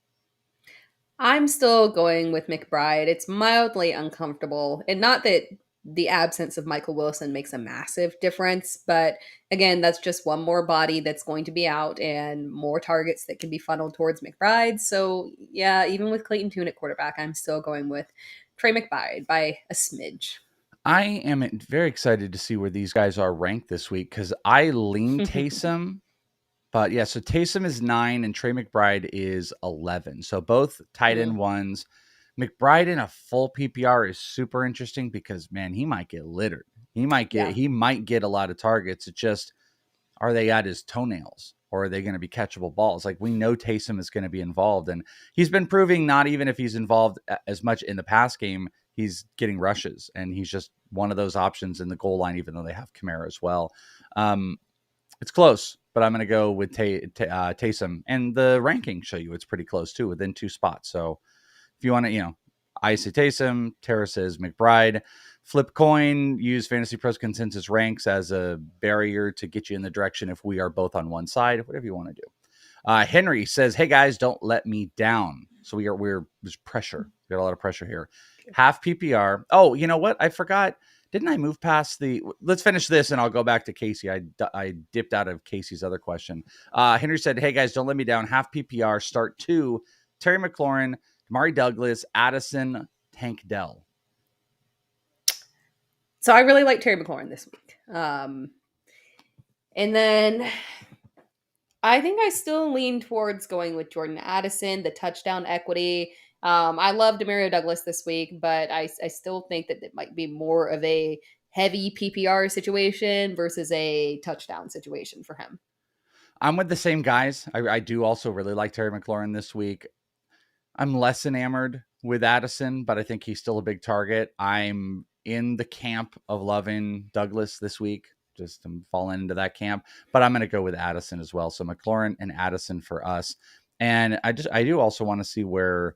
I'm still going with McBride. It's mildly uncomfortable. And not that the absence of Michael Wilson makes a massive difference. But again, that's just one more body that's going to be out and more targets that can be funneled towards McBride. So yeah, even with Clayton Tune at quarterback, I'm still going with Trey McBride by a smidge. I am very excited to see where these guys are ranked this week because I lean Taysom. But yeah, so Taysom is 9 and Trey McBride is 11. So both tight end ones. McBride in a full PPR is super interesting because, man, he might get littered. He might get a lot of targets. It's just, are they at his toenails? Or are they going to be catchable balls? Like, we know Taysom is going to be involved. And he's been proving not even if he's involved as much in the pass game, he's getting rushes. And he's just one of those options in the goal line, even though they have Kamara as well. It's close, but I'm going to go with Taysom. And the rankings show you it's pretty close, too, within 2 spots. So if you want to, I say Taysom, Tara says McBride. Flip coin, use Fantasy Pros consensus ranks as a barrier to get you in the direction if we are both on one side, whatever you want to do. Henry says, hey guys, don't let me down. So there's pressure. We got a lot of pressure here. Half PPR. Oh, you know what? I forgot. Didn't I move past let's finish this and I'll go back to Casey. I dipped out of Casey's other question. Henry said, hey guys, don't let me down. Half PPR, start 2, Terry McLaurin, Damari Douglas, Addison, Tank Dell. So I really like Terry McLaurin this week. And then I think I still lean towards going with Jordan Addison, the touchdown equity. I love Demario Douglas this week, but I still think that it might be more of a heavy PPR situation versus a touchdown situation for him. I'm with the same guys. I do also really like Terry McLaurin this week. I'm less enamored with Addison, but I think he's still a big target. I'm in the camp of loving Douglas this week. Just I'm falling into that camp, but I'm going to go with Addison as well. So McLaurin and Addison for us. And I do also want to see where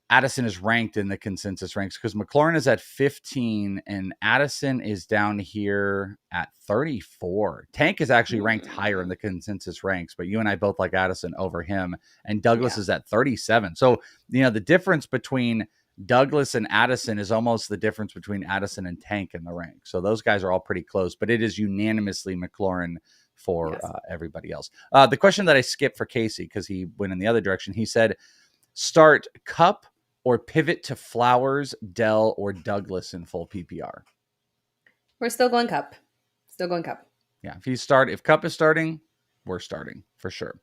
Addison is ranked in the consensus ranks because McLaurin is at 15 and Addison is down here at 34. Tank is actually ranked higher in the consensus ranks, but you and I both like Addison over him, and Douglas is at 37. So, the difference between Douglas and Addison is almost the difference between Addison and Tank in the rank. So those guys are all pretty close, but it is unanimously McLaurin for everybody else. The question that I skipped for Casey, because he went in the other direction, he said, start Cup or pivot to Flowers, Dell, or Douglas in full PPR. We're still going Cup. Still going Cup. Yeah, if Cup is starting, we're starting for sure.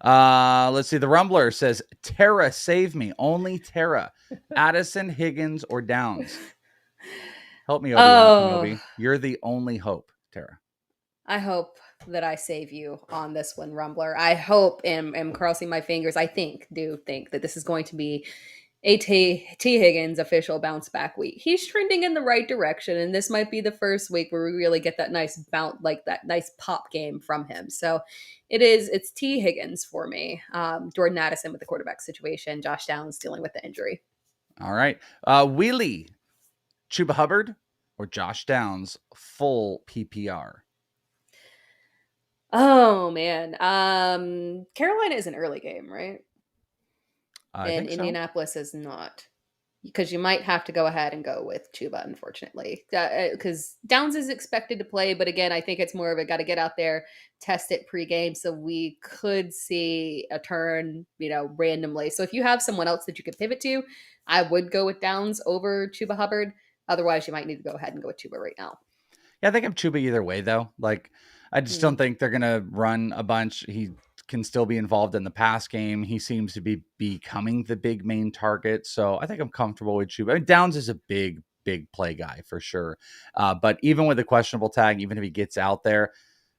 Let's see. The Rumbler says, Tara, save me. Only Tara. Addison, Higgins, or Downs. Help me, Obi-Wan Kenobi. You're the only hope, Tara. I hope that I save you on this one, Rumbler. I hope and am crossing my fingers. I do think that this is going to be a T. Higgins official bounce back week. He's trending in the right direction, and this might be the first week where we really get that nice bounce, like that nice pop game from him. So it's T. Higgins for me. Jordan Addison with the quarterback situation. Josh Downs dealing with the injury. All right. Wheelie, Chuba Hubbard or Josh Downs full PPR? Oh man. Carolina is an early game, right? And Indianapolis is not, because you might have to go ahead and go with Chuba, unfortunately, because Downs is expected to play. But again, I think it's more of a got to get out there, test it pregame. So we could see a turn, randomly. So if you have someone else that you could pivot to, I would go with Downs over Chuba Hubbard. Otherwise, you might need to go ahead and go with Chuba right now. Yeah, I think I'm Chuba either way, though. Like, I just don't think they're going to run a bunch. He can still be involved in the pass game. He seems to be becoming the big main target. So I think I'm comfortable with Chuba. I mean, Downs is a big play guy for sure. But even with the questionable tag, even if he gets out there,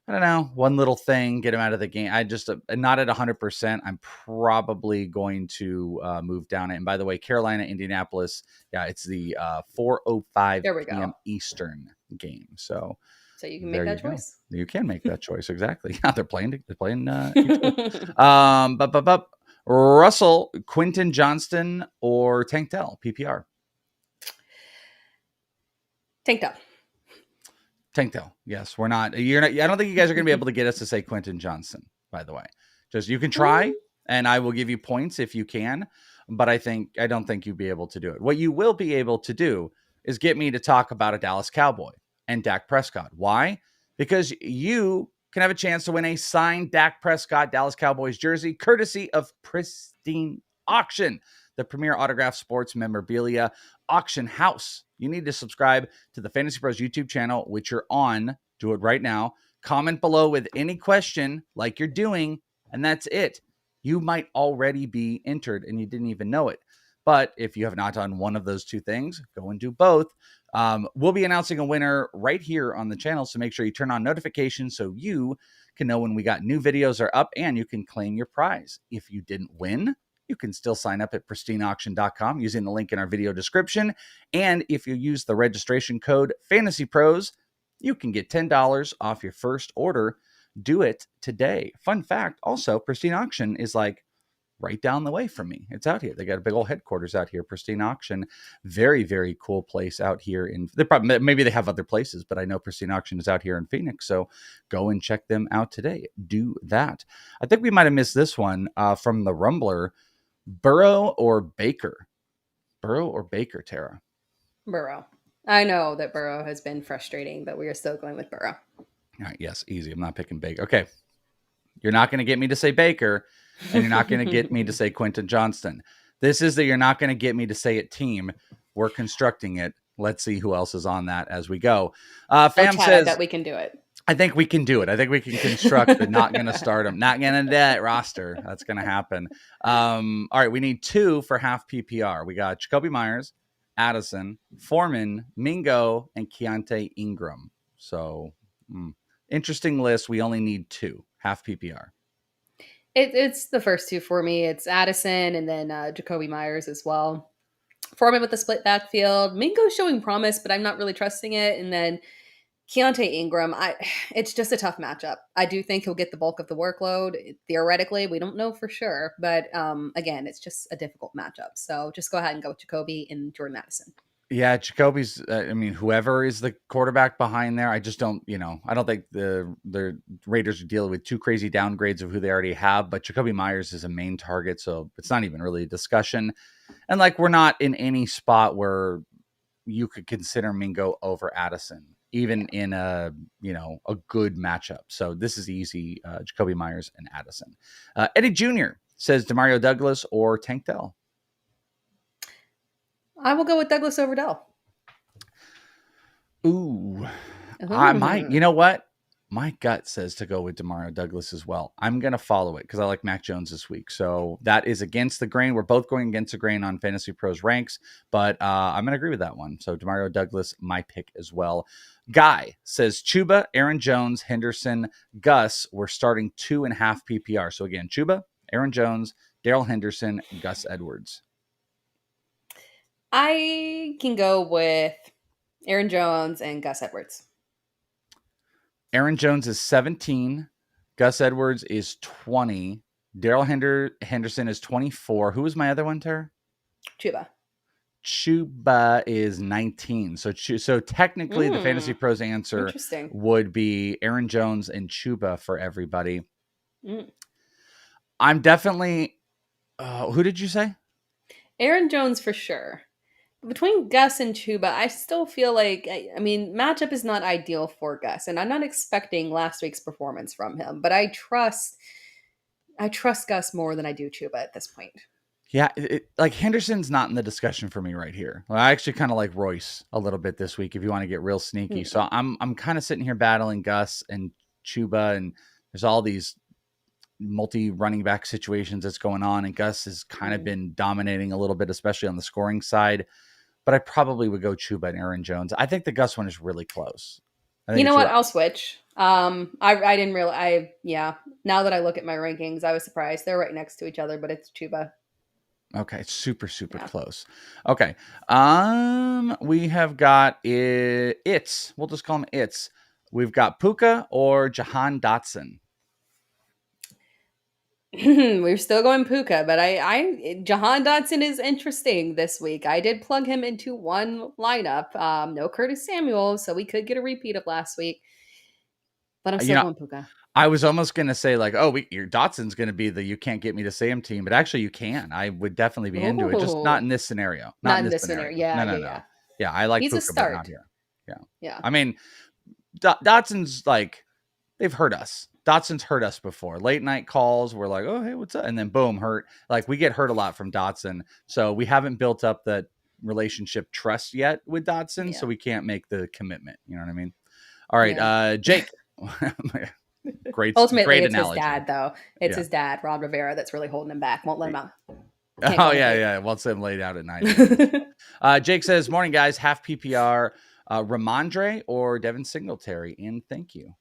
I don't know, one little thing, get him out of the game. I just, not at 100%. I'm probably going to move down it. And by the way, Carolina, Indianapolis, yeah, it's the 4:05 p.m. Eastern game. So you can make that choice. You can make that choice. Exactly. Yeah, they're playing. Russell, Quentin Johnston, or Tank Dell, PPR? Tank Dell. Yes, we're not. You're not. I don't think you guys are going to be able to get us to say Quentin Johnston. By the way, just you can try, and I will give you points if you can. But I don't think you'll be able to do it. What you will be able to do is get me to talk about a Dallas Cowboy and Dak Prescott. Why? Because you can have a chance to win a signed Dak Prescott Dallas Cowboys jersey, courtesy of Pristine Auction, the premier autographed sports memorabilia auction house. You need to subscribe to the Fantasy Pros YouTube channel, which you're on. Do it right now. Comment below with any question like you're doing, and that's it. You might already be entered and you didn't even know it. But if you have not done one of those two things, go and do both. We'll be announcing a winner right here on the channel, so make sure you turn on notifications so you can know when we got new videos are up and you can claim your prize. If you didn't win, you can still sign up at pristineauction.com using the link in our video description. And if you use the registration code FantasyPros, you can get $10 off your first order. Do it today. Fun fact, also, Pristine Auction is like right down the way from me. It's out here. They got a big old headquarters out here, Pristine Auction. Very, very cool place out here. Maybe they have other places, but I know Pristine Auction is out here in Phoenix. So go and check them out today. Do that. I think we might have missed this one from the Rumbler. Burrow or Baker? Burrow or Baker, Tara? Burrow. I know that Burrow has been frustrating, but we are still going with Burrow. All right, yes, easy. I'm not picking Baker. Okay. You're not going to get me to say Baker, and you're not going to get me to say Quentin Johnston. This is that you're not going to get me to say it team. We're constructing it. Let's see who else is on that as we go. Fam says that we can do it. I think we can do it. I think we can construct the not going to start them, not going to do that roster. That's going to happen. All right, we need 2 for half PPR. We got Jacoby Myers, Addison, Foreman, Mingo, and Keontae Ingram. So interesting list. We only need 2 half PPR. It's the first 2 for me. It's Addison and then Jacoby Myers as well. Foreman with the split backfield. Mingo showing promise, but I'm not really trusting it. And then Keontae Ingram, it's just a tough matchup. I do think he'll get the bulk of the workload. Theoretically, we don't know for sure. But again, it's just a difficult matchup. So just go ahead and go with Jacoby and Jordan Addison. Yeah, Jacoby's, whoever is the quarterback behind there, I just don't, I don't think the Raiders are dealing with too crazy downgrades of who they already have, but Jacoby Myers is a main target, so it's not even really a discussion. And we're not in any spot where you could consider Mingo over Addison, even in a good matchup. So this is easy, Jacoby Myers and Addison. Eddie Jr. says Demario Douglas or Tank Dell. I will go with Douglas over Dell. Ooh. I might. You know what? My gut says to go with Demario Douglas as well. I'm going to follow it because I like Mac Jones this week. So that is against the grain. We're both going against the grain on Fantasy Pros ranks, but I'm going to agree with that one. So Demario Douglas, my pick as well. Guy says Chuba, Aaron Jones, Henderson, Gus. We're starting 2.5 PPR. So again, Chuba, Aaron Jones, Darrell Henderson, Gus Edwards. I can go with Aaron Jones and Gus Edwards. Aaron Jones is 17. Gus Edwards is 20. Darrell Henderson is 24. Who was my other one, Tara? Chuba is 19. So technically the Fantasy Pros answer would be Aaron Jones and Chuba for everybody. I'm definitely who did you say? Aaron Jones for sure. Between Gus and Chuba, I still feel like, I mean, matchup is not ideal for Gus, and I'm not expecting last week's performance from him, but I trust Gus more than I do Chuba at this point. Yeah, like Henderson's not in the discussion for me right here. I actually kind of like Royce a little bit this week if you want to get real sneaky. So I'm kind of sitting here battling Gus and Chuba, and there's all these multi-running back situations that's going on, and Gus has kind of been dominating a little bit, especially on the scoring side. But I probably would go Chuba and Aaron Jones. I think the Gus one is really close. You know what? I'll switch. I didn't realize. Now that I look at my rankings, I was surprised. They're right next to each other, but it's Chuba. Okay, super close. Okay, we have got it's. We'll just call him it's. We've got Puka or Jahan Dotson. We're still going Puka, but Jahan Dotson is interesting this week. I did plug him into one lineup. No Curtis Samuel, so we could get a repeat of last week. But I'm still going Puka. I was almost going to say, like, your Dotson's going to be the you can't get me to Sam team, but actually you can. I would definitely be into it, just not in this scenario. Not in this scenario. Yeah, Yeah, I like He's Puka, a start. but not here. Yeah. I mean, Dotson's like, they've hurt us. Dotson's hurt us before. Late night calls, we're like, oh, hey, what's up? And then boom, hurt. Like, we get hurt a lot from Dotson. So we haven't built up that relationship trust yet with Dotson. So we can't make the commitment. You know what I mean? All right. Jake. Ultimately, great it's analogy. his dad, though. It's his dad, Rob Rivera, that's really holding him back. Won't let him out. Yeah. Wants him laid out at night. Jake says, morning, guys. Half PPR. Ramondre or Devin Singletary? And thank you.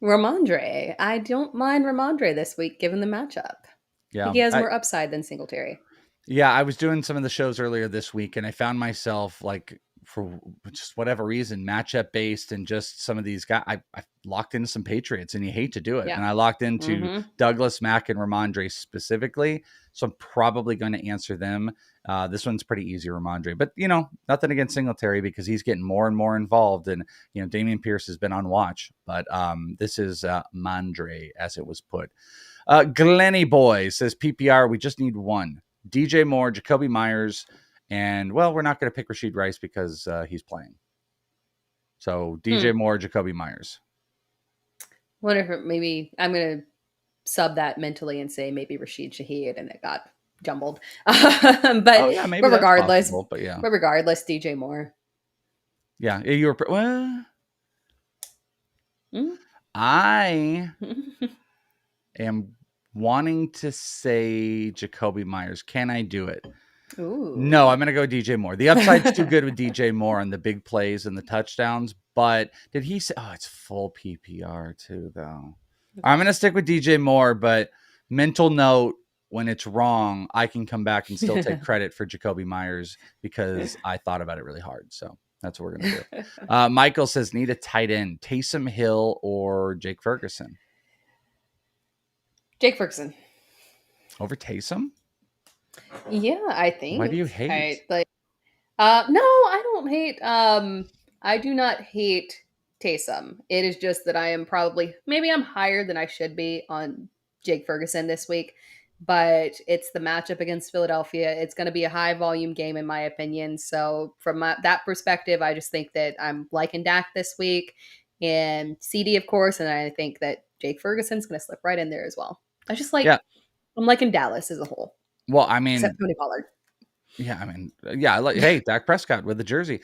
Ramondre. I don't mind Ramondre this week, given the matchup. Yeah, I think he has more upside than Singletary. Yeah, I was doing some of the shows earlier this week, and I found myself, like, for just whatever reason, matchup based, and just some of these guys, I locked into some Patriots, and you hate to do it. And I locked into Douglas, Mack, and Ramondre specifically. So I'm probably going to answer them. This one's pretty easy, Ramondre, but nothing against Singletary because he's getting more and more involved, and Damian Pierce has been on watch. But this is Mandre, as it was put. Glenny Boy says PPR. We just need one. DJ Moore, Jacoby Myers, and we're not going to pick Rashid Rice because he's playing. So DJ Moore, Jacoby Myers. Wonder if maybe I'm going to sub that mentally and say maybe Rashid Shaheed, and it got jumbled. But regardless, regardless, DJ Moore. Yeah, you were. I am wanting to say Jacoby Myers. Can I do it? Ooh. No, I'm going to go DJ Moore. The upside's too good with DJ Moore on the big plays and the touchdowns. But did he say, it's full PPR too, though. I'm going to stick with DJ Moore, but mental note, when it's wrong, I can come back and still take credit for Jacoby Myers because I thought about it really hard. So that's what we're going to do. Michael says, need a tight end, Taysom Hill or Jake Ferguson? Jake Ferguson. Over Taysom? Yeah, I think. Why do you hate? No, I don't hate. I do not hate Taysom. It is just that I am maybe I'm higher than I should be on Jake Ferguson this week, but it's the matchup against Philadelphia. It's going to be a high volume game in my opinion. So from that perspective, I just think that I'm liking Dak this week and CD, of course, and I think that Jake Ferguson's going to slip right in there as well. I just I'm liking Dallas as a whole. Well, I mean, except Tony Pollard. Yeah, I mean, yeah, hey, Dak Prescott with the jersey.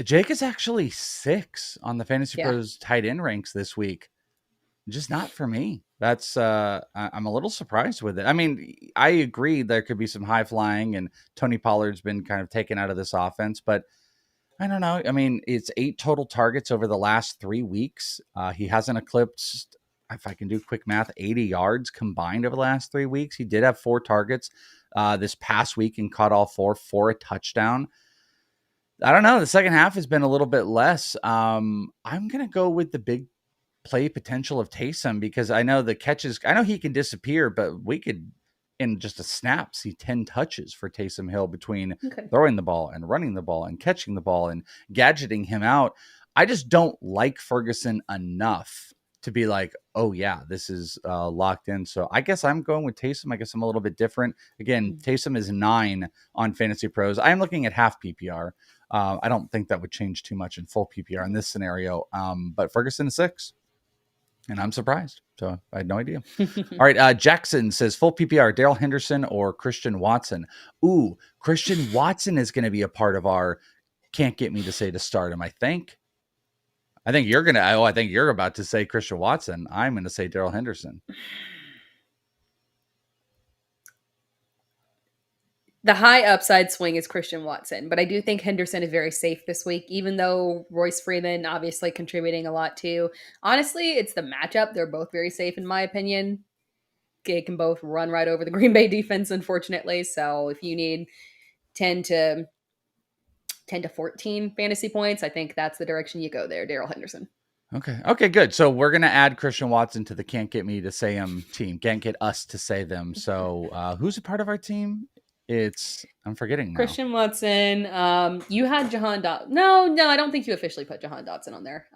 Jake is actually 6 on the Fantasy Pros tight end ranks this week. Just not for me. That's I'm a little surprised with it. I mean, I agree there could be some high flying, and Tony Pollard's been kind of taken out of this offense, but I don't know. I mean, it's 8 total targets over the last 3 weeks. He hasn't eclipsed, if I can do quick math, 80 yards combined over the last 3 weeks. He did have 4 targets this past week and caught all 4 for a touchdown. I don't know. The second half has been a little bit less. I'm going to go with the big play potential of Taysom because I know the catches, I know he can disappear, but we could in just a snap see 10 touches for Taysom Hill between throwing the ball and running the ball and catching the ball and gadgeting him out. I just don't like Ferguson enough to be like, oh yeah, this is locked in. So I guess I'm going with Taysom. I guess I'm a little bit different. Again, Taysom is 9 on Fantasy Pros. I'm looking at half PPR. I don't think that would change too much in full PPR in this scenario. But Ferguson is 6. And I'm surprised. So I had no idea. All right. Jackson says full PPR, Darrell Henderson or Christian Watson. Ooh, Christian Watson is going to be a part of our can't get me to say to start him, I think. I think you're about to say Christian Watson. I'm going to say Darrell Henderson. The high upside swing is Christian Watson, but I do think Henderson is very safe this week, even though Royce Freeman obviously contributing a lot too. Honestly, it's the matchup. They're both very safe in my opinion. They can both run right over the Green Bay defense, unfortunately. So if you need 10 to 14 fantasy points, I think that's the direction you go there, Darrell Henderson. Okay, good. So we're going to add Christian Watson to the can't get me to say him team. Can't get us to say them. So who's a part of our team? I'm forgetting now. Christian Watson. You had Jahan Dotson. No, I don't think you officially put Jahan Dotson on there.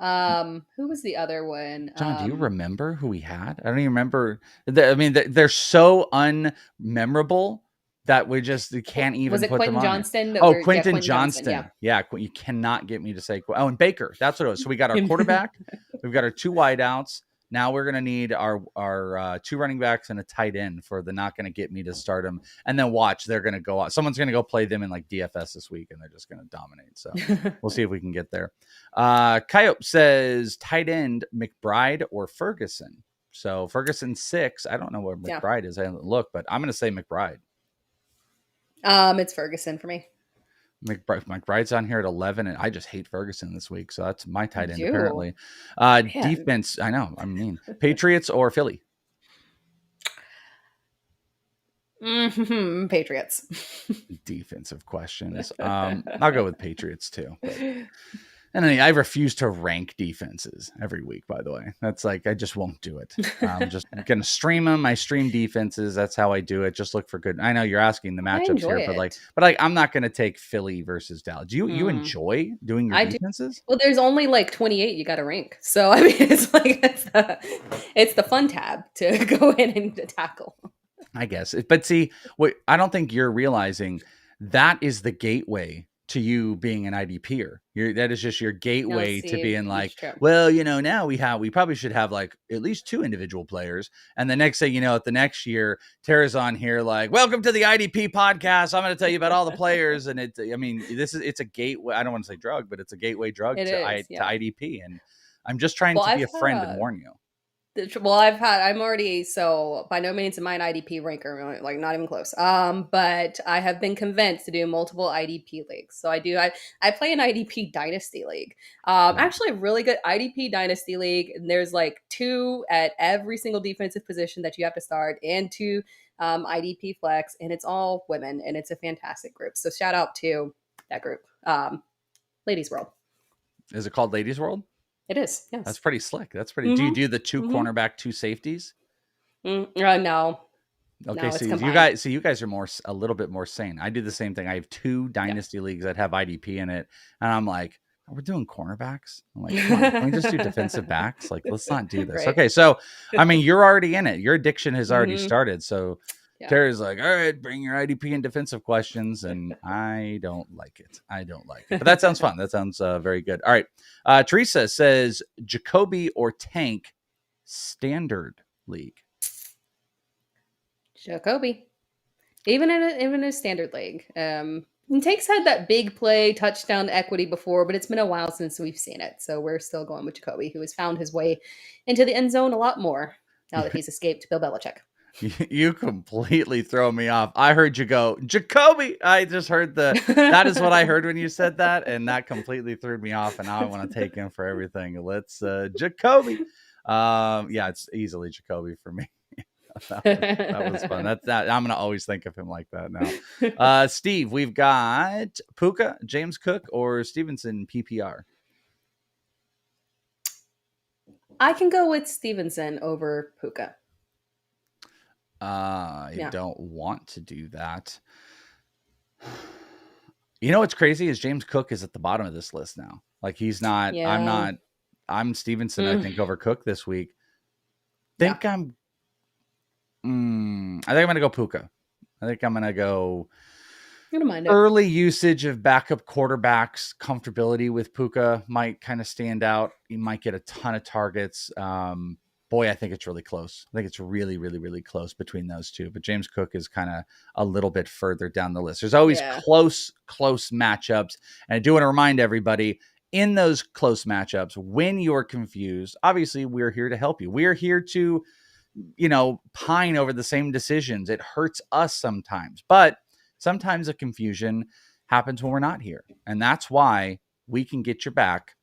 Who was the other one? John, do you remember who we had? I don't even remember. They're so unmemorable that we can't even was it put Quentin them on Johnston? Quentin Johnston. Yeah, you cannot get me to say. Oh, and Baker. That's what it was. So we got our quarterback. We've got our 2 wideouts. Now we're going to need our 2 running backs and a tight end for the not going to get me to start them. And then watch, they're going to go out. Someone's going to go play them in like DFS this week, and they're just going to dominate. So we'll see if we can get there. Coyote says tight end McBride or Ferguson. So Ferguson 6. I don't know where McBride is. I haven't looked, but I'm going to say McBride. It's Ferguson for me. McBride's on here at 11, and I just hate Ferguson this week, so that's my tight end apparently. Defense, I know, I mean, Patriots or Philly? Patriots. Defensive questions. I'll go with Patriots too. But. And I refuse to rank defenses every week, by the way. That's like, I just won't do it. I'm just going to stream them. I stream defenses. That's how I do it. Just look for good. I know you're asking the matchups here, but I'm not going to take Philly versus Dallas. Do you enjoy doing your defenses? Well, there's only like 28 you got to rank. So, I mean, it's like, it's the fun tab to go in and tackle. I guess. But see, I don't think you're realizing that is the gateway to you being an IDPer. That is just your gateway to being like, well, now we probably should have like at least 2 individual players. And the next thing you know, the next year, Tara's on here like, welcome to the IDP podcast. I'm going to tell you about all the players. And it's a gateway. I don't want to say drug, but it's a gateway drug to IDP. And I'm just trying to be a friend and warn you. Well, I'm already, so by no means am I an IDP ranker, like not even close. But I have been convinced to do multiple IDP leagues. So I play an IDP dynasty league. Actually a really good IDP dynasty league. And there's like 2 at every single defensive position that you have to start and 2 IDP flex, and it's all women, and it's a fantastic group. So shout out to that group. Ladies World. Is it called Ladies World? It is. Yes. That's pretty slick. That's pretty. Do you do the 2 cornerback, 2 safeties? No. Okay, no, so you guys are a little bit more sane. I do the same thing. I have 2 dynasty leagues that have IDP in it, and I'm like, we're doing cornerbacks. I'm like, come on, can we just do defensive backs? Like, let's not do this. Right. Okay, so I mean, you're already in it. Your addiction has already started. So Terry's like, all right, bring your IDP and defensive questions, and I don't like it. But that sounds fun. That sounds very good. All right, Teresa says Jacoby or Tank standard league. Jacoby. even in a standard league. And Tank's had that big play touchdown equity before, but it's been a while since we've seen it. So we're still going with Jacoby, who has found his way into the end zone a lot more now that he's escaped Bill Belichick. You completely throw me off. I heard you go, Jacoby. I just heard that is what I heard when you said that, and that completely threw me off. And now I want to take him for everything. Let's Jacoby. Yeah, it's easily Jacoby for me. that was fun. That I'm gonna always think of him like that now. Steve, we've got Puka, James Cook, or Stevenson PPR. I can go with Stevenson over Puka. I don't want to do that. You know what's crazy is James Cook is at the bottom of this list now. Like he's not. Yeah. I'm Stevenson. I think over Cook this week. I think I'm gonna go Puka. I think I'm gonna go. I don't mind it. Early usage of backup quarterbacks, comfortability with Puka might kind of stand out. He might get a ton of targets. Boy, I think it's really close. I think it's really, really, really close between those two. But James Cook is kind of a little bit further down the list. There's always close matchups. And I do want to remind everybody, in those close matchups, when you're confused, obviously we're here to help you. We're here to, pine over the same decisions. It hurts us sometimes. But sometimes a confusion happens when we're not here. And that's why we can get your back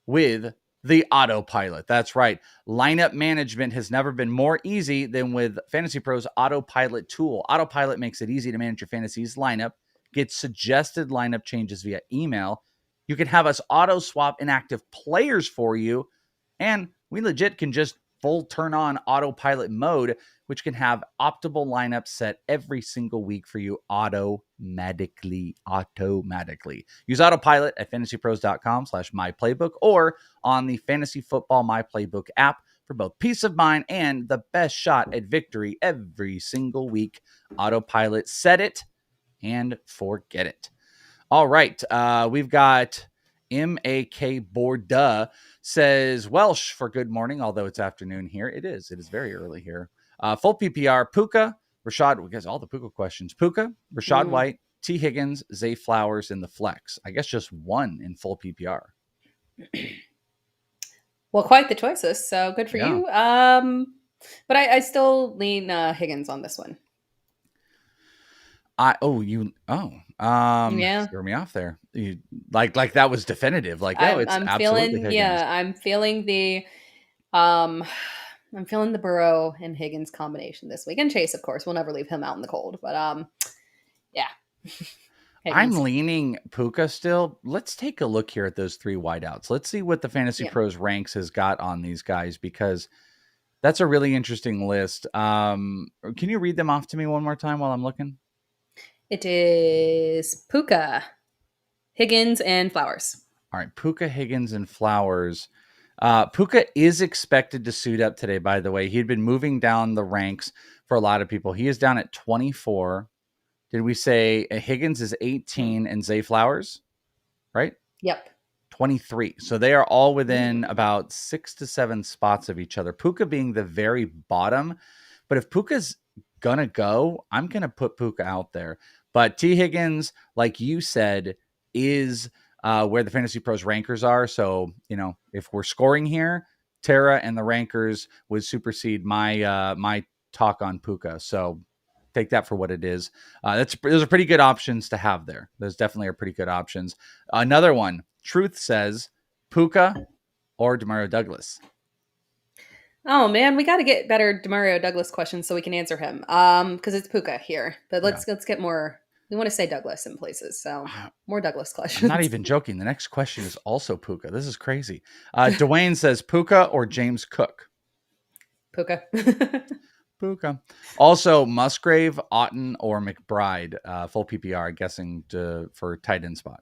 with the Autopilot. That's right. Lineup management has never been more easy than with FantasyPros Autopilot tool. Autopilot makes it easy to manage your fantasy's lineup, get suggested lineup changes via email. You can have us auto swap inactive players for you. And we legit can just full turn on Autopilot mode, which can have optimal lineups set every single week for you automatically. Use Autopilot at fantasypros.com/myplaybook or on the Fantasy Football My Playbook app for both peace of mind and the best shot at victory every single week. Autopilot, set it and forget it. All right, we've got M.A.K. Borda says Welsh for good morning, although it's afternoon here. It is very early here. Full PPR, Puka, Rashad, because all the Puka questions. Puka, Rashad White, T. Higgins, Zay Flowers in the flex. I guess just one in full PPR. Well, quite the choices, so good for you. But I still lean Higgins on this one. Threw me off there. You like that was definitive. Like, I'm absolutely Higgins. I'm feeling the Burrow and Higgins combination this week, and Chase, of course. We'll never leave him out in the cold, but I'm leaning Puka still. Let's take a look here at those three wideouts. Let's see what the Fantasy Pros ranks has got on these guys, because that's a really interesting list. Can you read them off to me one more time while I'm looking? It is Puka, Higgins, and Flowers. All right, Puka, Higgins, and Flowers. Puka is expected to suit up today, by the way. He'd been moving down the ranks for a lot of people. He is down at 24. Did we say Higgins is 18 and Zay Flowers? Right? Yep. 23. So they are all within about 6 to 7 spots of each other. Puka being the very bottom. But if Puka's going to go, I'm going to put Puka out there. But T. Higgins, like you said, is where the Fantasy Pros rankers are. So, if we're scoring here, Tara and the rankers would supersede my talk on Puka. So take that for what it is. Those are pretty good options to have there. Those definitely are pretty good options. Another one, Truth says Puka or Demario Douglas. Oh man, we got to get better Demario Douglas questions so we can answer him. Because it's Puka here, but let's get more. We want to say Douglas in places, so more Douglas questions. I'm not even joking. The next question is also Puka. This is crazy. Dwayne says Puka or James Cook. Puka. Puka. Also Musgrave, Otten, or McBride. Full PPR, guessing for tight end spot.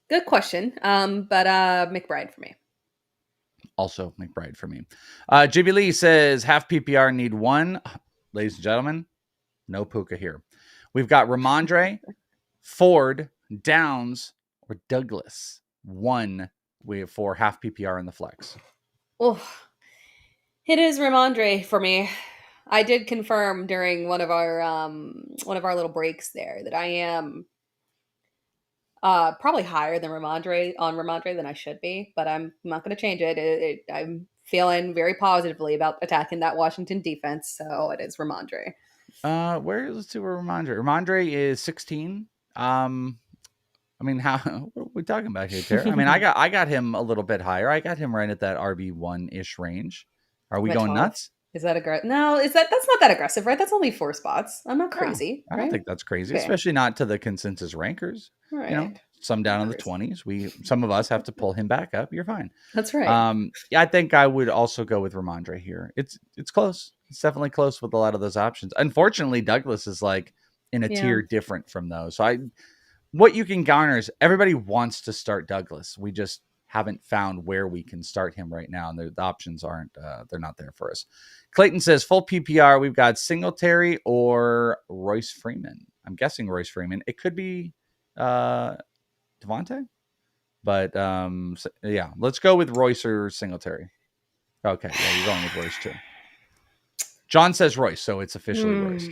Good question. But McBride for me. Also McBride for me. JB Lee says half PPR need one. Ladies and gentlemen, no Puka here. We've got Ramondre, Ford, Downs, or Douglas. One for half PPR in the flex. Oh, it is Ramondre for me. I did confirm during one of our little breaks there that I am probably higher than Ramondre than I should be, but I'm not going to change it. I'm feeling very positively about attacking that Washington defense, so it is Ramondre. Let's see where Ramondre. Ramondre is 16. I mean, what are we talking about here, Tara? I mean, I got him a little bit higher. I got him right at that RB1-ish range. Are we going nuts? Is that aggressive? No, that's not that aggressive, right? That's only 4 spots. I'm not crazy. I don't think that's crazy, especially not to the consensus rankers. Right. You know, some down in the 20s. Some of us have to pull him back up. You're fine. That's right. Yeah, I think I would also go with Ramondre here. It's close. It's definitely close with a lot of those options. Unfortunately, Douglas is like in a tier different from those. So what you can garner is everybody wants to start Douglas. We just haven't found where we can start him right now. And the options aren't, they're not there for us. Clayton says full PPR. We've got Singletary or Royce Freeman. I'm guessing Royce Freeman. It could be Devontae, but yeah, let's go with Royce or Singletary. Okay. Yeah, you're going with Royce too. John says Royce, so it's officially Royce.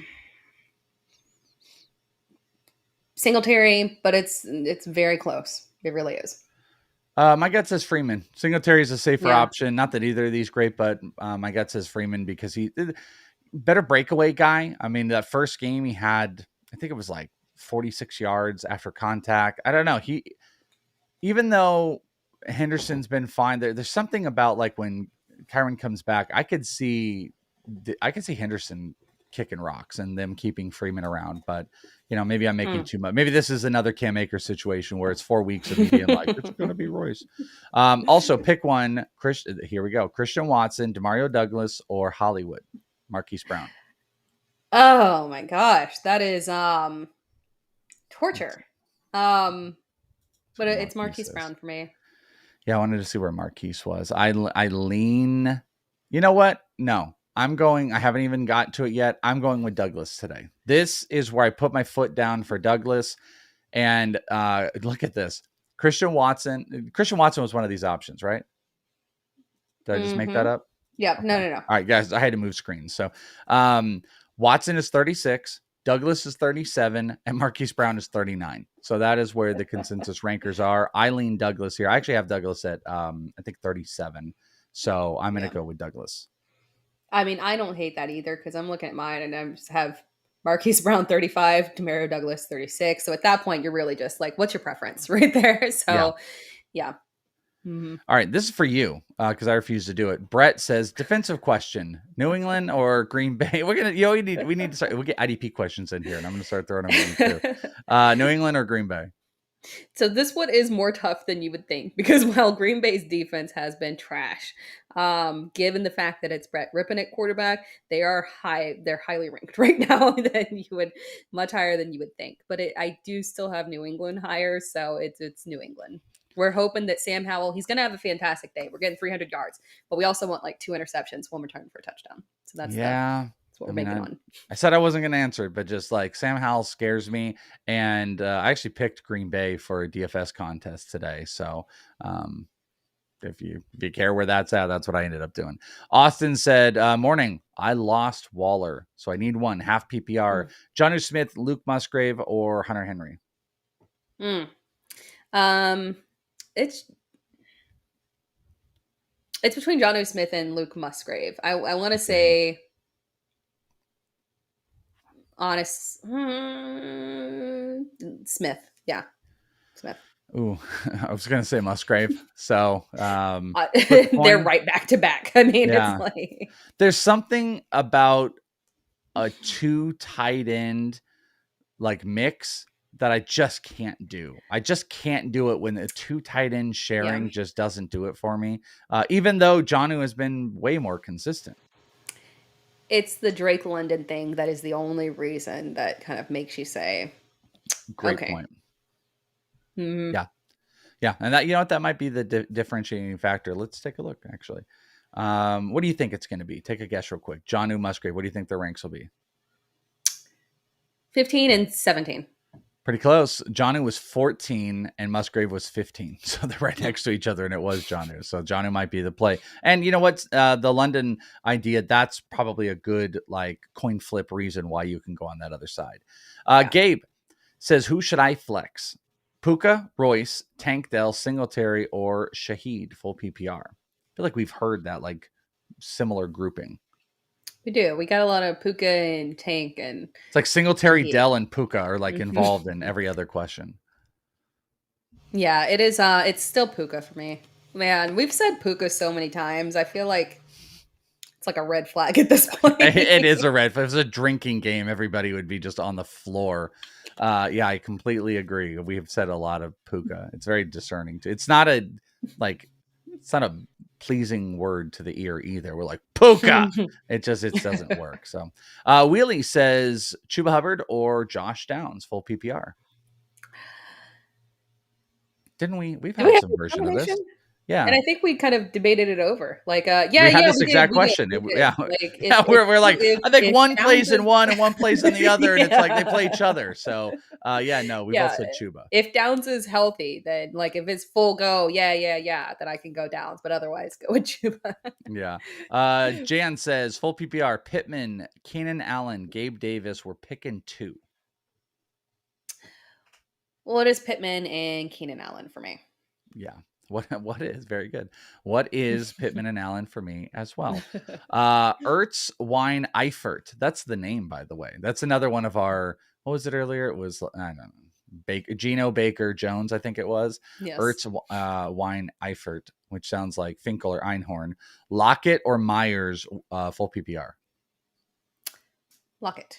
Singletary, but it's very close. It really is. My gut says Freeman. Singletary is a safer option. Not that either of these great, but my gut says Freeman because he better breakaway guy. I mean, that first game he had, I think it was like 46 yards after contact. I don't know. Even though Henderson's been fine, there's something about like when Kyron comes back, I could see Henderson kicking rocks and them keeping Freeman around, but you know, maybe I'm making too much. Maybe this is another Cam Akers situation where it's 4 weeks of me being like, it's going to be Royce. Also pick one. Here we go. Christian Watson, Demario Douglas, or Hollywood, Marquise Brown. Oh my gosh. That is, torture. But it's Marquise Brown for me. Yeah. I wanted to see where Marquise was. I lean, you know what? No. I haven't even got to it yet. I'm going with Douglas today. This is where I put my foot down for Douglas. And look at this. Christian Watson was one of these options, right? Did I just make that up? Yeah. Okay. No. All right, guys, I had to move screens. So Watson is 36, Douglas is 37, and Marquise Brown is 39. So that is where the consensus rankers are. I lean Douglas here. I actually have Douglas at, I think, 37. So I'm going to go with Douglas. I mean, I don't hate that either because I'm looking at mine and I just have Marquise Brown 35, Demario Douglas 36. So at that point, you're really just like, what's your preference right there? So, yeah. Mm-hmm. All right, this is for you because I refuse to do it. Brett says defensive question: New England or Green Bay? We need to start. We'll get IDP questions in here, and I'm going to start throwing them in too. New England or Green Bay? So this one is more tough than you would think because while Green Bay's defense has been trash, given the fact that it's Brett Rippon at quarterback, they're highly ranked right now much higher than you would think. But I do still have New England higher, so it's New England. We're hoping that Sam Howell, he's going to have a fantastic day. We're getting 300 yards, but we also want like 2 interceptions, 1 return for a touchdown. So that's what we're making on. I said I wasn't going to answer it, but just like Sam Howell scares me. And I actually picked Green Bay for a DFS contest today. So if you care where that's at, that's what I ended up doing. Austin said, morning, I lost Waller. So I need one, half PPR. Jonnu Smith, Luke Musgrave, or Hunter Henry? It's between Jonnu Smith and Luke Musgrave. I want to say honest Smith. Yeah. Smith. Ooh, I was going to say Musgrave. So they're right back to back. I mean, it's like there's something about a 2 tight end like mix that I just can't do. I just can't do it when the 2 tight end sharing just doesn't do it for me. Even though Jonnu has been way more consistent. It's the Drake London thing that is the only reason that kind of makes you say, great point. Mm-hmm. Yeah. And that, you know what, that might be the differentiating factor. Let's take a look actually. What do you think it's going to be? Take a guess real quick. Jonnu Musgrave, what do you think their ranks will be? 15 and 17. Pretty close. Jonnu was 14 and Musgrave was 15. So they're right next to each other, and it was Jonnu. So Jonnu might be the play. And you know what's the London idea? That's probably a good like coin flip reason why you can go on that other side. Gabe says, who should I flex? Puka, Royce, Tank Dell, Singletary, or Shaheed full PPR? I feel like we've heard that like similar grouping. We do. We got a lot of Puka and Tank, and it's like Singletary, Dell, and Puka are like involved in every other question. Yeah, it is. It's still Puka for me. Man, we've said Puka so many times. I feel like it's like a red flag at this point. It is a red flag. If it was a drinking game, everybody would be just on the floor. Yeah, I completely agree. We have said a lot of Puka. It's very discerning. It's not a pleasing word to the ear either. We're like, Puka. it doesn't work. So Wheelie says Chuba Hubbard or Josh Downs full PPR. Didn't we've had some version of this. Yeah. And I think we kind of debated it over. Like, we had this exact question. We're like, I think one plays in one and one plays in the other, and it's like they play each other. So, we both said Chuba. If Downs is healthy, then like if it's full go, then I can go Downs. But otherwise, go with Chuba. Yeah. Jan says full PPR: Pittman, Keenan Allen, Gabe Davis. We're picking 2. Well, it is Pittman and Keenan Allen for me. Yeah. What is very good? What is Pittman and Allen for me as well? Ertz, Wine, Eifert. That's the name, by the way. That's another one of our. What was it earlier? It was I don't know. Gino Baker Jones, I think it was. Yes. Ertz, Wine, Eifert, which sounds like Finkel or Einhorn. Lockett or Myers, full PPR. Lockett.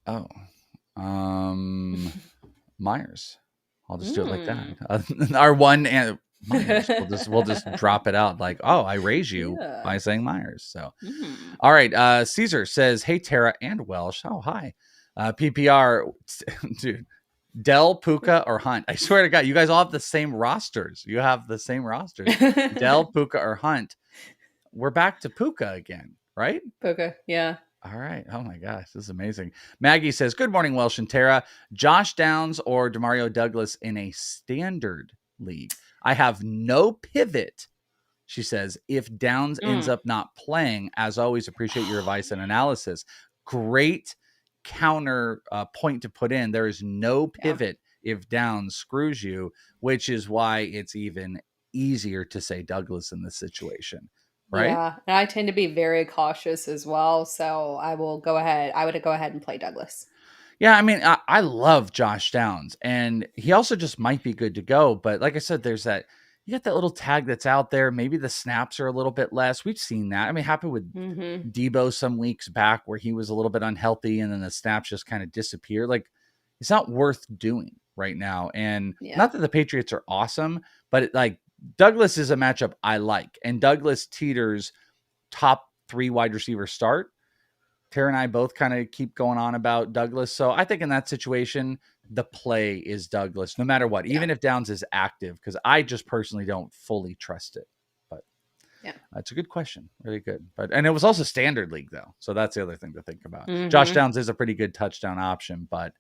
Oh, Myers. I'll just do it like that. Our one and Myers. We'll just drop it out like, oh, I raise you by saying Myers. So, all right. Caesar says, hey, Tara and Welsh. Oh, hi. PPR, dude. Dell, Puka, or Hunt. I swear to God, you guys all have the same rosters. You have the same rosters. Dell, Puka, or Hunt. We're back to Puka again, right? Puka, yeah. All right. Oh my gosh, this is amazing. Maggie says, good morning, Welsh and Tara. Josh Downs or Demario Douglas in a standard league. I have no pivot, she says, if Downs ends up not playing. As always, appreciate your advice and analysis. Great counter point to put in. There is no pivot if Downs screws you, which is why it's even easier to say Douglas in this situation. Right. Yeah, and I tend to be very cautious as well. So I would go ahead and play Douglas. Yeah, I mean, I love Josh Downs, and he also just might be good to go. But like I said, you got that little tag that's out there. Maybe the snaps are a little bit less. We've seen that. I mean, happened with Debo some weeks back where he was a little bit unhealthy, and then the snaps just kind of disappear. Like, it's not worth doing right now. And not that the Patriots are awesome, but Douglas is a matchup I like, and Douglas teeters top 3 wide receiver start. Tara and I both kind of keep going on about Douglas. So I think in that situation, the play is Douglas, no matter what, even if Downs is active, because I just personally don't fully trust it. But it's a good question. Really good. And it was also standard league though. So that's the other thing to think about. Josh Downs is a pretty good touchdown option, but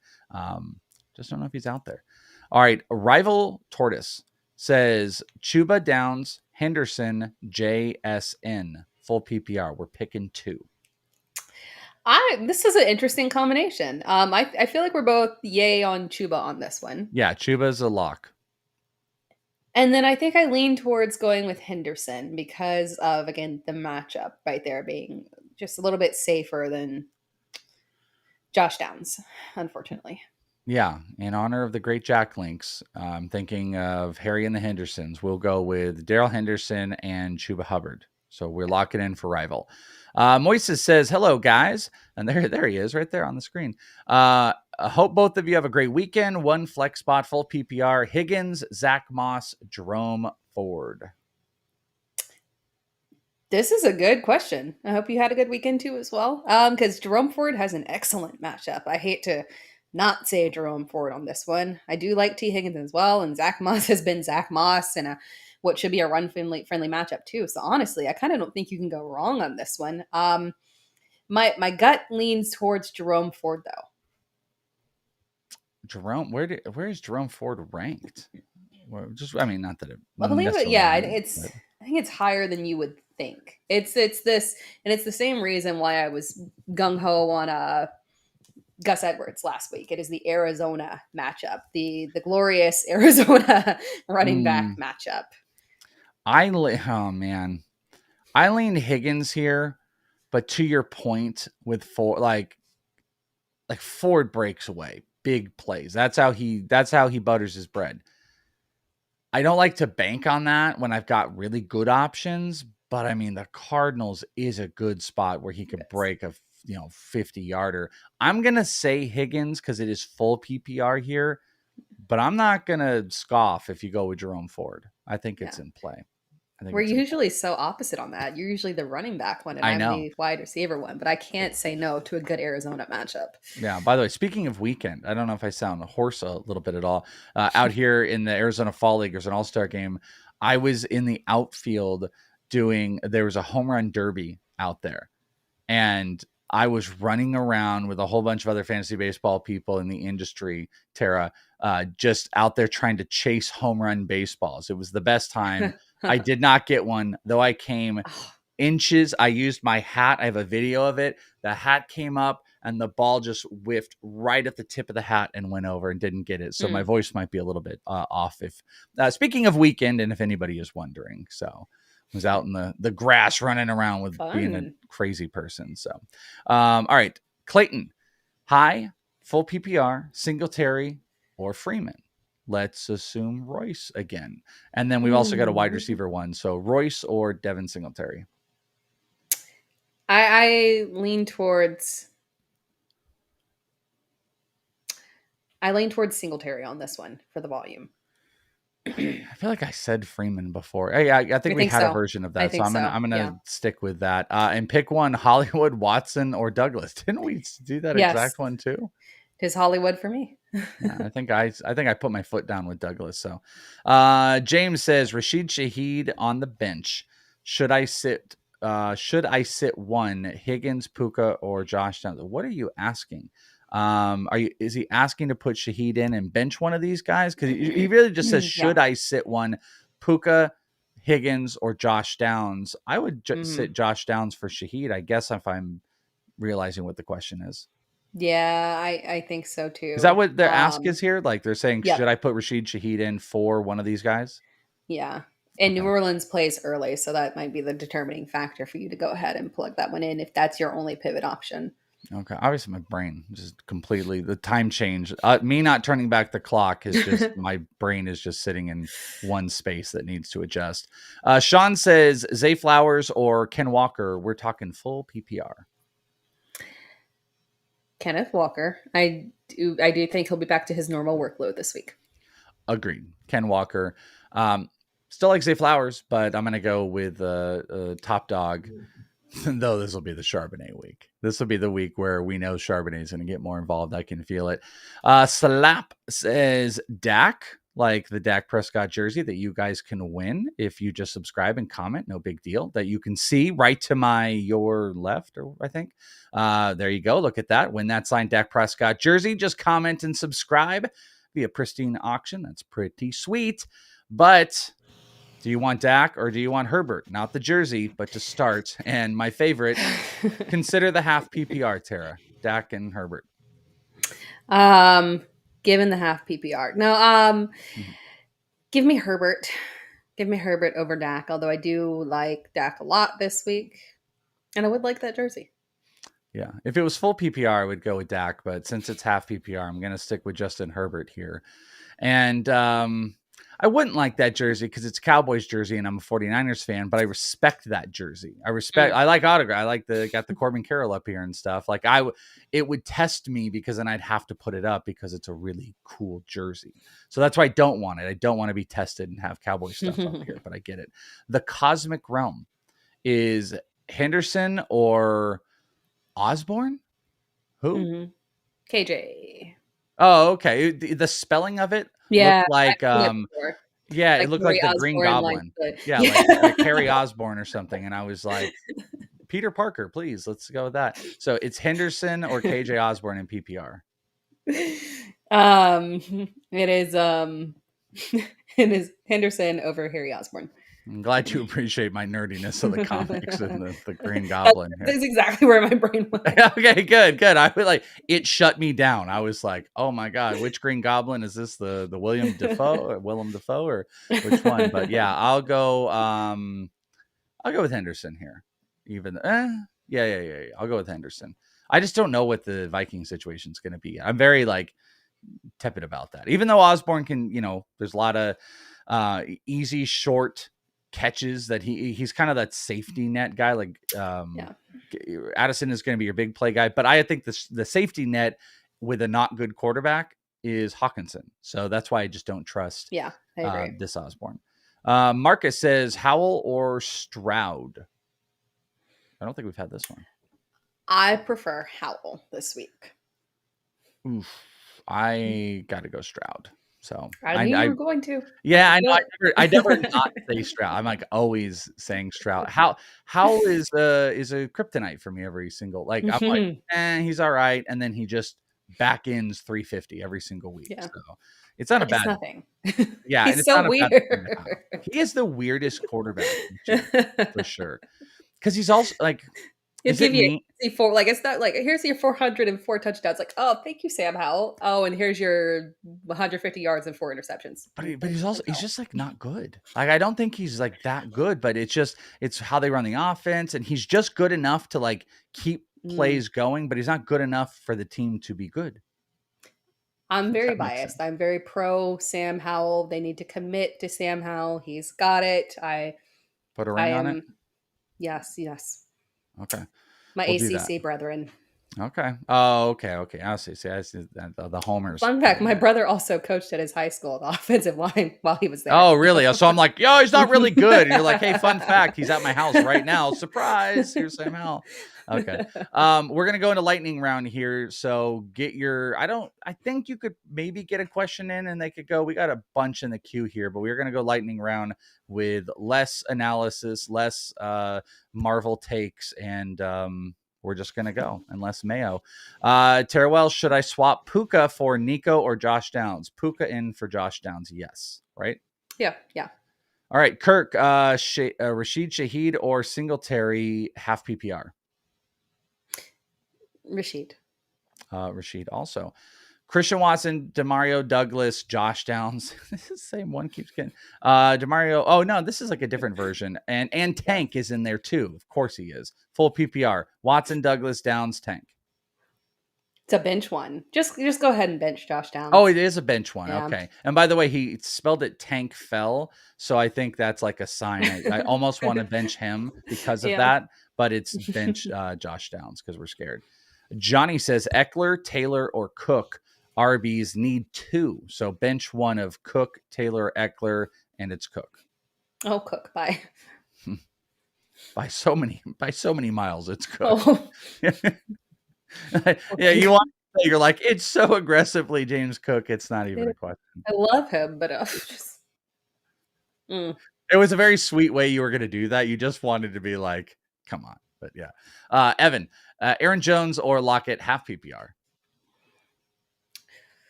just don't know if he's out there. All right. Rival Tortoise says Chuba, Downs, Henderson, JSN, full PPR. We're picking 2. This is an interesting combination. I feel like we're both yay on Chuba on this one. Yeah, Chuba's a lock. And then I think I lean towards going with Henderson because of, again, the matchup right there being just a little bit safer than Josh Downs, unfortunately. Yeah, in honor of the great Jack Links, I'm thinking of Harry and the Hendersons. We'll go with Darrell Henderson and Chuba Hubbard. So we're locking in for Rival. Moises says, hello, guys. And there he is right there on the screen. I hope both of you have a great weekend. 1 flex spot, full PPR. Higgins, Zach Moss, Jerome Ford. This is a good question. I hope you had a good weekend too as well. Because Jerome Ford has an excellent matchup. I hate to not say Jerome Ford on this one. I do like T. Higgins as well, and Zach Moss has been Zach Moss and what should be a run-friendly matchup too. So honestly, I kind of don't think you can go wrong on this one. My gut leans towards Jerome Ford though. Jerome, where is Jerome Ford ranked? I mean, not that it. I believe it. Yeah, I think it's higher than you would think. It's this, and it's the same reason why I was gung ho on Gus Edwards last week. It is the Arizona matchup, the glorious Arizona running back matchup. Oh man, I lean Higgins here, but to your point with Ford, like Ford breaks away big plays. That's how he butters his bread. I don't like to bank on that when I've got really good options, but I mean, the Cardinals is a good spot where he could break a 50-yarder. I'm going to say Higgins because it is full PPR here, but I'm not going to scoff if you go with Jerome Ford. I think it's in play. We're usually so opposite on that. You're usually the running back one, and I'm the wide receiver one, but I can't say no to a good Arizona matchup. Yeah, by the way, speaking of weekend, I don't know if I sound hoarse a little bit at all. Out here in the Arizona Fall League, there's an all-star game. I was in the outfield there was a home run derby out there, and I was running around with a whole bunch of other fantasy baseball people in the industry, Tara, just out there trying to chase home run baseballs. It was the best time. I did not get one, though I came inches. I used my hat. I have a video of it. The hat came up and the ball just whiffed right at the tip of the hat and went over and didn't get it. So my voice might be a little bit off. If speaking of weekend, and if anybody is wondering, so I was out in the grass running around with being a crazy person. So, all right, Clayton, high, full PPR, Singletary, or Freeman. Let's assume Royce again. And then we've also got a wide receiver one. So Royce or Devin Singletary. I lean towards Singletary on this one for the volume. I feel like I said Freeman before. I think we had a version of that. So I'm gonna stick with that. And pick one, Hollywood, Watson, or Douglas. Didn't we do that exact one too? Is Hollywood for me. Yeah, I think I put my foot down with Douglas. So James says Rashid Shaheed on the bench. Should I sit one, Higgins, Puka, or Josh Downs? What are you asking? Is he asking to put Shaheed in and bench one of these guys? Because he really just says, should I sit one, Puka, Higgins, or Josh Downs? I would sit Josh Downs for Shaheed, I guess, if I'm realizing what the question is. Yeah, I think so too. Is that what their ask is here? Like they're saying, should I put Rashid Shaheed in for one of these guys? Yeah. And New Orleans plays early, so that might be the determining factor for you to go ahead and plug that one in if that's your only pivot option. Okay. Obviously, my brain just completely, the time change. Me not turning back the clock is just, my brain is just sitting in one space that needs to adjust. Sean says, Zay Flowers or Ken Walker. We're talking full PPR. Kenneth Walker. I do think he'll be back to his normal workload this week. Agreed. Ken Walker. Still like Zay Flowers, but I'm going to go with top dog. Though this will be the Charbonnet week. This will be the week where we know Charbonnet is going to get more involved. I can feel it. Slap says Dak, like the Dak Prescott jersey that you guys can win if you just subscribe and comment. No big deal. That you can see right to your left, or I think. There you go. Look at that. Win that signed Dak Prescott jersey. Just comment and subscribe via Pristine auction. That's pretty sweet. But do you want Dak or do you want Herbert? Not the jersey, but to start. And my favorite, consider the half PPR, Tara. Dak and Herbert. Given the half PPR. No, give me Herbert. Give me Herbert over Dak, although I do like Dak a lot this week. And I would like that jersey. Yeah. If it was full PPR, I would go with Dak. But since it's half PPR, I'm going to stick with Justin Herbert here. And I wouldn't like that jersey because it's a Cowboys jersey and I'm a 49ers fan, but I respect that jersey. I like autograph. I like got the Corbin Carroll up here and stuff. Like it would test me because then I'd have to put it up because it's a really cool jersey. So that's why I don't want it. I don't want to be tested and have Cowboy stuff up here, but I get it. The Cosmic Realm is Henderson or Osborne? Who? Mm-hmm. KJ. Oh, okay. The spelling of it looked like it looked like the Green Goblin. Like Harry Osborn or something. And I was like, Peter Parker, please, let's go with that. So it's Henderson or KJ Osborne in PPR. It is it is Henderson over Harry Osborn. I'm glad you appreciate my nerdiness of the comics and the Green Goblin here. That's exactly where my brain went. Okay, good. I feel like it shut me down. I was like, oh my God, which Green Goblin is this? The Willem Dafoe or which one? But yeah, I'll go with Henderson here. Even yeah. I'll go with Henderson. I just don't know what the Viking situation is going to be. I'm very like tepid about that. Even though Osborne can, there's a lot of easy short catches that he's kind of that safety net guy. Like Addison is going to be your big play guy, but I think the safety net with a not good quarterback is Hawkinson. So that's why I just don't trust I agree. This Osborne. Marcus says Howell or Stroud. I don't think we've had this one. I prefer Howell this week. Oof. I got to go Stroud. So I knew you were going to. Yeah, I know. I never not say Stroud. I'm like always saying Stroud. Howell is a kryptonite for me every single. Like I'm like, he's all right, and then he just back ends 350 every single week. Yeah. So it's not a bad. Nothing. Yeah, he's so weird. He is the weirdest quarterback for sure. Because he's also like. He'll give you it's not like here's your 404 touchdowns. Like, oh, thank you, Sam Howell. Oh, and here's your 150 yards and 4 interceptions. But he's just like not good. Like I don't think he's like that good, but it's how they run the offense, and he's just good enough to like keep plays going, but he's not good enough for the team to be good. I'm very biased. I'm very pro Sam Howell. They need to commit to Sam Howell. He's got it. I put a ring on it. Yes. Okay. My ACC brethren. Okay. Oh, okay. I see the homers. Fun fact, my brother also coached at his high school, the offensive line, while he was there. Oh, really? So I'm like, yo, he's not really good. And you're like, hey, fun fact, he's at my house right now. Surprise. Here's Sam Howell. Okay. We're going to go into lightning round here. So I think you could maybe get a question in and they could go. We got a bunch in the queue here, but we're going to go lightning round with less analysis, less Marvel takes, and we're just going to go, and less Mayo. Tara Welsh, should I swap Puka for Nico or Josh Downs? Puka in for Josh Downs, yes. Right? Yeah. All right, Kirk, Rashid Shaheed or Singletary half PPR? Rashid also. Christian Watson, Demario Douglas, Josh Downs. This is the same one keeps getting. Demario. Oh no, this is like a different version. And Tank is in there too. Of course he is. Full PPR. Watson, Douglas, Downs, Tank. It's a bench one. Just go ahead and bench Josh Downs. Oh, it is a bench one. Yeah. Okay. And by the way, he spelled it Tank Fell. So I think that's like a sign. I almost want to bench him because of that, but it's bench Josh Downs because we're scared. Johnny says Eckler, Taylor, or Cook. RBs need 2. So bench one of Cook, Taylor, Eckler, and it's Cook. Oh, Cook. Bye. By so many miles, it's Cook. Oh. Yeah, you're like, it's so aggressively James Cook. It's not even a question. I love him, but It was a very sweet way you were going to do that. You just wanted to be like, come on. But yeah. Evan, Aaron Jones or Lockett half PPR?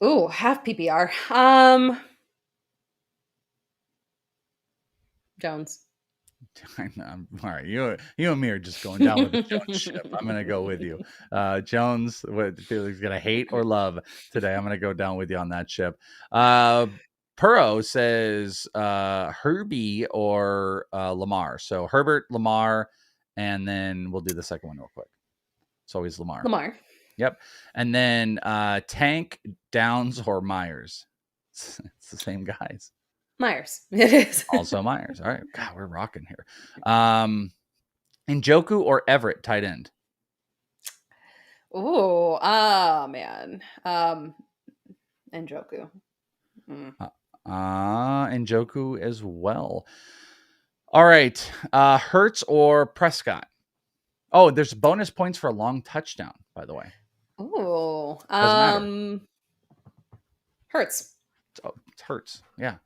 Ooh, half PPR. Jones. All right, you and me are just going down with the Jones ship. I'm gonna go with you. Jones, what Felix gonna hate or love today? I'm gonna go down with you on that ship. Puro says Herbie or Lamar. So Herbert, Lamar, and then we'll do the second one real quick. It's always Lamar. Yep. And then Tank, Downs, or Myers. It's the same guys. Myers. It is. Also Myers. All right. God, we're rocking here. Njoku or Everett, tight end? Oh, man. Njoku. Njoku as well. All right. Hurts or Prescott? Oh, there's bonus points for a long touchdown, by the way. Oh, Hurts. It's Hurts. Yeah.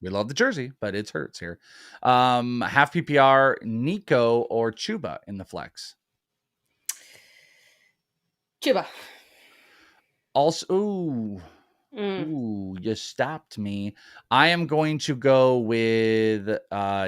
We love the jersey, but it's Hurts here. Half PPR, Nico or Chuba in the flex? Chuba. Also, ooh, you stopped me. I am going to go with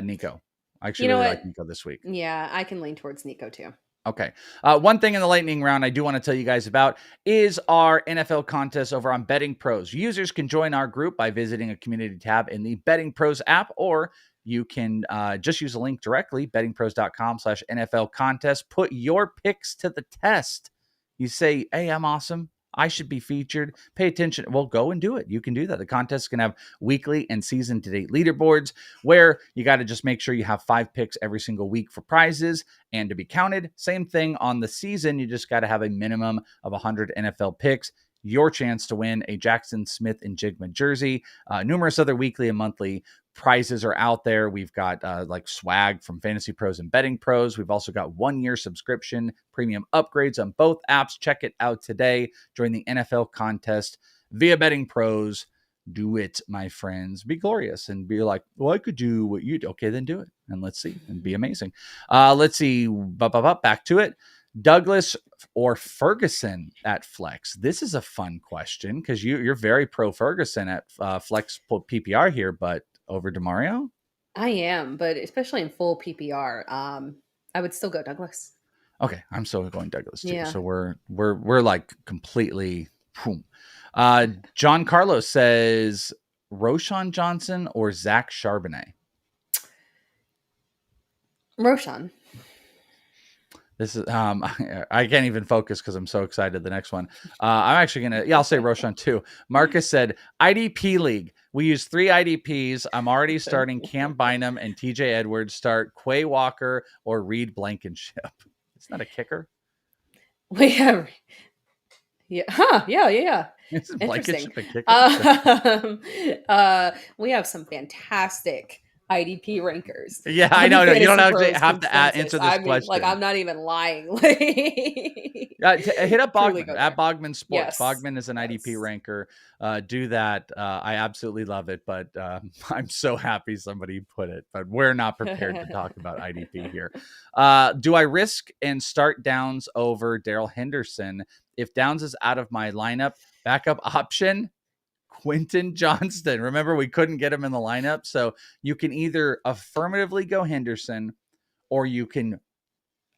Nico. I actually really like Nico this week. Yeah, I can lean towards Nico too. Okay. One thing in the lightning round I do want to tell you guys about is our NFL contest over on Betting Pros. Users can join our group by visiting a community tab in the Betting Pros app, or you can just use a link directly, bettingpros.com/NFL contest. Put your picks to the test. You say, hey, I'm awesome. I should be featured. Pay attention. Well, go and do it. You can do that. The contest can have weekly and season to date leaderboards where you got to just make sure you have 5 picks every single week for prizes and to be counted. Same thing on the season. You just got to have a minimum of 100 NFL picks. Your chance to win a Jackson Smith and Jigma jersey. Numerous other weekly and monthly prizes are out there. We've got like swag from Fantasy Pros and Betting Pros. We've also got 1-year subscription, premium upgrades on both apps. Check it out today. Join the NFL contest via Betting Pros. Do it, my friends. Be glorious and be like, well, I could do what you do. Okay, then do it. And let's see. And be amazing. Let's see. Back to it. Douglas or Ferguson at flex? This is a fun question because you're very pro Ferguson at flex PPR here, but over DeMario? I am, but especially in full PPR, I would still go Douglas. Okay, I'm still going Douglas too. Yeah. So we're like completely. John Carlos says Roschon Johnson or Zach Charbonnet. Roschon. This is I can't even focus because I'm so excited. The next one, I'm actually gonna I'll say Roschon too. Marcus said IDP league. We use 3 IDPs. I'm already starting Cam Bynum and TJ Edwards. Start Quay Walker or Reed Blankenship. It's not a kicker. We have, yeah. It's Interesting. A kicker. We have some fantastic IDP rankers. Yeah, I know. You don't have to answer this question. Like, I'm not even lying. Hit up Bogman at Bogman Sports. Yes. Bogman is an IDP ranker. Do that. I absolutely love it, but I'm so happy somebody put it. But we're not prepared to talk about IDP here. Do I risk and start Downs over Darrell Henderson if Downs is out of my lineup? Backup option, Quentin Johnston. Remember, we couldn't get him in the lineup. So you can either affirmatively go Henderson or you can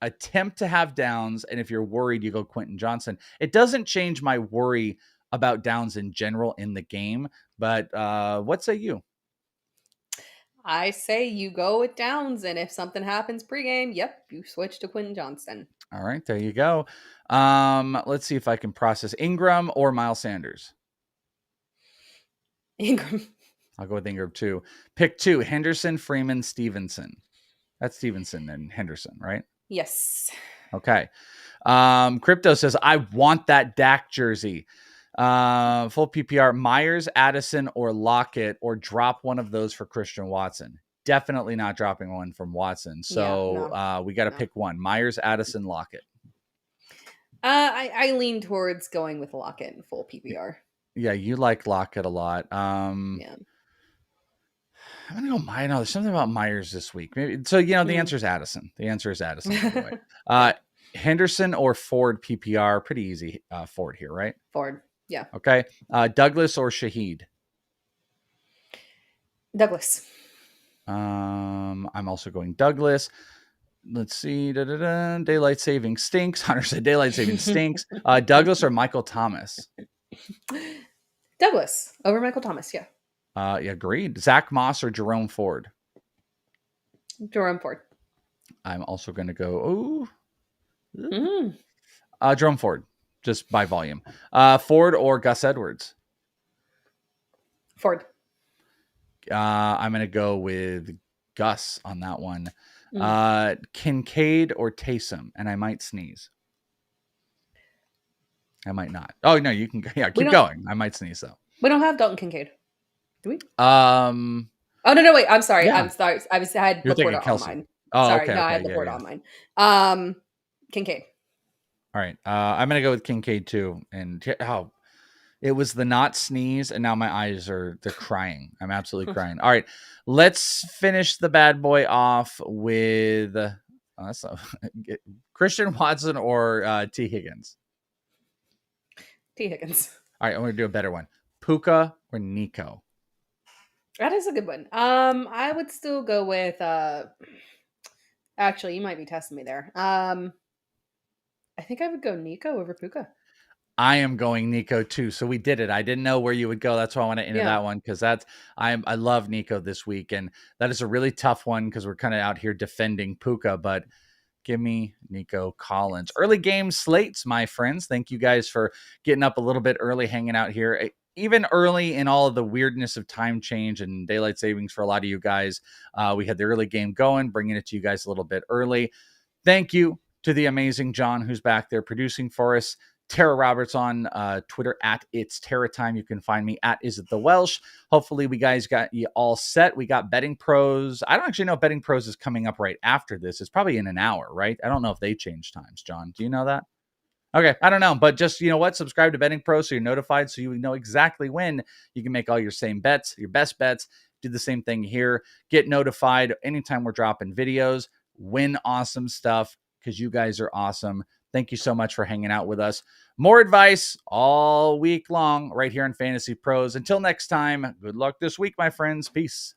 attempt to have Downs. And if you're worried, you go Quentin Johnston. It doesn't change my worry about Downs in general in the game. But what say you? I say you go with Downs. And if something happens pregame, you switch to Quentin Johnston. All right, there you go. Let's see if I can process Ingram or Miles Sanders. Ingram. I'll go with Ingram too. Pick 2, Henderson, Freeman, Stevenson. That's Stevenson and Henderson, right? Yes. Okay. Crypto says, I want that Dak jersey. Full PPR, Myers, Addison, or Lockett, or drop one of those for Christian Watson. Definitely not dropping one from Watson. So we got to pick one. Myers, Addison, Lockett. I lean towards going with Lockett in full PPR. Yeah, you like Lockett a lot. Yeah. I'm gonna go Myers. No, there's something about Myers this week. Maybe so. The answer is Addison. The answer is Addison. By the way. Henderson or Ford PPR. Pretty easy. Ford here, right? Ford. Yeah. Okay. Douglas or Shaheed. Douglas. I'm also going Douglas. Let's see. Daylight saving stinks. Hunter said daylight saving stinks. Douglas or Michael Thomas. Douglas over Michael Thomas. Yeah. Agreed. Zach Moss or Jerome Ford. Jerome Ford. I'm also going to go. Jerome Ford, just by volume. Ford or Gus Edwards. Ford. I'm going to go with Gus on that one. Kincaid or Taysom, and I might sneeze. I might not. Oh no, you can. Yeah, keep going. I might sneeze though. We don't have Dalton Kincaid, do we? Oh no, wait. I'm sorry. Yeah. I'm sorry. I had Laporta on mine. Oh, sorry, okay. No, I had Laporta on mine. Kincaid. All right. I'm gonna go with Kincaid too. And it was the not sneeze, and now my eyes they're crying. I'm absolutely crying. All right, let's finish the bad boy off with Christian Watson or T. Higgins. T. Higgins. All right, I'm going to do a better one. Puka or Nico? That is a good one. I would still go with actually, you might be testing me there. I think I would go Nico over Puka. I am going Nico too. So we did it. I didn't know where you would go. That's why I want to enter that one, because I love Nico this week, and that is a really tough one because we're kind of out here defending Puka, but give me Nico Collins. Early game slates, my friends. Thank you guys for getting up a little bit early, hanging out here. Even early in all of the weirdness of time change and daylight savings for a lot of you guys, we had the early game going, bringing it to you guys a little bit early. Thank you to the amazing John, who's back there producing for us. Tara Roberts on Twitter at It's Tara Time. You can find me at Is It The Welsh. Hopefully we guys got you all set. We got Betting Pros. I don't actually know if Betting Pros is coming up right after this. It's probably in an hour, right? I don't know if they change times, John. Do you know that? Okay, I don't know, but just, you know what? Subscribe to Betting Pros so you're notified, so you know exactly when you can make all your same bets, your best bets. Do the same thing here. Get notified anytime we're dropping videos. Win awesome stuff because you guys are awesome. Thank you so much for hanging out with us. More advice all week long right here on Fantasy Pros. Until next time, good luck this week, my friends. Peace.